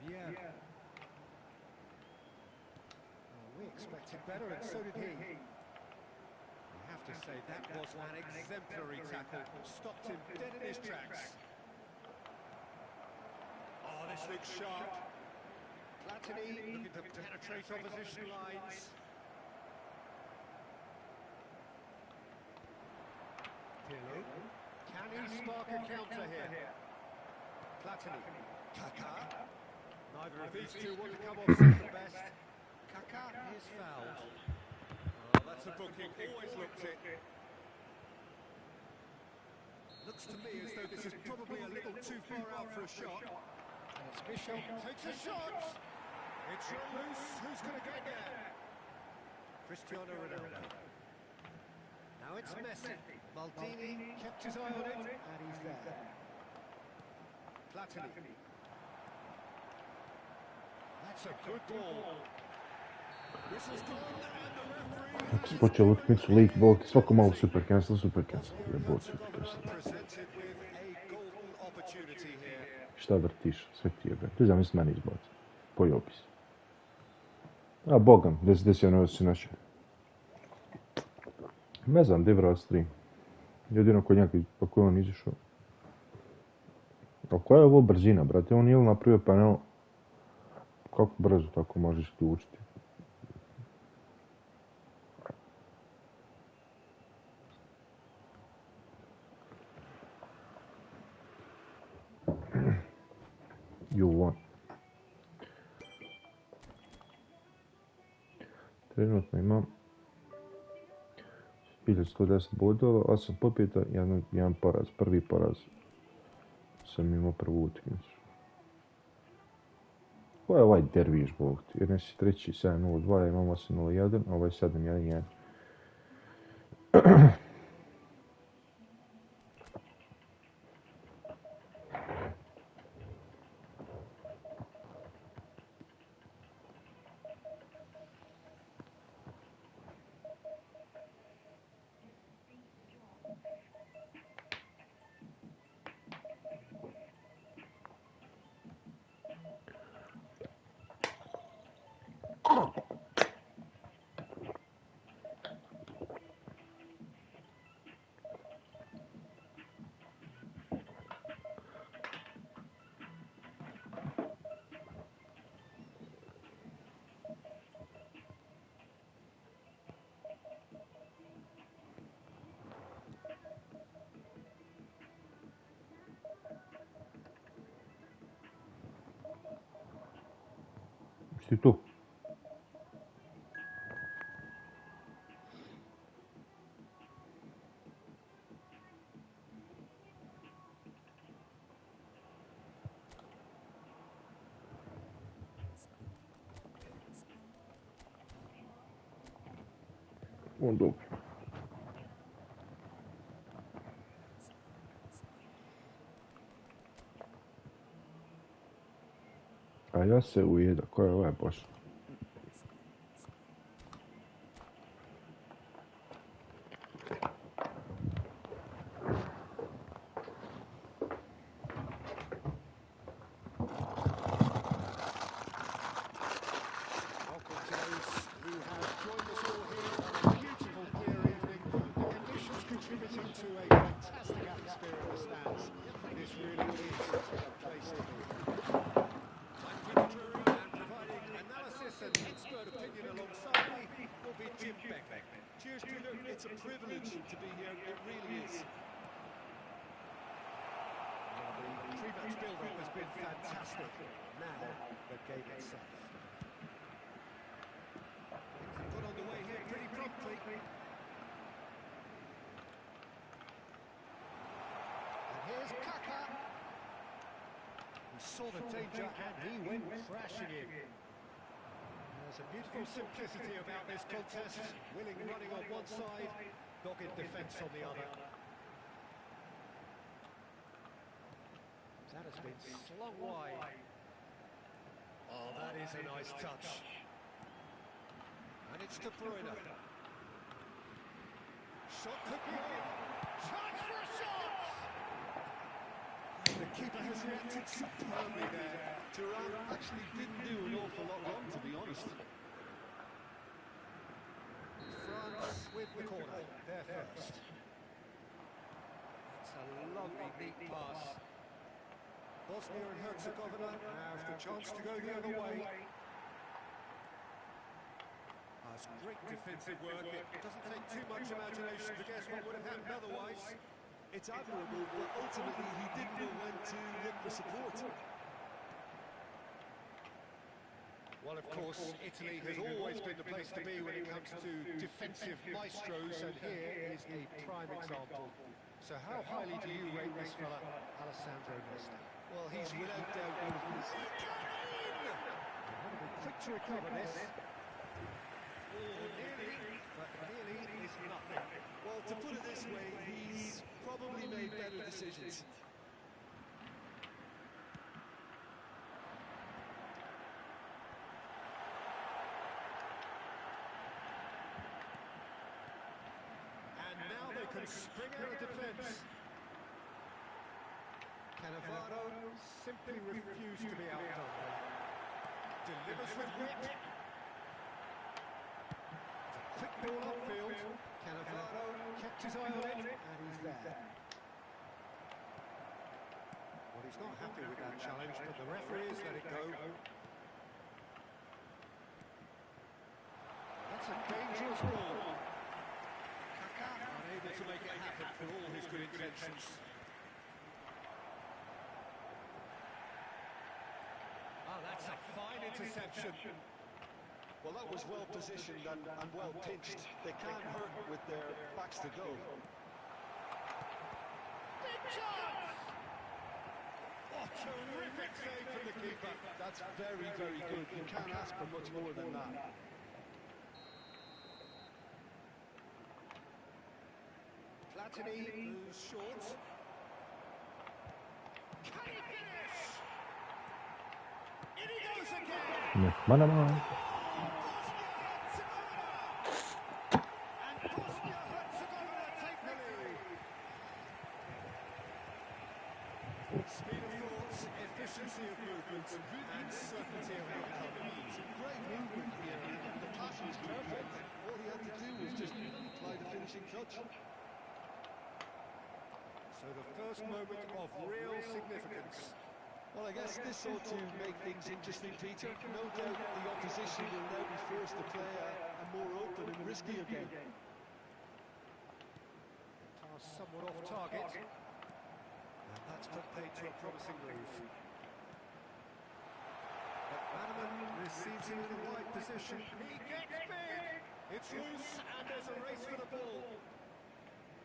Yeah. Well, we expected better, and so did he. I have to say, that was an exemplary tackle. Stopped him dead in his tracks. Oh, this looks sharp. Platini looking to penetrate opposition lines. Pirlo. Can he spark a counter here? Platini. Kaká. Neither of these two want to come off second best. Kaká is fouled. Oh, that's a booking. Always looked it. Looks to me as though this is probably a little too far out for a shot. And it's Michel takes a shot. It's loose. Who's going to get there? Cristiano Ronaldo. Now it's Messi. Maldini kept his eye on it, and he's there. Platini. That's a good ball. Whistle's gone, and the referee has Počeo utakmicu lik bol, svako malo super cancel. Jebot super cancel. presented with a golden opportunity here. Šta vrtiš, sve ti jebe. Ti zamisli meni izbaci. Pojobi se. A bogam, gdje si ono sinoć? Ne znam, gdje vrat stream. Jedino kod njega, pa koji on izišao. A koja je ovo brzina, brate? On nije li napravio panel? Kako brzo tako možeš ključiti? You won. Trenutno imam 1110 bodova, 8 pobjeda, jedan poraz. Prvi poraz sam imao prvu utakmicu. Ko je ovaj derviš, bog ti? 11.3. 7.02, ja imam 8.01, a ovaj 7.11. Si tu? Un doppio. A ja se ujeda, koja je ovaj pošla? Welcome to those who have joined us all here on a beautiful clear evening. The conditions contributing to a fantastic atmosphere in the stands. This really is the place to be. Jury and providing analysis and expert opinion alongside me will be Jim Beck. Cheers, Peter. It's a privilege to be here. It really is. The pre-match build-up has been fantastic. Now, the game itself. Things got underway here pretty promptly. And here's Kaka. He saw the danger and he went crashing in. There's a beautiful simplicity about this contest. Willing running on one side, dogged defence on the other. That has been slung wide. Oh, that is a nice touch. And it's De Bruyne. Shot could be on. Chance for a shot! The keeper has reacted superbly there. Thuram actually didn't do an awful lot wrong, to be honest. France with the corner, there first. It's a lovely neat pass. Bosnia and Herzegovina have the chance to go the other way. That's great defensive work. It doesn't take too much imagination to guess what would have happened otherwise. It's admirable, but ultimately he didn't know when to look for support. Well, of course, Italy has always been the place to be when it comes to defensive maestros, and here is a prime example. So how highly do you rate this fella, Alessandro Nesta? Well, he's without doubt one of the... Quick to recover this. Oh, nearly, but nearly is nothing. Well, to put it this way, he's probably made better decisions. And now they can spring out of defence. Cannavaro simply refused to be outdone. Delivers with wit. Quick ball upfield. Cannavaro kept his eye on it, and he's there. Well, he's not happy with that challenge, but the referees let it go. That's a dangerous ball. Kaka unable to make it happen for all his good intentions. Oh, that's a fine interception. Well, that was well positioned and well pinched. They can't hurt with their backs to goal. Big chance! Oh, terrific save from the keeper. That's very, very good. You can't ask for much more than that. Platini moves short. Can he finish? In he goes again! Mana mana. And Bosnia-Herzegovina take the lead. Speed of thought, efficiency of movement, and certainty of outcome. It's a great movement here, and the pass was perfect. All he had to do was just apply the finishing touch. So the first moment of real significance. Well, I guess this ought to make things interesting, Peter. No doubt the opposition will now be forced to play a more open and riskier game. Pass somewhat off target. And that's paid to a promising move. But Bannerman receives Peter in a wide position. He gets big. It's loose and there's a race for the ball.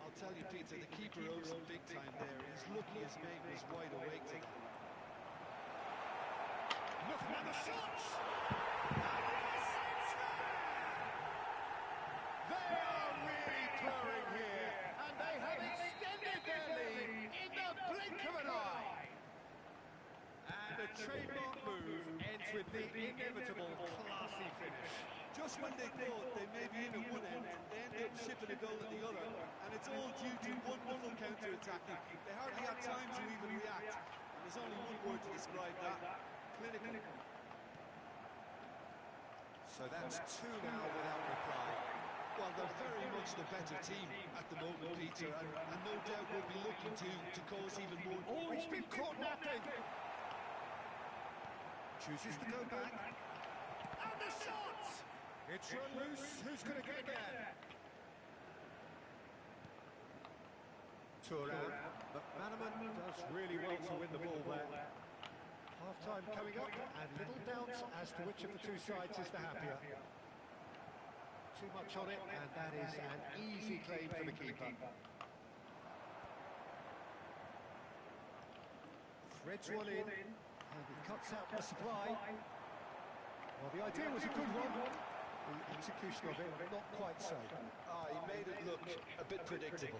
I'll tell you, Peter, the keeper owes him big time there. He's lucky his mate was wide awake to that. Looking at the shots. They are really purring here, and they have extended their lead in the blink of an eye. And a trademark move ends with the inevitable classy finish. Just when they thought they may be in at one end, they end up shipping a goal at the other, and it's all due to wonderful counter-attacking. They hardly had time to even react, and there's only one word to describe that: clinical. So that's 2 now without reply. Well, they're very much the better team at the moment, Peter, and no doubt will be looking to cause even more. Oh, he's been caught napping. Chooses to go back. And the shot! It's run loose. Who's going to get there? Turan. McManaman does really well to win the ball there. Half-time coming up, and little doubt as to which of the two sides is the happier. Too much on it, and that is an easy claim for the keeper. Threads one in, and he cuts out the supply. Well, the idea was a good one. The execution of it, not quite so. He made it look a bit predictable.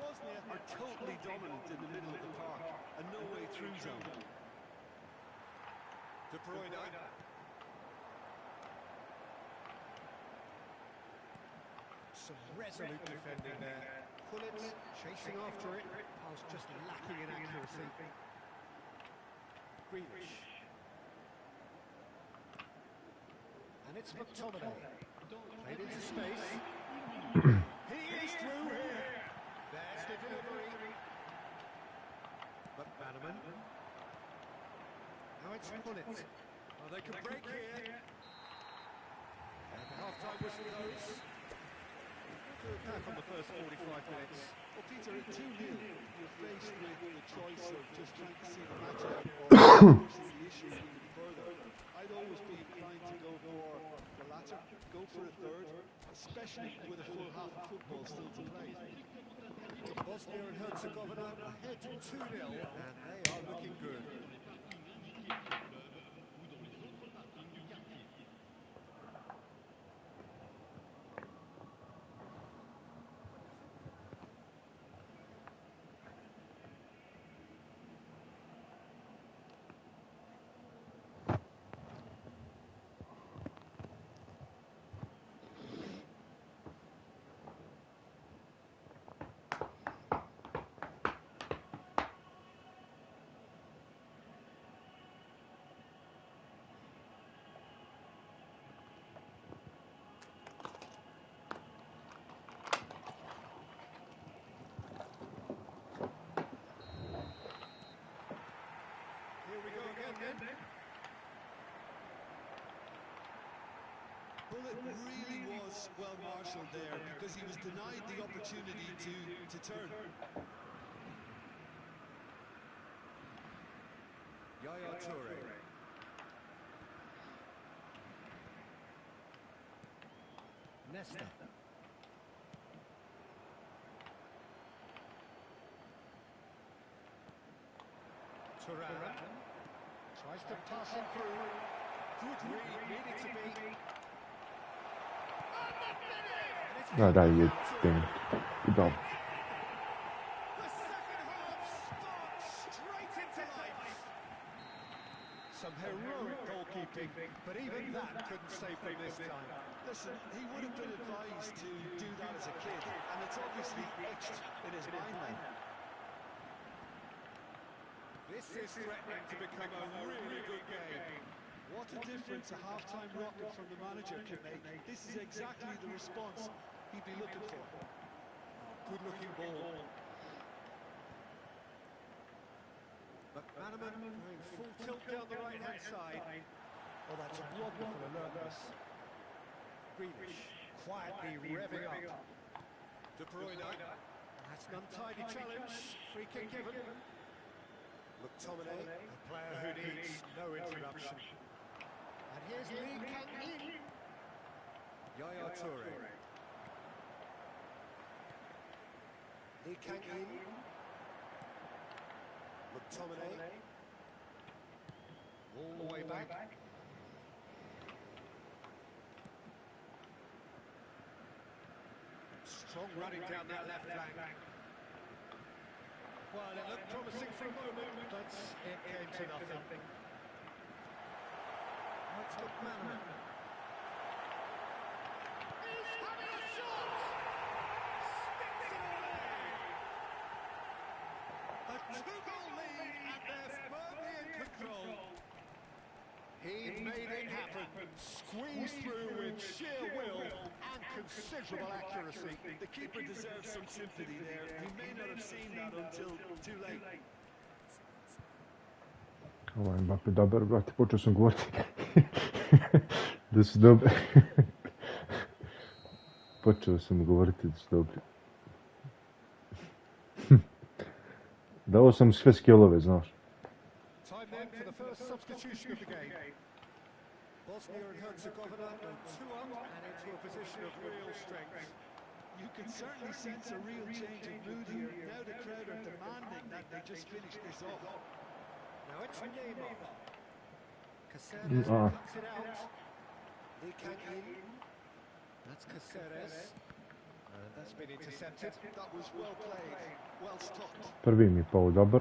Bosnia are totally dominant in the middle of the park, a no-way through zone. De Bruyne. Some resolute defending there. Pullets chasing after it. Pass just lacking in accuracy. Grealish. And it's McTominay. Played into space. He is through here. There's the delivery. McManaman. Now it's Pullets. Oh, they can break here. And the half-time whistle goes. Good attack on the first 45 minutes. Well, Peter, at 2-0, you're faced with the choice of just trying to see the match out or forcing the issue even further. I'd always be inclined to go for the latter, go for a third, especially with a full half of football still to play. Bosnia and Herzegovina ahead 2-0, and they are looking good. Bullet really was well marshalled there because he was denied the opportunity to turn. Yaya Toure. Nesta. Turan tries to pass him through. Good read, needed to be. Ja, dai, you think. Good job. The second half sparks straight into life. Some heroic goalkeeping, but even that couldn't save them this time. Listen, he would have been advised to do that as a kid, and it's obviously etched in his mind now. This is threatening to become a really good game. What a difference a half-time rocket from the manager can make. This is exactly the response he'd be looking for. Good-looking ball. McManaman going full tilt down the right-hand side. Oh, that's a wonderful alertness. Grealish quietly revving up. De Bruyne. That's an untidy challenge. Free kick given. McTominay, a player who needs no introduction. And here's Lee Kang-in. Yaya Toure. Lee Kang-in. McTominay. All the way back. Strong running down that left flank. Well, it looked promising for a moment, but it came to nothing. That's McManaman. He's having a shot! Sticks it away! A two-goal lead, and they're firmly in control. He'd made it happen, squeezed through with sheer will and considerable accuracy. The keeper deserves some sympathy there. He may not have seen that until too late. Ovo je Mbappe dobar, brate, počeo sam govoriti da su dobri. Počeo sam govoriti da su dobri. Dao sam sve skillove, znaš. Time then for the first substitution of the game. Bosnia and Herzegovina go 2-up and into a position of real strength. You can certainly sense a real change of mood here. Now the crowd are demanding that they just finish this off. Now it's Neymar. Caceres cuts it out. Lee Kang-in. That's Caceres. And that's been intercepted. That was well played, well stopped. Prvi mi je pao dobar.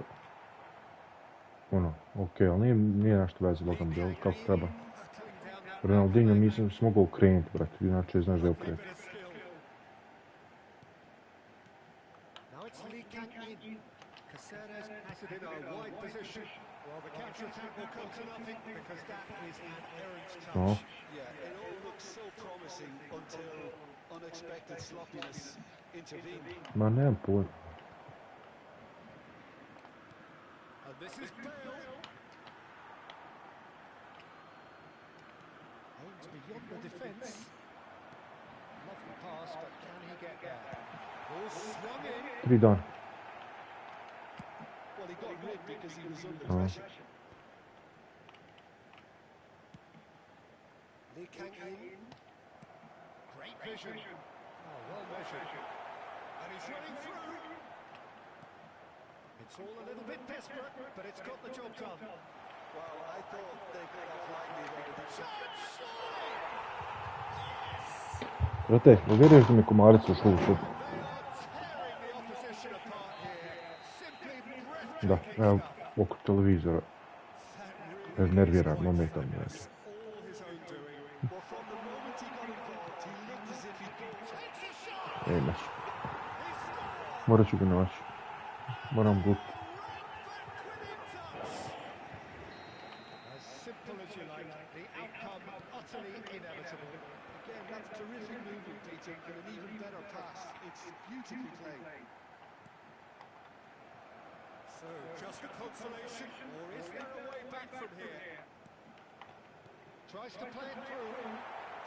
Ono, okej, ali nije nešto veze, bogam bilo, kako treba. Ronaldinho nisam smogao ukrenuti, brate, inače znaš da je ukrenut. Now it's Lee Kang-in. Caceres has it in a wide position. Well, the counter-attack will come to nothing because that is an errant touch. Yeah, it all looks so promising until unexpected sloppiness intervened. Ma nemam pojma. And this is Bale. Aims beyond the defence. Lovely pass, but can he get there? Ball swung in. 3 dana. Well, he got rid because he was under pressure. Lee Kang-in. Great vision. Oh, well measured. And he's running through. It's all a little bit desperate, but it's got the job done. Well, I thought they got off lightly there. Brate, uvjeriš da mi komaricu ušlo u šup? Da, evo, oko televizora. Nervira momentom, znači. Imaš. Morat ću ga naći. Moram glup. As simple as you like, the outcome utterly inevitable. Again, that's terrific movement, Peter, and an even better pass. It's beautifully played. So, just a consolation, or is there a way back from here? Tries to play it through.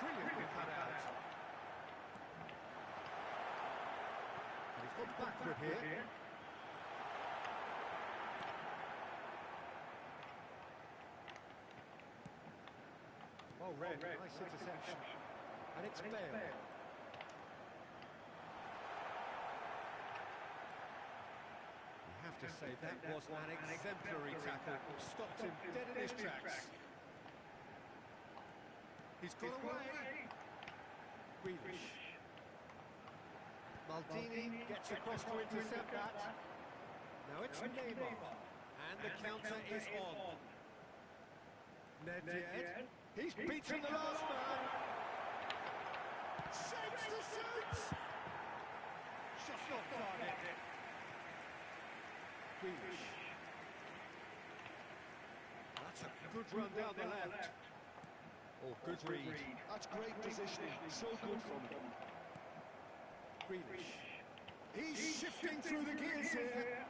Brilliantly cut out. And he's gone backward here. Well read, nice interception. And it's Bale. You have to say that was an exemplary tackle. Stopped him dead in his tracks. He's got away. Grealish. Maldini gets across to intercept that. Now it's Neymar. And the counter is on. Nedved. He's beaten the last man. Shapes to shoot. Just off target. Grealish. That's a good run down the left. Oh, good read. That's great positioning. So good from him. Grealish. He's shifting through the gears here.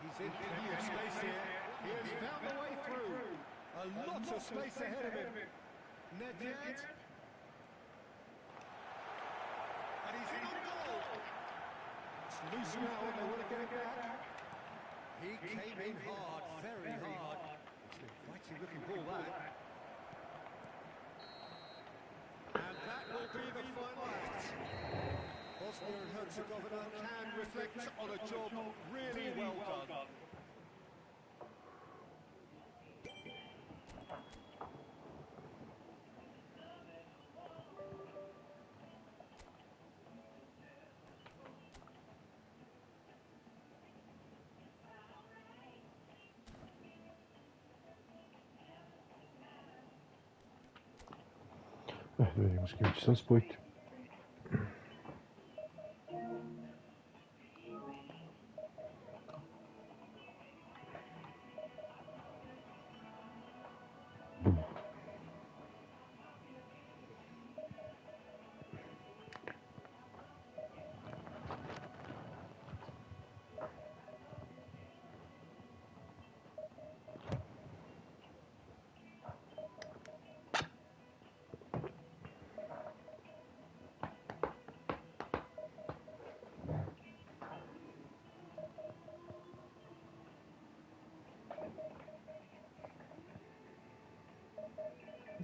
He's in plenty of space here. He has found the way through. A lot of space ahead of him. Nedved. And he's in on goal. It's Loose now, they want to get it back. He came in hard, very hard. It's an inviting looking ball, that. And that will be the final act. Bosnia and Herzegovina can reflect on a job really well done. Da vidimo s kim će sad spojiti.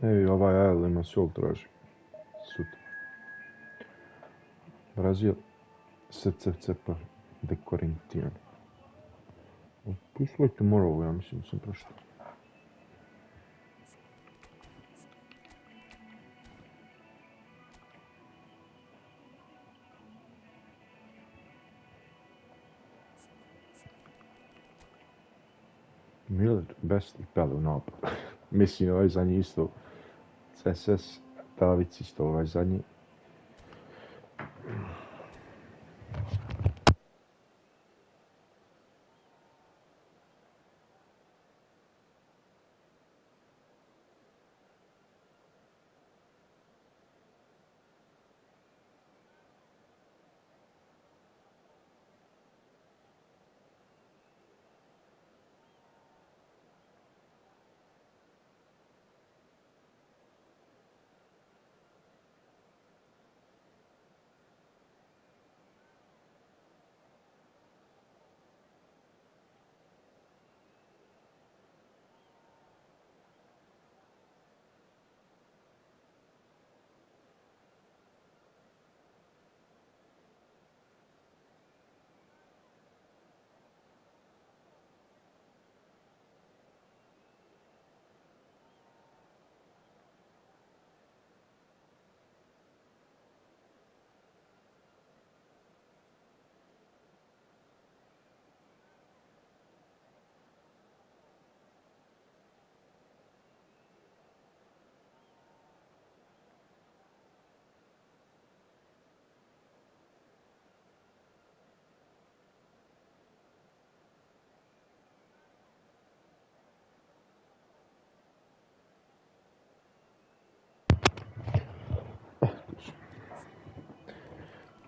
Evo ovaj AL ima sol traži. Sutra. Brazil. SCCP. The Corinthian. Push like tomorrow, ja mislim da sam prošao. Miller best peli u napad. Mislim, ovaj zadnji isto. CSS, Davic isto ovaj zadnji.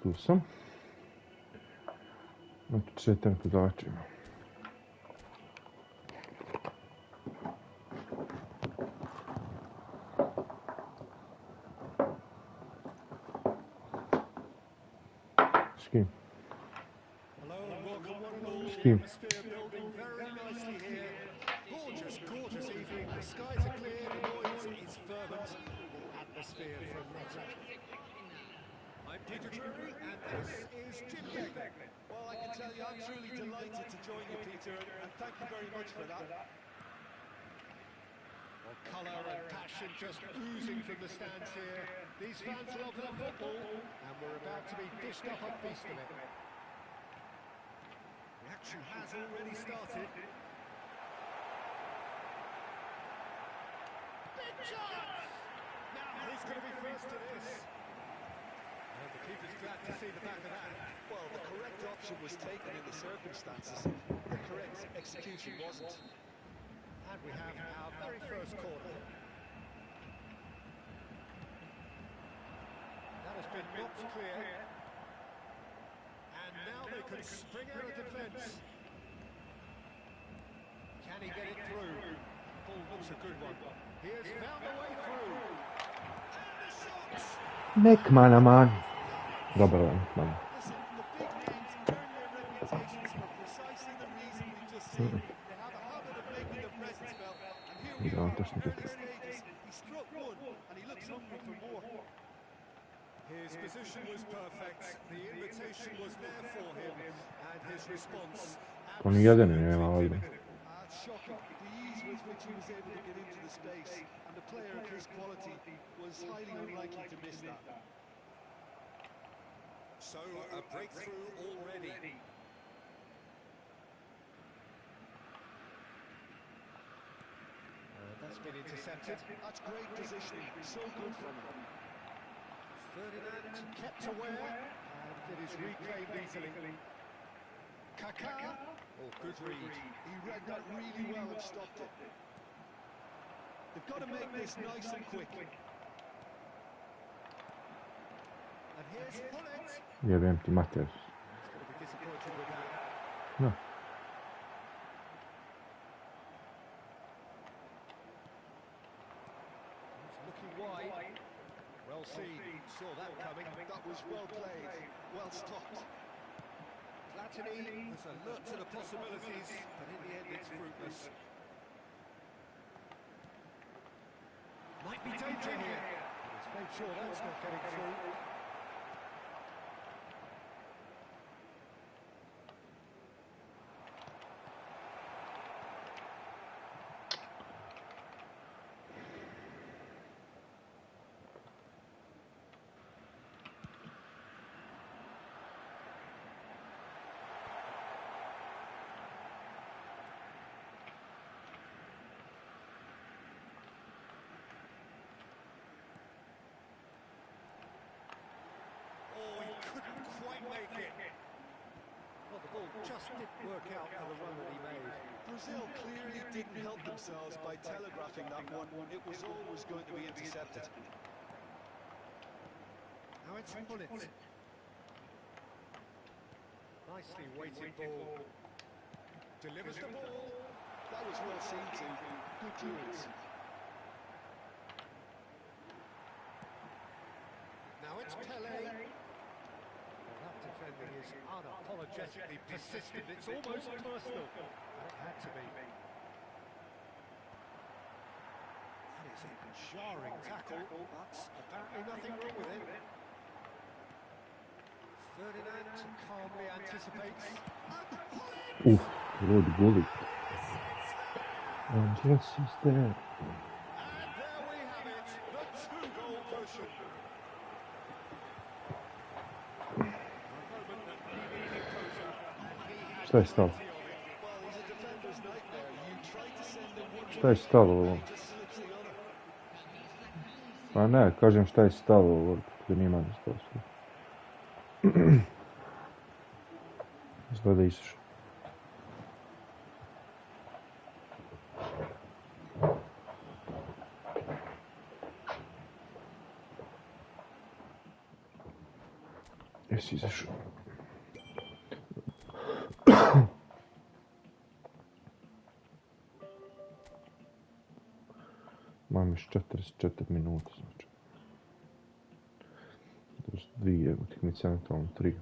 Tu sam. Znači 4 podačima. S kim? S kim? Gorgeous, gorgeous evening. The skies are clear, the noise is fervent. Atmosphere from Rotterdam. I'm Peter Drury, and this is Jim Begley. Well, I can tell you, I'm truly delighted to join you, Peter, and thank you very much for that. Well, colour and passion just oozing from the stands here. These fans love their football, and we're about to be dished up a feast of it. The action has already started. Big chance! Now, who's going to be first to this? And the keeper's glad to see the back of that. Well, the correct option was taken in the circumstances. The correct execution wasn't. And we have our very first corner. That has been knocked clear. And now they can spring out of defence. Can he get it through? Ball looks a good one. He has found a way through. And the shot! McManaman. Dobar, McManaman. Listen, the big names earn team, they have a habit of making their presence felt. And here we Yeah, are, that's early interesting. stages. He struck one, and he looks hungry for more. His position was perfect. The invitation was there for him, and his response On jedan absolutely nema valjda. clinical. It's shocking, the ease with which he was able to get into the space, and a player of his quality was highly unlikely to miss that. So a breakthrough already. That's been intercepted. That's great positioning, so good from him. Ferdinand kept aware, and it is reclaimed easily. Kaká. Oh, good read. He read that really well and stopped it. They've got to make this nice and quick. And here's Pullet. Vjerujem ti mater. He's going to be disappointed with that. No. He's looking wide. Well seen. Saw that coming. That was well played, well stopped. Platini was alert to the possibilities, but in the end it's fruitless. Might be danger here. He's made sure that's not getting through. Oh, he couldn't quite make it. Well, the ball just didn't work out for the run that he made. Brazil clearly didn't help themselves by telegraphing that one. It was always going to be intercepted. Now it's Pullet. Nicely weighted ball. Delivers the ball. That was well seen too. Good clearance. Now it's Pelé. Well, that defending is unapologetically persistent. It's almost personal. And it had to be. That is a jarring tackle, but apparently nothing wrong with it. Ferdinand calmly anticipates. Rodi guli. Andres is there. And there we have it, the two-goal version. A moment that needed composure, and he had Šta je stalo? Well, he's a defender's nightmare. You try to send him one Šta je stalo ovo? he just slips the other. Pa ne, kažem šta je stalo ovo. Zanimanje stalo sve. Izgleda izašao. Jesi izašao? Mam još 44 minuta, znači. To su dvije utakmice, eventualno 3.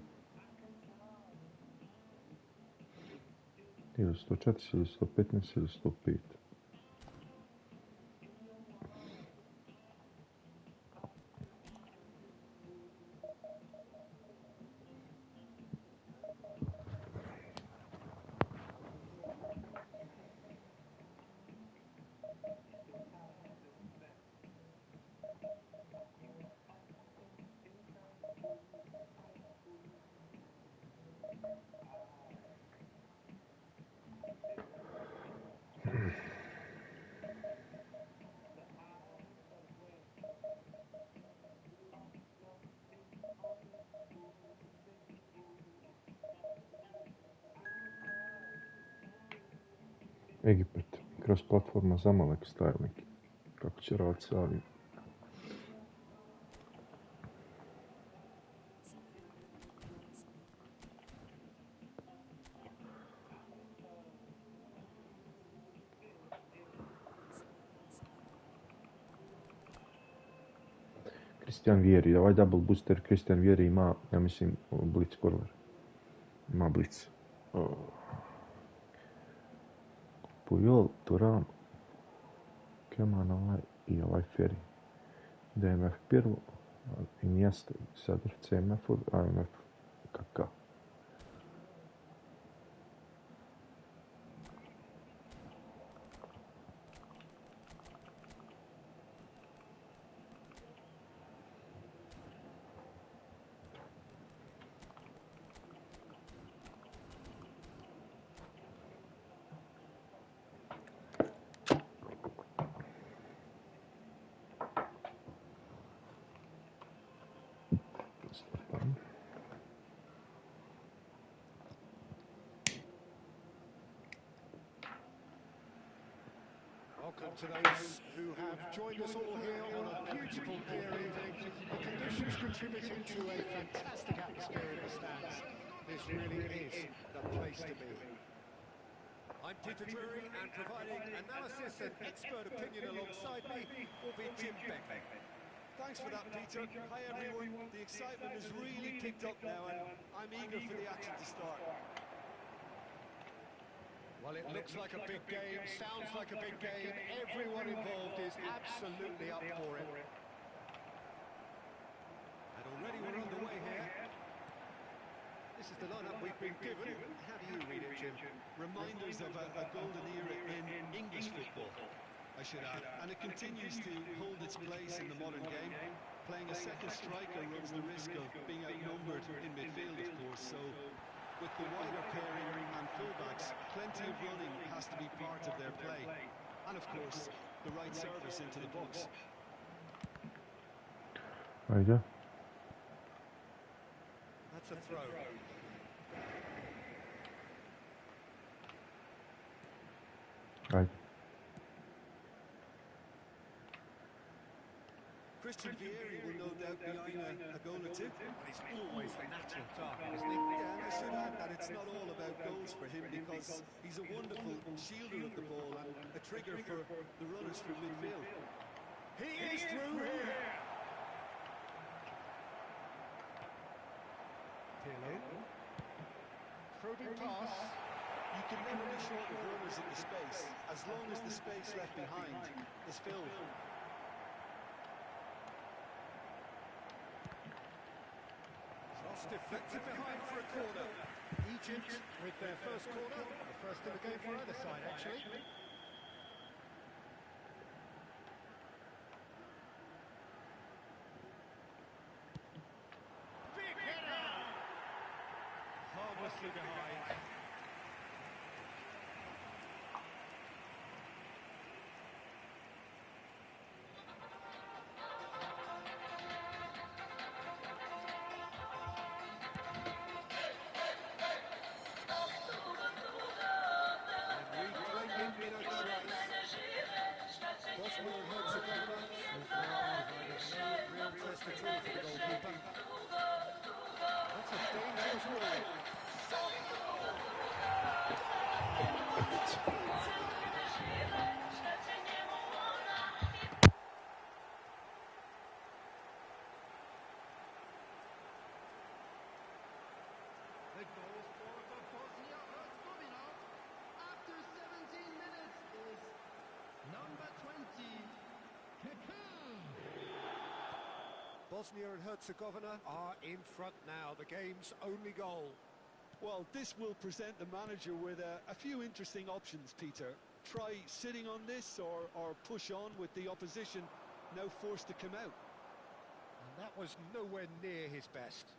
Ili 104, ili 115, ili 105. Egipat, kroz platforma Zamalek Styling. Kako će raditi sa ovim? Christian Vieri, ovaj double booster Christian Vieri ima, ja mislim, blitz korner. Ima blitz. Puyol, Turan, Kemanova i ovaj Ferry. DMF prvo, Iniesta, Sadr CMF-u, AMF KK. Welcome to those who have joined us all here on a beautiful clear evening. The conditions contributing to a fantastic atmosphere in the stands. This really is the place to be. I'm Peter Drury, and providing analysis and expert opinion alongside me will be Jim Beck. Thanks for that, Peter. Hi, everyone. The excitement has really picked up now, and I'm eager for the action to start. Well, it looks like a big game, sounds like a big game. Everyone involved is absolutely up for it. And already we're underway here. This is the lineup we've been given. How do you read it, Jim? Reminders of a golden era in English football, I should add. And it continues to hold its place in the modern game. Playing a second striker runs the risk of being outnumbered in midfield, of course, so with the wider pairing and fullbacks, plenty of running has to be part of their play. And of course, the right service into the box. Ajde. That's a throw. Ajde. Christian Vieri will no doubt be eyeing a goal or two. But he's always the natural target, isn't he? Yeah, and I should add that it's not all about goals for him, because he's a wonderful shielder of the ball and a trigger for the runners from midfield. He is through here. Pirlo. Probing pass. You can never be short of runners in the space, as long as the space left behind is filled. Cross deflected behind for a corner. Egypt with their first corner, the first in the game for either side, actually. Big header! Harmlessly behind. Bosnia and Herzegovina so far provided no real test at all for the goalkeeper. That's a dangerous ball. The goal scorer for Bosnia and Herzegovina after 17 minutes is number 20, Kaká. Bosnia and Herzegovina are in front now, the game's only goal. Well, this will present the manager with a few interesting options, Peter. Try sitting on this or push on with the opposition now forced to come out. And that was nowhere near his best.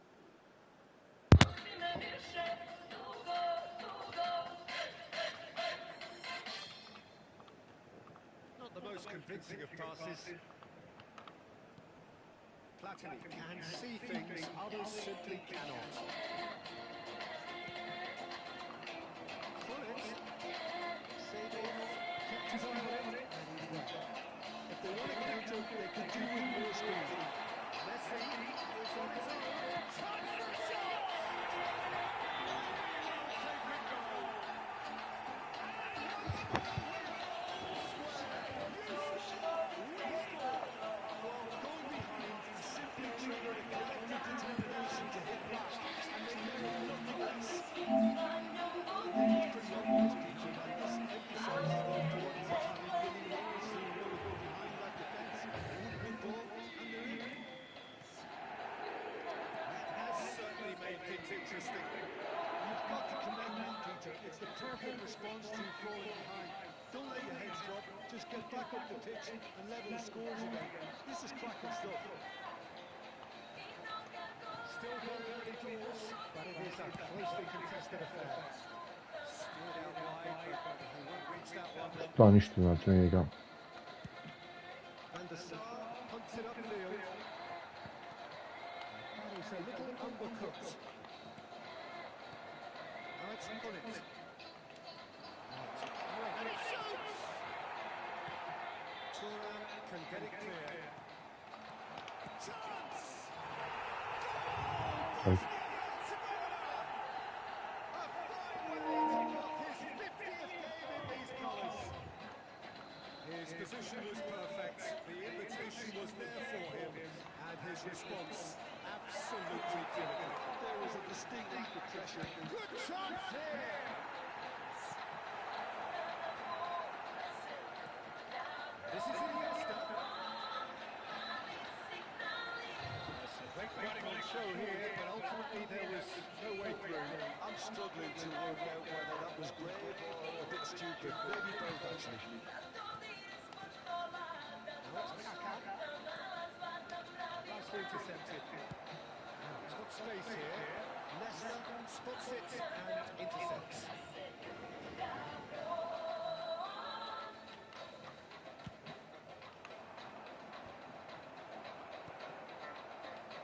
Not the most convincing of passes. Platini can see things others simply cannot. Bullet. Saving. Kept his eye on it. And he's there. If they want to counter, they could do with more speed. Messi is on his own. Tries for a shot! Sacred goal. Well, going behind simply triggered a collective determination to hit back, and they never looked less. I think it's pretty obvious, Peter, that this emphasises it's the perfect response to falling behind. Don't let your heads drop, just get back up the pitch and level the scores again. This is cracking stuff. Still very early doors, but it is a closely contested affair. Steered out wide, but he won't reach that one. To ništa znači ne igram. And the Sar punts it upfield. That is a little undercooked. Now it's on it. And it shoots! Turan can get it clear. Chance! Oj. His position was perfect, the invitation was there for him, and his response absolutely clinical. There was a distinct lack of pressure. Good chance here! This is Iniesta. There's some great running on show here, but ultimately there was no way through. I'm struggling to work out whether that was brave or a bit stupid. Maybe both, actually. Now it's Kaka. Nicely intercepted. Now it's got space here. Leicester spots it and intercepts.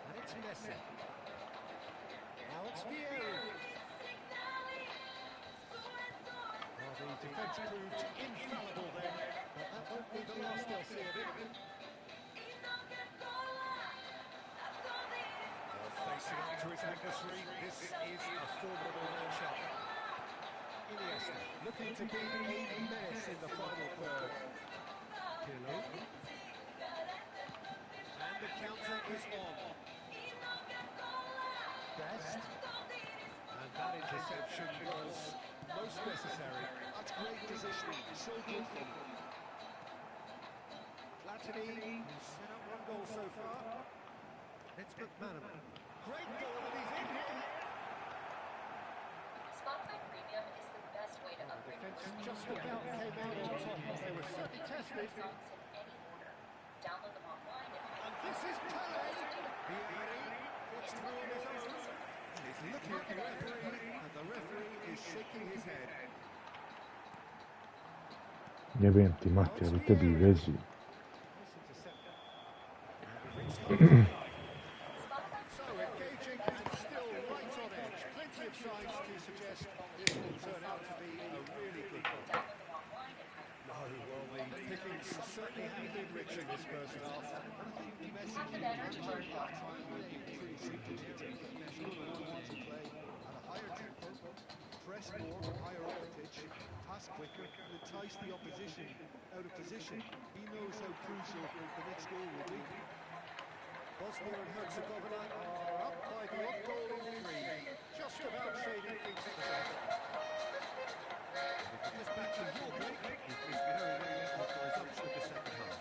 And it's Messi. Now it's Vieira. Well, the defence proved infallible then, but that won't be the last they'll see of it. Facing up to his adversary, this is a formidable matchup. Iniesta looking to be a menace in the final third. Pirlo. And the counter is on. Best. And that interception was most necessary. That's great positioning. So good for them. Platini, who's set up one goal so far. It's McManaman. Great goal, and he's in here. Spotify Premium is the best way to upgrade your Defense just about came out on top, but they were certainly tested. songs in any order. Download them online And this is Pele. Vieira gets through on his own. He's looking at the referee, and the referee is shaking his head. Jebem ti mater, u tebi i vezi. So engaging and still right on edge. Plenty of signs to suggest this will turn out to be a really good one. Download them online No, well, the pickings certainly have been rich in this first half. Messi came in at half time will be pretty simple to do. He's going to want to play at a higher tempo, press more, higher up the pitch, pass quicker, and entice the opposition out of position. He knows how crucial the next goal will be. Bosnia and Herzegovina are up by the odd goal in 3, just about shading things to the back. If you're just back to your break, it is very late of the resumption of the second half.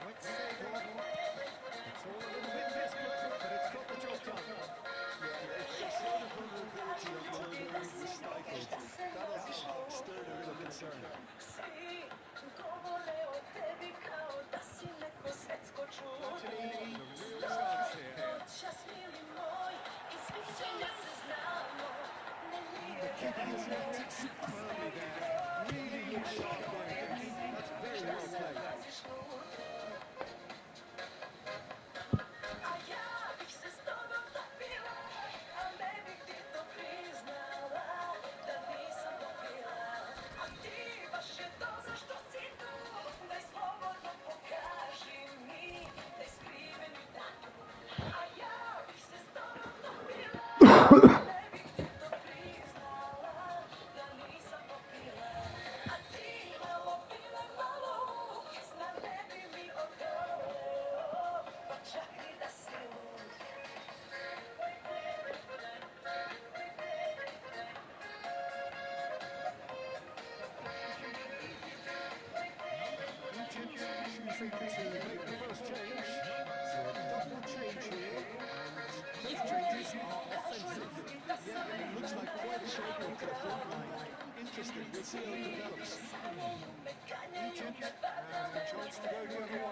Right side on. It's all a little bit desperate, but it's got the job done. Yeah, it showed a vulnerability until the move was stifled. That has stirred a little concern. Platini, the real chance here. The keeper has reacted superbly there. Really looked sharp there. That's very well played. Choosing to make the first change. So a double change here, and both changes are offensive. Yeah, and it looks like quite a shake-up to the front line. Interesting. We'll see how it develops. Egypt has the chance to go the other way.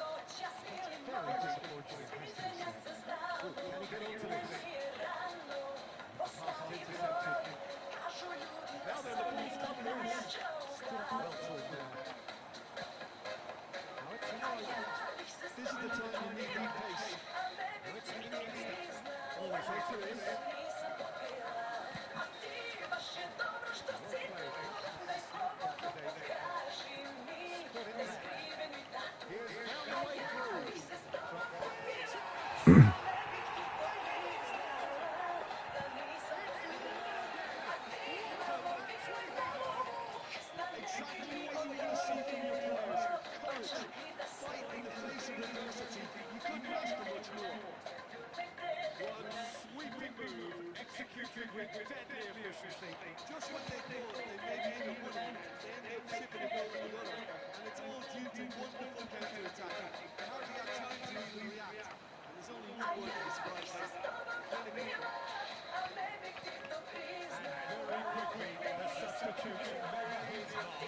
That's very disappointing, it has to be said. Oh, can he get onto this? The pass is intercepted. Now then, the ball's come loose. Stood up well to him there. Now it's wide. This is the time you need that pace. Now it's Iniesta. Always there it is. Well played. That's snuffed that with David. Spot it there. He has found a way through. Exactly what you want to see from your players. Courage, fight in the face of adversity. You couldn't ask for much more. One sweeping move, executed with deadly efficiency. Just when they thought they maybe end up winning, they end up sipping a goal in the gutter. And it's all due to wonderful counter-attack. They hardly have time to even react. And there's only one word to describe that. Clinical. Very quickly, the substitute made his mark.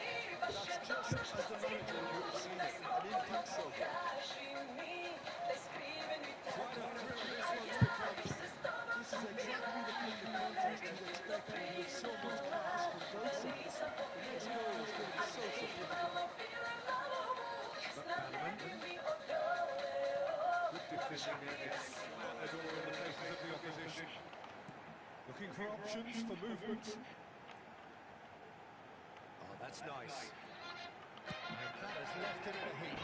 That's just as the manager would have seen it. An impact sub. Quite a thriller this one's become. This is exactly the kind of contest you'd expect with so much class from both sides. The next goal is going to be so significant. McManaman. Good defending there, they slammed the door in the faces of the opposition. Looking for options for movement. Oh, that's nice. And that has left him in a heap.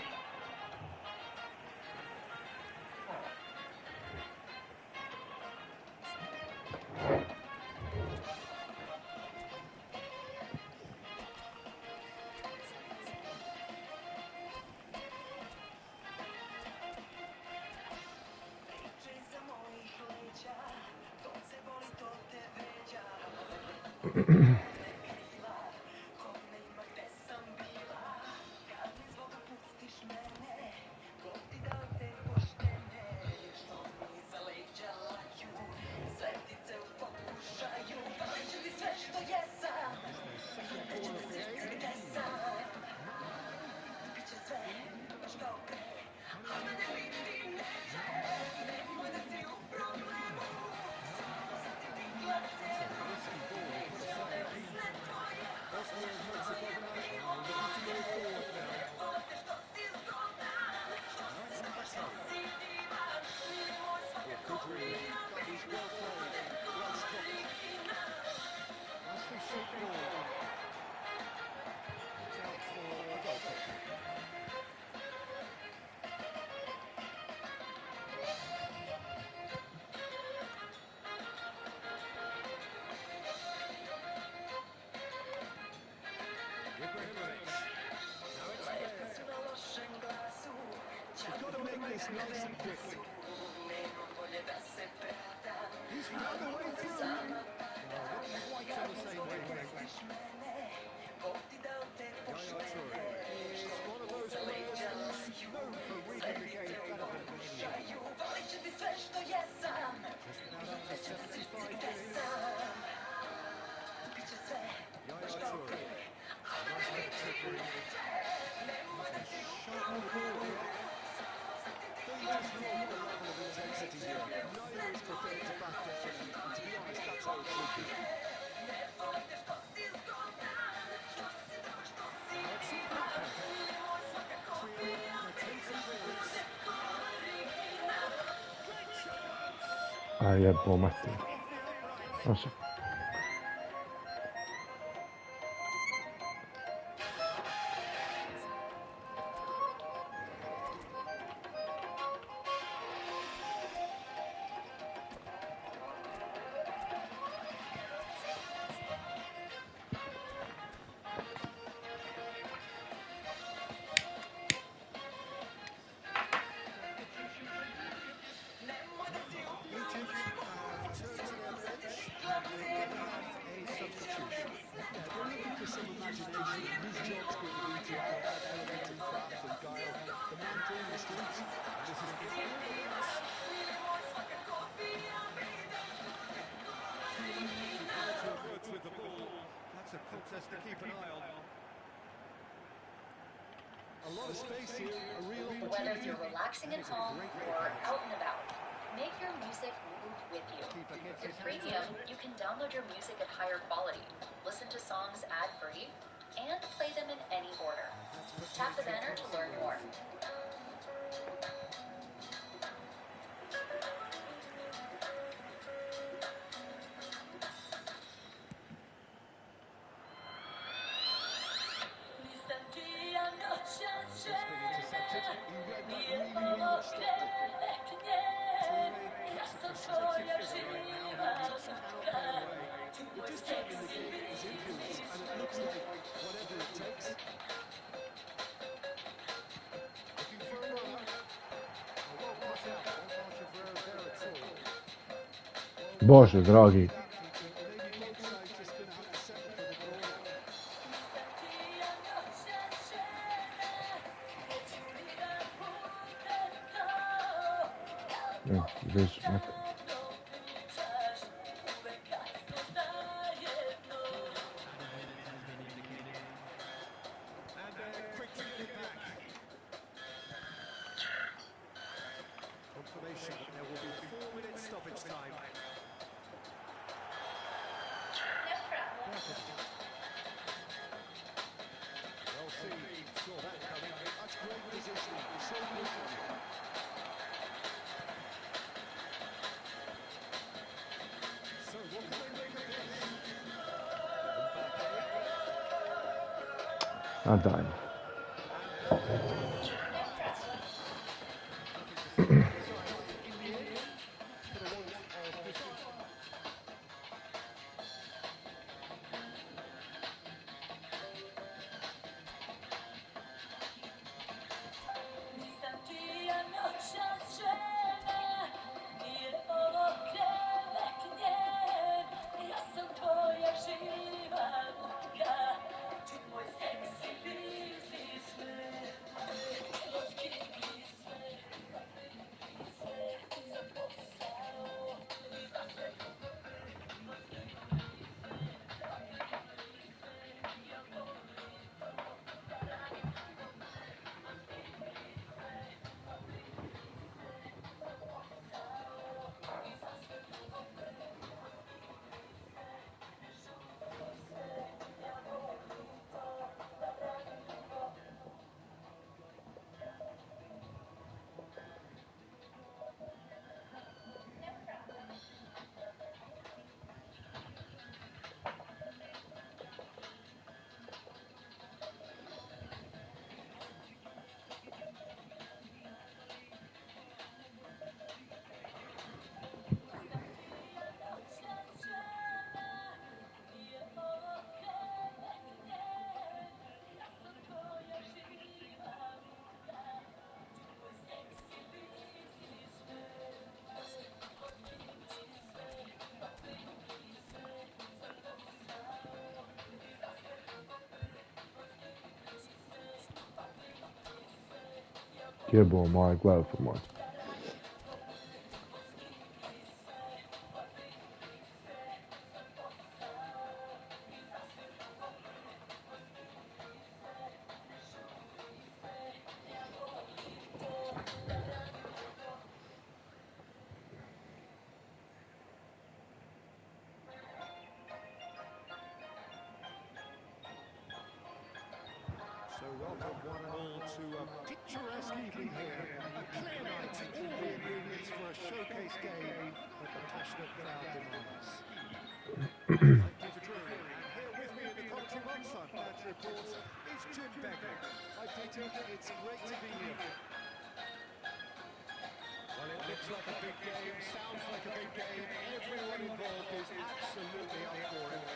You've got to make this nice and quick. He's found a way through. Well, not quite on the same wavelength. Yaya Toure is one of those players who's known for reading the game better than anyone. Just about up to 75 minutes. Yaya Toure. Nice bit of trickery. Sharp on the ball here. Don't just look at the level of intensity here. Neither is prepared to back down, and to be honest, that's how it should be. jebbo Matti. Osa. The space here, a real opportunity. Whether you're relaxing at home or out and about, make your music move with you. With Premium, you can download your music at higher quality, listen to songs ad-free, and play them in any order. Tap the banner to learn more. He read that really well and stopped it. We're just trying to negate his influence, and it looks like whatever it takes. Looking for a runner. Well cut out on Marshall there at all. Bože, dragi. Maybe both sides just going to have to settle for the draw now. Već, And they're quick to get it back. Confirmation that there will be 4 minutes stoppage time. Well seen, saw that coming. That's great positioning. So good for him. So what can they make of this? a daj. Jebo moja glava for moja. So welcome one and all to a picturesque evening here. A clear night, all the ingredients for a showcase game that the passionate crowd demands. I'm Peter Drury, and here with me in the commentary box on Match Report is Jim Begley. Hi Peter, it's great to be here. Well, it looks like a big game, sounds like a big game. Everyone involved is absolutely up for it.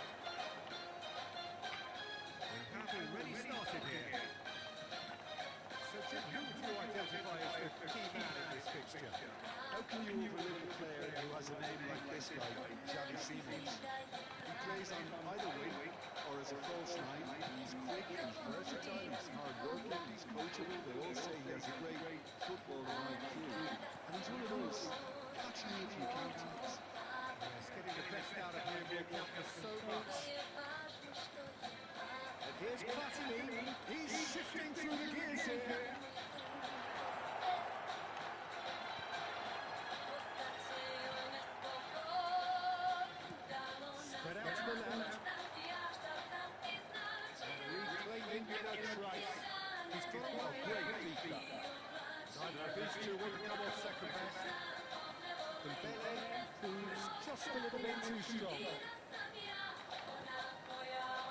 We have already started here. So, Jim, who would you identify as the key man in this fixture? How can you overlook a player who has a name like this guy, Xavi Simons? He plays on either wing or as a false nine. He's quick, he's versatile, he's hard-working, he's coachable. They all say he has a great footballing IQ. And he's one of those catch me if you can types. Yes, getting the best out of him will count for so much. And here's Platini. He's shifting through the gears here. Spread out to the left. Reclaiming inner trace. He's got away. Great feet that. Neither of these two will come off second best. Dembele proves just a little bit too strong.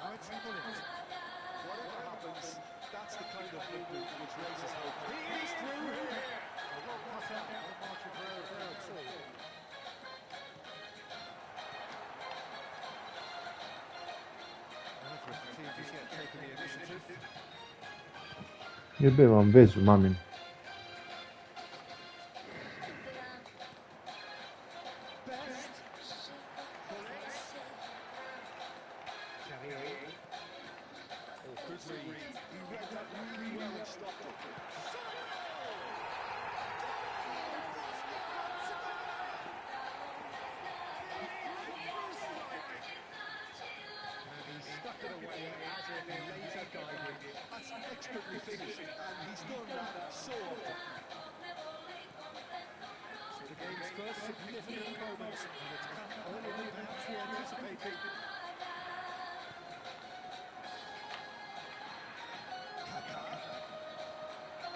Now it's Bullet. Whatever happens, that's the kind of movement which raises hope. He is through here. A well cut out by Martin Ferreira there at all. Neither of the teams has yet taken the initiative. Jebe vam vezu, mamin. Best. Bullet. Carrier. Oh, good read. He read that really well and stopped it. And he stuck it away as if laser guided. That's expertly finished, and he's done that so often. So the game's first significant moment, and it's come earlier than perhaps we anticipated.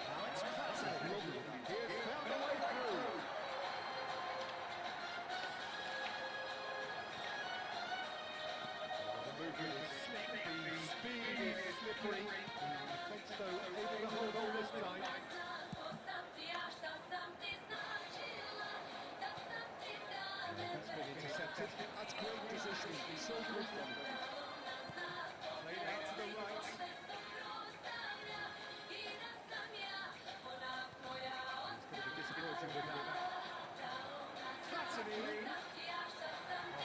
Now it's Plaza. He has found a way through. The movement is slick, the speed is slippery. The defence, though, able to hold on this time. That's been intercepted. That's great positioning. So good from him. Played out to the right. He's going to be disappointed with that. Platini. Oh,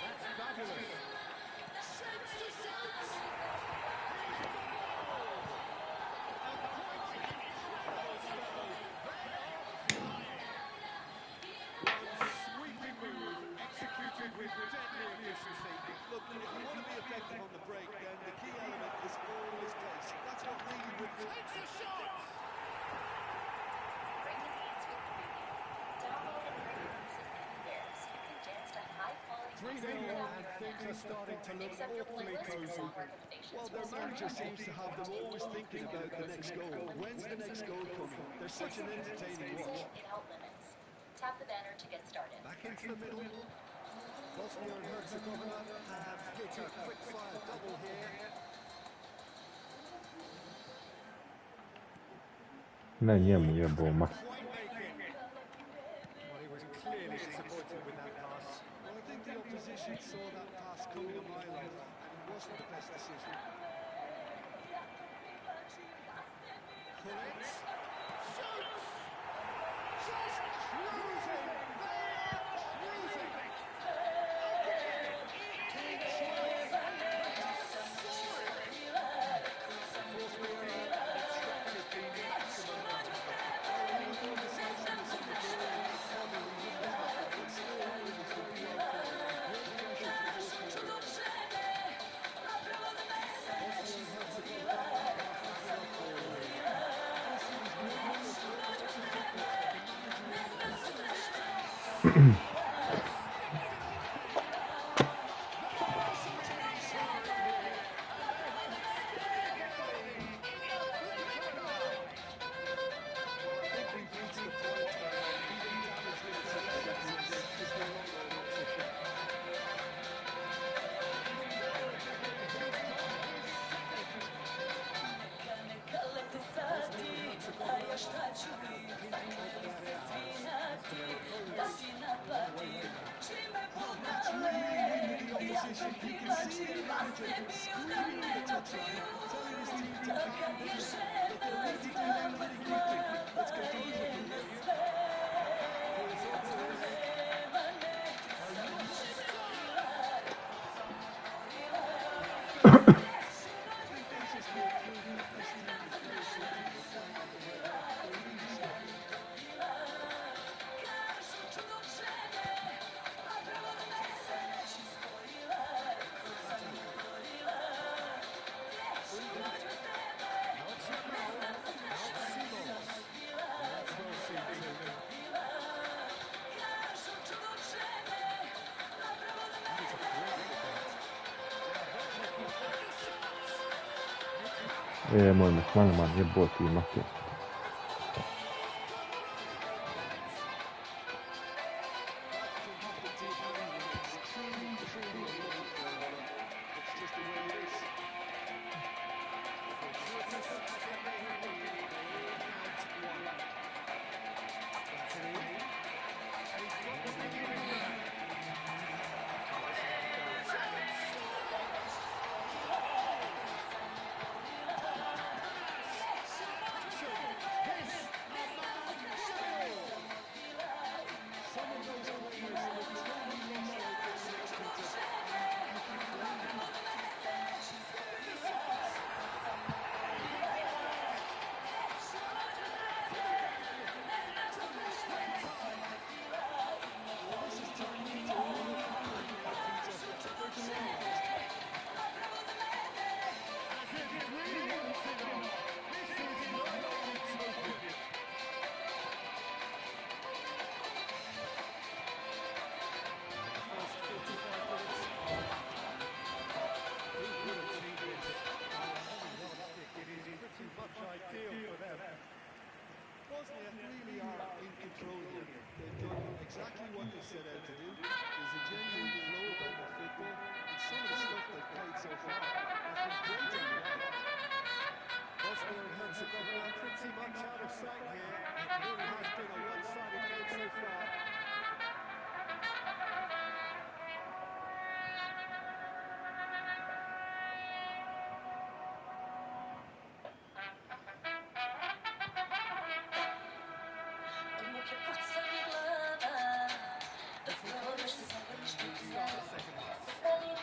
that's fabulous. Shapes to shots. A quite incredible spell. One sweeping move executed with deadly efficiency. Look, if you want to be effective on the break, then the key element is always pace. That's what really would Takes a shot. Breaking needs with Preview. Download and bring music and theirs. Condensed to high-quality 3-0 and things are starting to look awfully cozy. Well, their manager seems to have them always thinking about the next goal. When's the next goal coming? They're such an entertaining watch. In-out limits. Tap the banner to get started. Back into the middle. Bosnia and Herzegovina have hit a quick-fire double here. Ne njemu jebo mak. Quite make it. Well, he was clearly disappointed with that pass. Well, I think the opposition saw that pass coming a mile off, and it wasn't the best decision. Pullets. Shoots! Just cruising! They are cruising! Again! King Charles! Soaring! Of course, we extracted the maximum out of it. Well, he was more decisiveness on the ball, and probably he wouldn't have happened, but still, it was the be-all call. Great pressure to force forward. Bosnia and Herzegovina are backing up all the way. This is really the first football the manager Well, I think we've reached the point where leaving damage limits and penalties is no longer an option. Well, that's really winded the opposition. You can see the manager screaming on the touchline, telling his team to back up a bit. But they're ready to react pretty quickly. Let's get the preview. Pulls onto this. A lost style. I think they just go through this team is very simple. They're playing on the way. They're really strong. Not Jamal. Out Možemo hvala jeboti i mater. Bosnia really are in control here. They've done exactly what they set out to do. There's a genuine flow about their football, and some of the stuff they've played so far has been great on the eye. Bosnia and Herzegovina pretty much out of sight here. It really has been a one-sided game so far.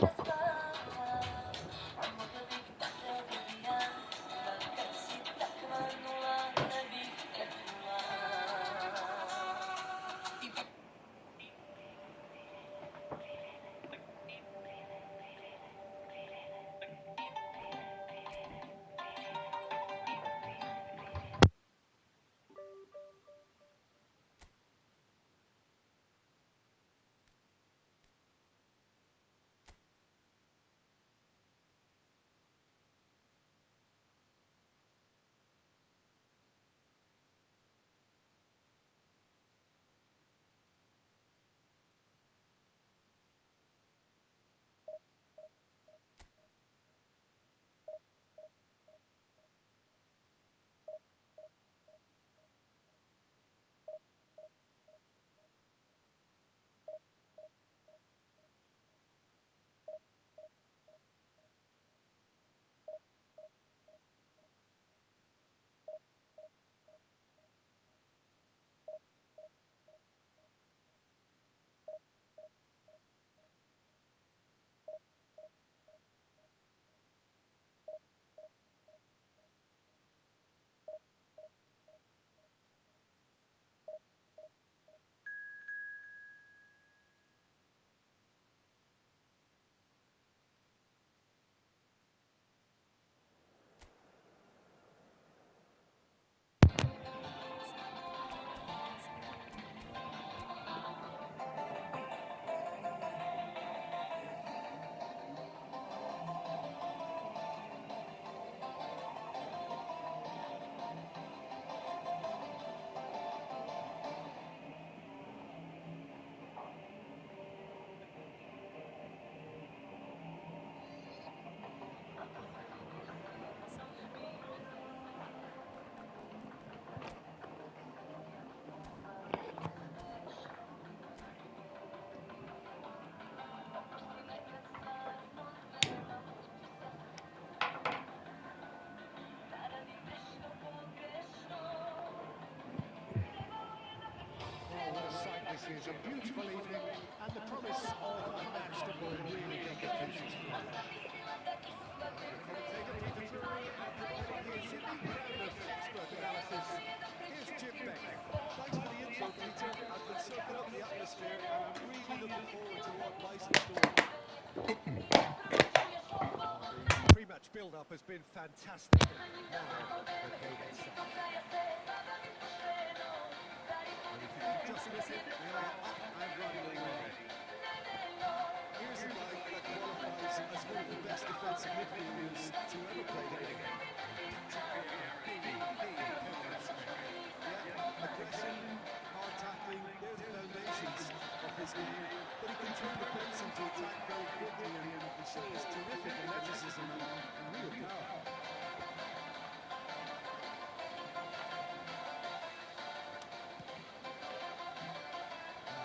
Top. This is a beautiful evening, and the promise of a match that will really get the juices flowing. Commentator Peter Drury and providing his elite brand of expert analysis. Here's Jim Beck. Thanks for the intro, Peter. I've been soaking up the atmosphere, and I'm really looking forward to what lies in store. The pre-match build-up has been fantastic. Now, the game itself. And if you can just miss it, we are up and running already. Here's a guy that qualifies as one of the best defensive midfielders to ever play the game. Yeah, aggression, hard tackling, they're the foundations of his game. But he can turn defence into attack very quickly and show his terrific athleticism and real power.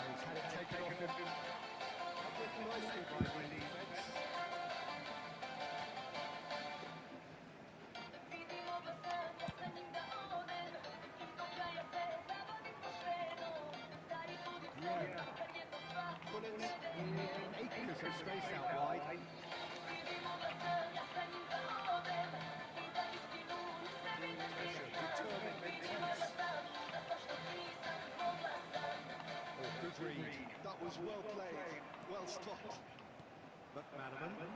He's had it taken off him. Dealt with nicely by the defence. Bullets in acres of space out wide. Pressure, determined, intense. Oh, good read. That was well played, well stopped. McManaman.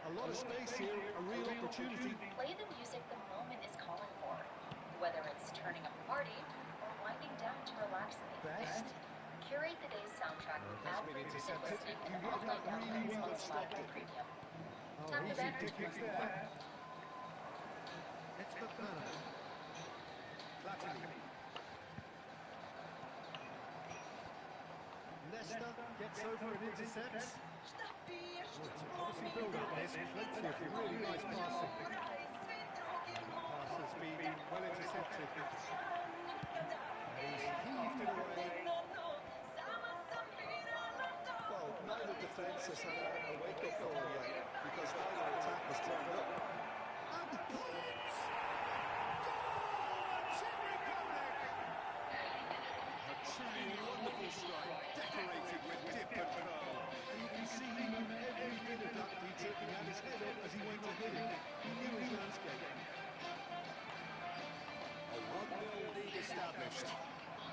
A lot of space here, a real opportunity. Play the music the moment is calling for, whether it's turning up a party or winding down to relax in the Best. evening. Curate the day's soundtrack with That's been ad-free music intercepted. listening You and read all that night long really well on and stopped Spotify it. Premium. Oh, Tap the easy banners to pickings learn there. more. It's McManaman. Flattery. Leicester gets over and intercepts. Oh, it's a promising build-up, this. Plenty of really nice passing. That pass has been well intercepted. And he's heaved it away. Well, neither defence has had a wake-up call yet, because neither attack has turned up. And bullets! Goal! Czech Republic! A truly wonderful strike, decorated with dip and curl. And you can see he knew every bit of that, Peter. He had his head up as he went to hit it. He knew his landscape. A 1-0 lead established.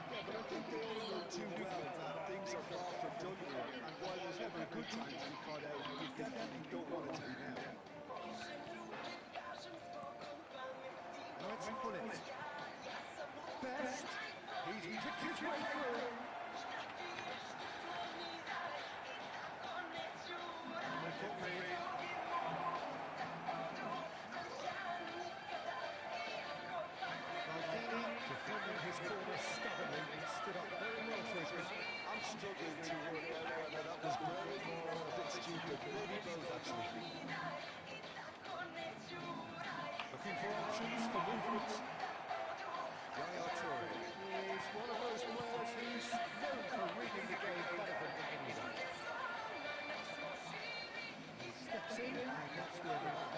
Yeah, but I think they all know too well that things are far from done here. And while there's never a good time to be caught out, you definitely don't want it to be now. Now it's Bullets. Best. He's picked his way through. Montgomery. Maldini defending his corner stubbornly. Stood up very well for his man. I'm struggling to work out whether that was brave or a bit stupid. Maybe both, actually. Looking for options for movement. Yaya Toure. He's one of those players who's known for reading the game better than anyone. He steps in, and that's the end of that.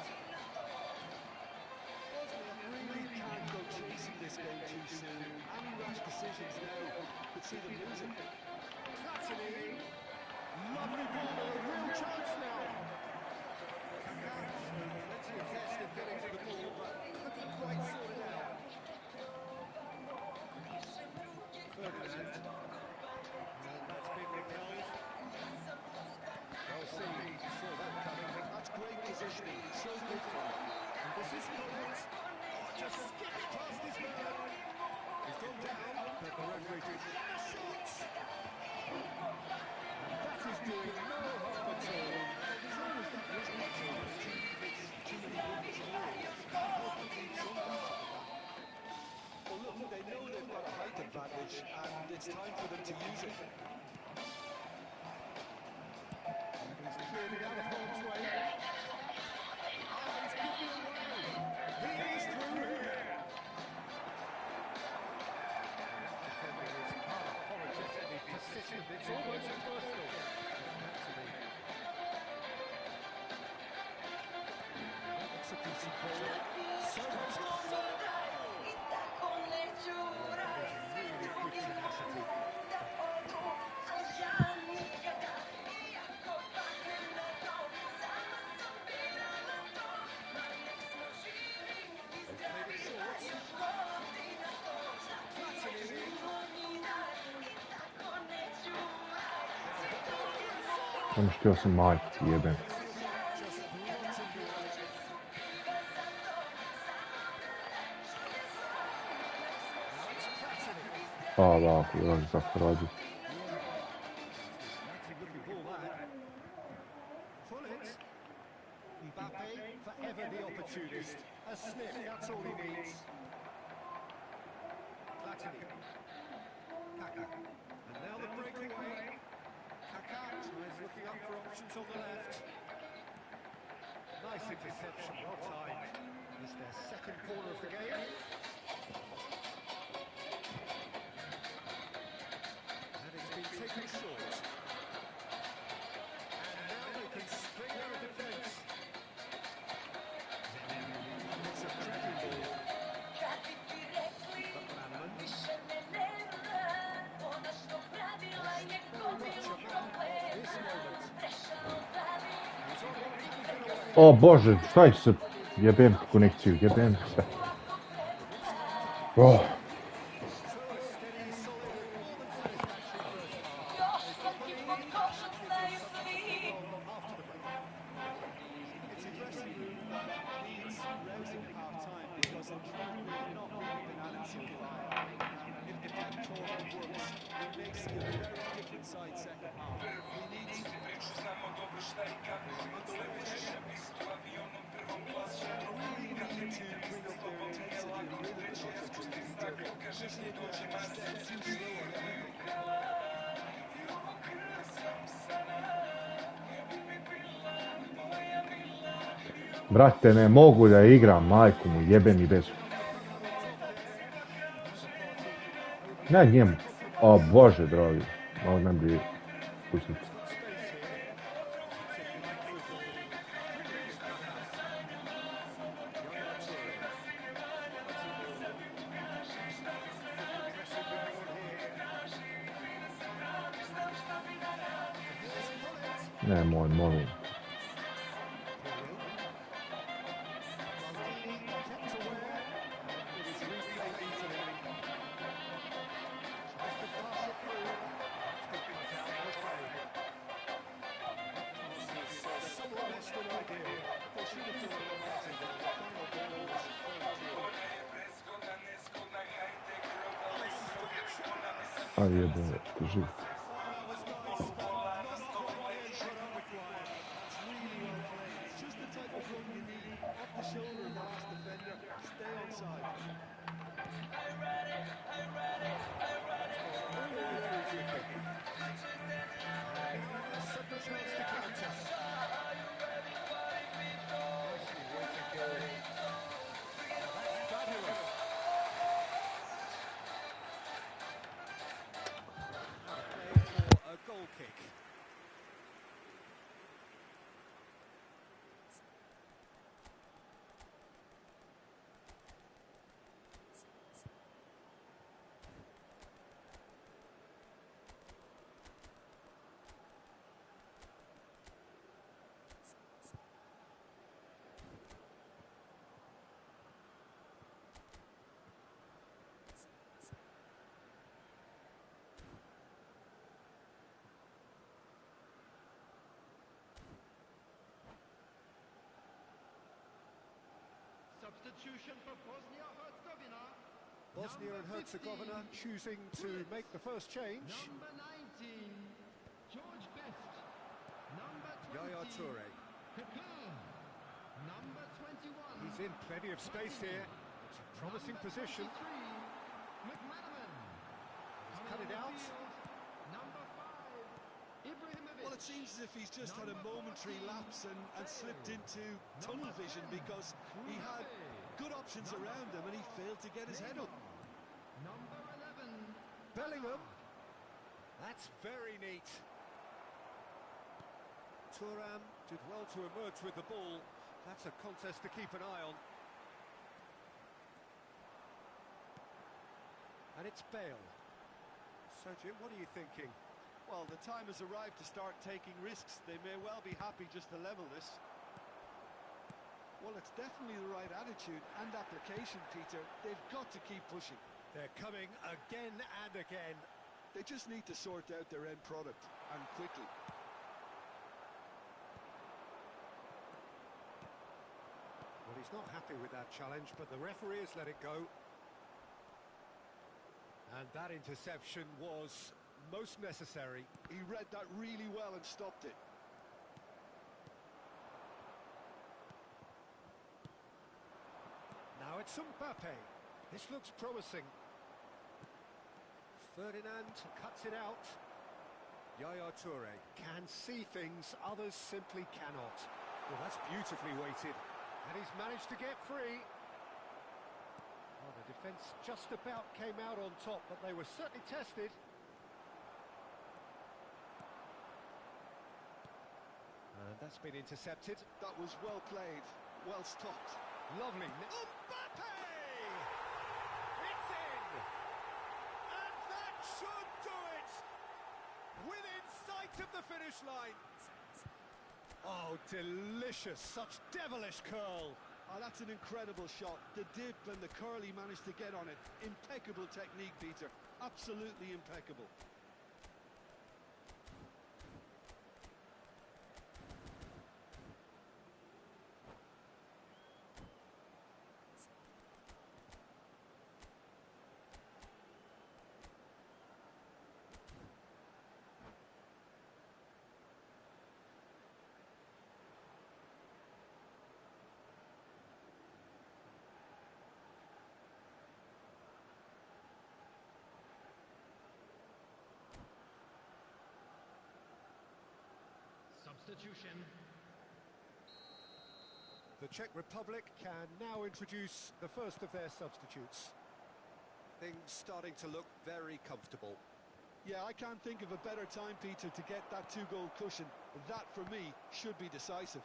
Bosnia really can't go chasing this game too soon. Any rash decisions now could see them losing. Flattery. Lovely ball, a real chance now. Kaká showed plenty of zest in getting to the ball, but couldn't quite sort it out. Ferdinand. And that's been repelled. Well seen, saw that coming. That's great positioning, so good for him. And this is Bullets. Oh, just skips past his man. He's gone down, but the referee did the shots. And that is doing no harm at all. There's always that risk, Peter, when a team commits too many runs early. You can't help but need some backup of that. Well, look, they know they've got a height advantage, and it's time for them to use it. He's cleared it out of harm's way. And he's given it away. He is through here. Defending is unapologetically persistent. It's almost personal. Execution ball. So much confidence. Really good tenacity. They've played it short. Flattery. Samo htio sam majku, jebem. Just blotting the way. Now it's Flattery. Pa da, još za Hradi. Looking ball that. Pull it. Mbappe, forever the opportunist. A sniff, that's all he needs. Platini. Kaka. And now the breakaway. Kaka tries looking up for options on the left. Nice interception, well timed. It's their second corner of the game. And it's been taken short. And now they can string out a defence. It's a cracking ball. But Manman. Very much a man of this moment. He's on it, can he get away? O Bože, šta je se... Jebem konekciju, jebem sve. Oh. So a steady, solid, and more than satisfactory first half. They've got the lead, and gives them something to go on after the break. It's a dressing room that needs rousing at half-time because in truth they've not really been at it so far. And if the pep talk works, we may see a very different side second half. We need to... really need to bring up their intensity and rhythm a notch or two, Peter. Just look a step too slow on everything. Brate, ne mogu da igram, majku mu, jebe mi bez. Ne njemu. O Bože, drogi. Ovo ne bi pustiti. Ne, molim. A jebe, živ. Substitution for Bosnia-Herzegovina. Bosnia and Herzegovina choosing to make the first change. Number 19, George Best. Number 20, Yaya Toure. Kaká. Number 21. He's in plenty of space here. It's a promising position. McManaman. He's cut it out. Number 5, Ibrahimovic. Well, it seems as if he's just had a momentary lapse and slipped into tunnel vision because he had good options around him and he failed to get his head up. Number 11. Bellingham. That's very neat. Thuram did well to emerge with the ball. That's a contest to keep an eye on. And it's Bale. So, Jim, what are you thinking? Well, the time has arrived to start taking risks. They may well be happy just to level this. Well, it's definitely the right attitude and application, Peter. They've got to keep pushing. They're coming again and again. They just need to sort out their end product, and quickly. Well, he's not happy with that challenge, but the referee has let it go. And that interception was most necessary. He read that really well and stopped it. Now it's Mbappe. This looks promising. Ferdinand cuts it out. Yaya Toure can see things others simply cannot. Well, that's beautifully weighted. And he's managed to get free. Well, the defence just about came out on top, but they were certainly tested. And that's been intercepted. That was well played, well stopped. Lovely. Mbappe! It's in! And that should do it! Within sight of the finish line. Oh, delicious. Such devilish curl. Oh, that's an incredible shot. The dip and the curl he managed to get on it. Impeccable technique, Peter. Absolutely impeccable. Substitution. The Czech Republic can now introduce the first of their substitutes. Things starting to look very comfortable. Yeah, I can't think of a better time, Peter, to get that two-goal cushion. That, for me, should be decisive.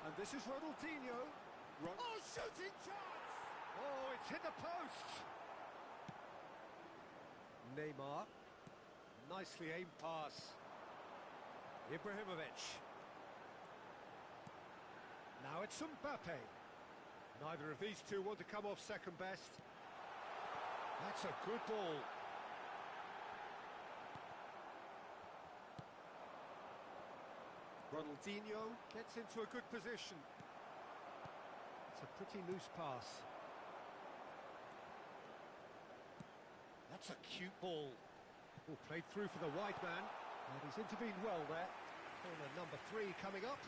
And this is Ronaldinho. Oh, shooting chance! Oh, it's hit the post! Neymar. Nicely aimed pass. Ibrahimovic. Now it's Mbappe. Neither of these two want to come off second best. That's a good ball. Ronaldinho gets into a good position. It's a pretty loose pass. That's a cute ball. Oh, played through for the wide man. And he's intervened well there. Corner number 3 coming up.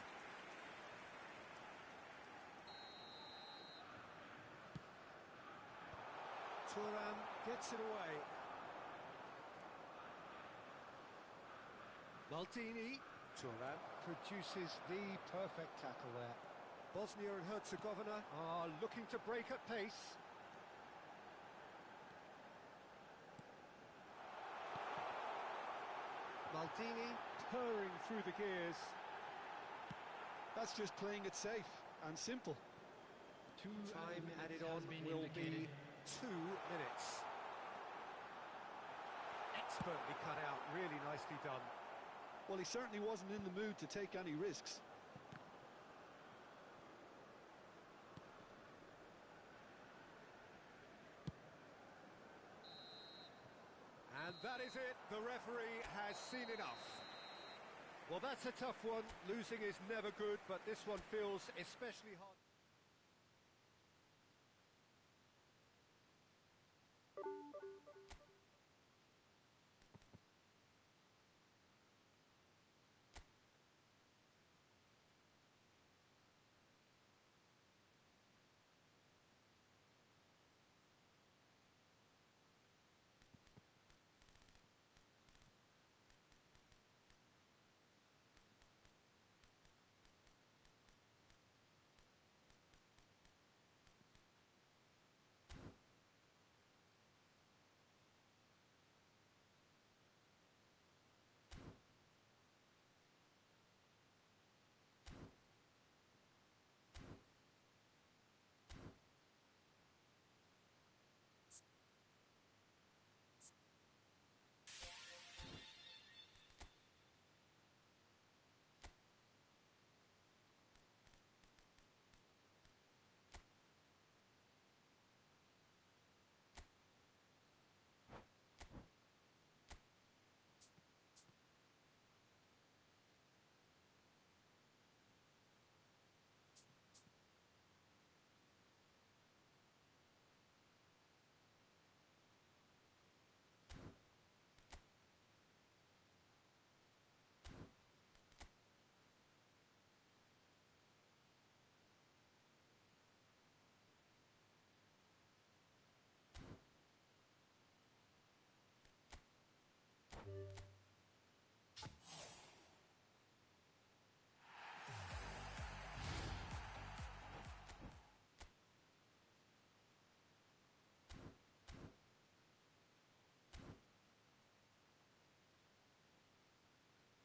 Thuram gets it away. Maldini. Thuram produces the perfect tackle there. Bosnia and Herzegovina are looking to break at pace. Maldini purring through the gears. That's just playing it safe and simple. Time added on will be 2 minutes. Expertly cut out, really nicely done. Well, he certainly wasn't in the mood to take any risks. And that is it. The referee has seen enough. Well, that's a tough one. Losing is never good, but this one feels especially hard.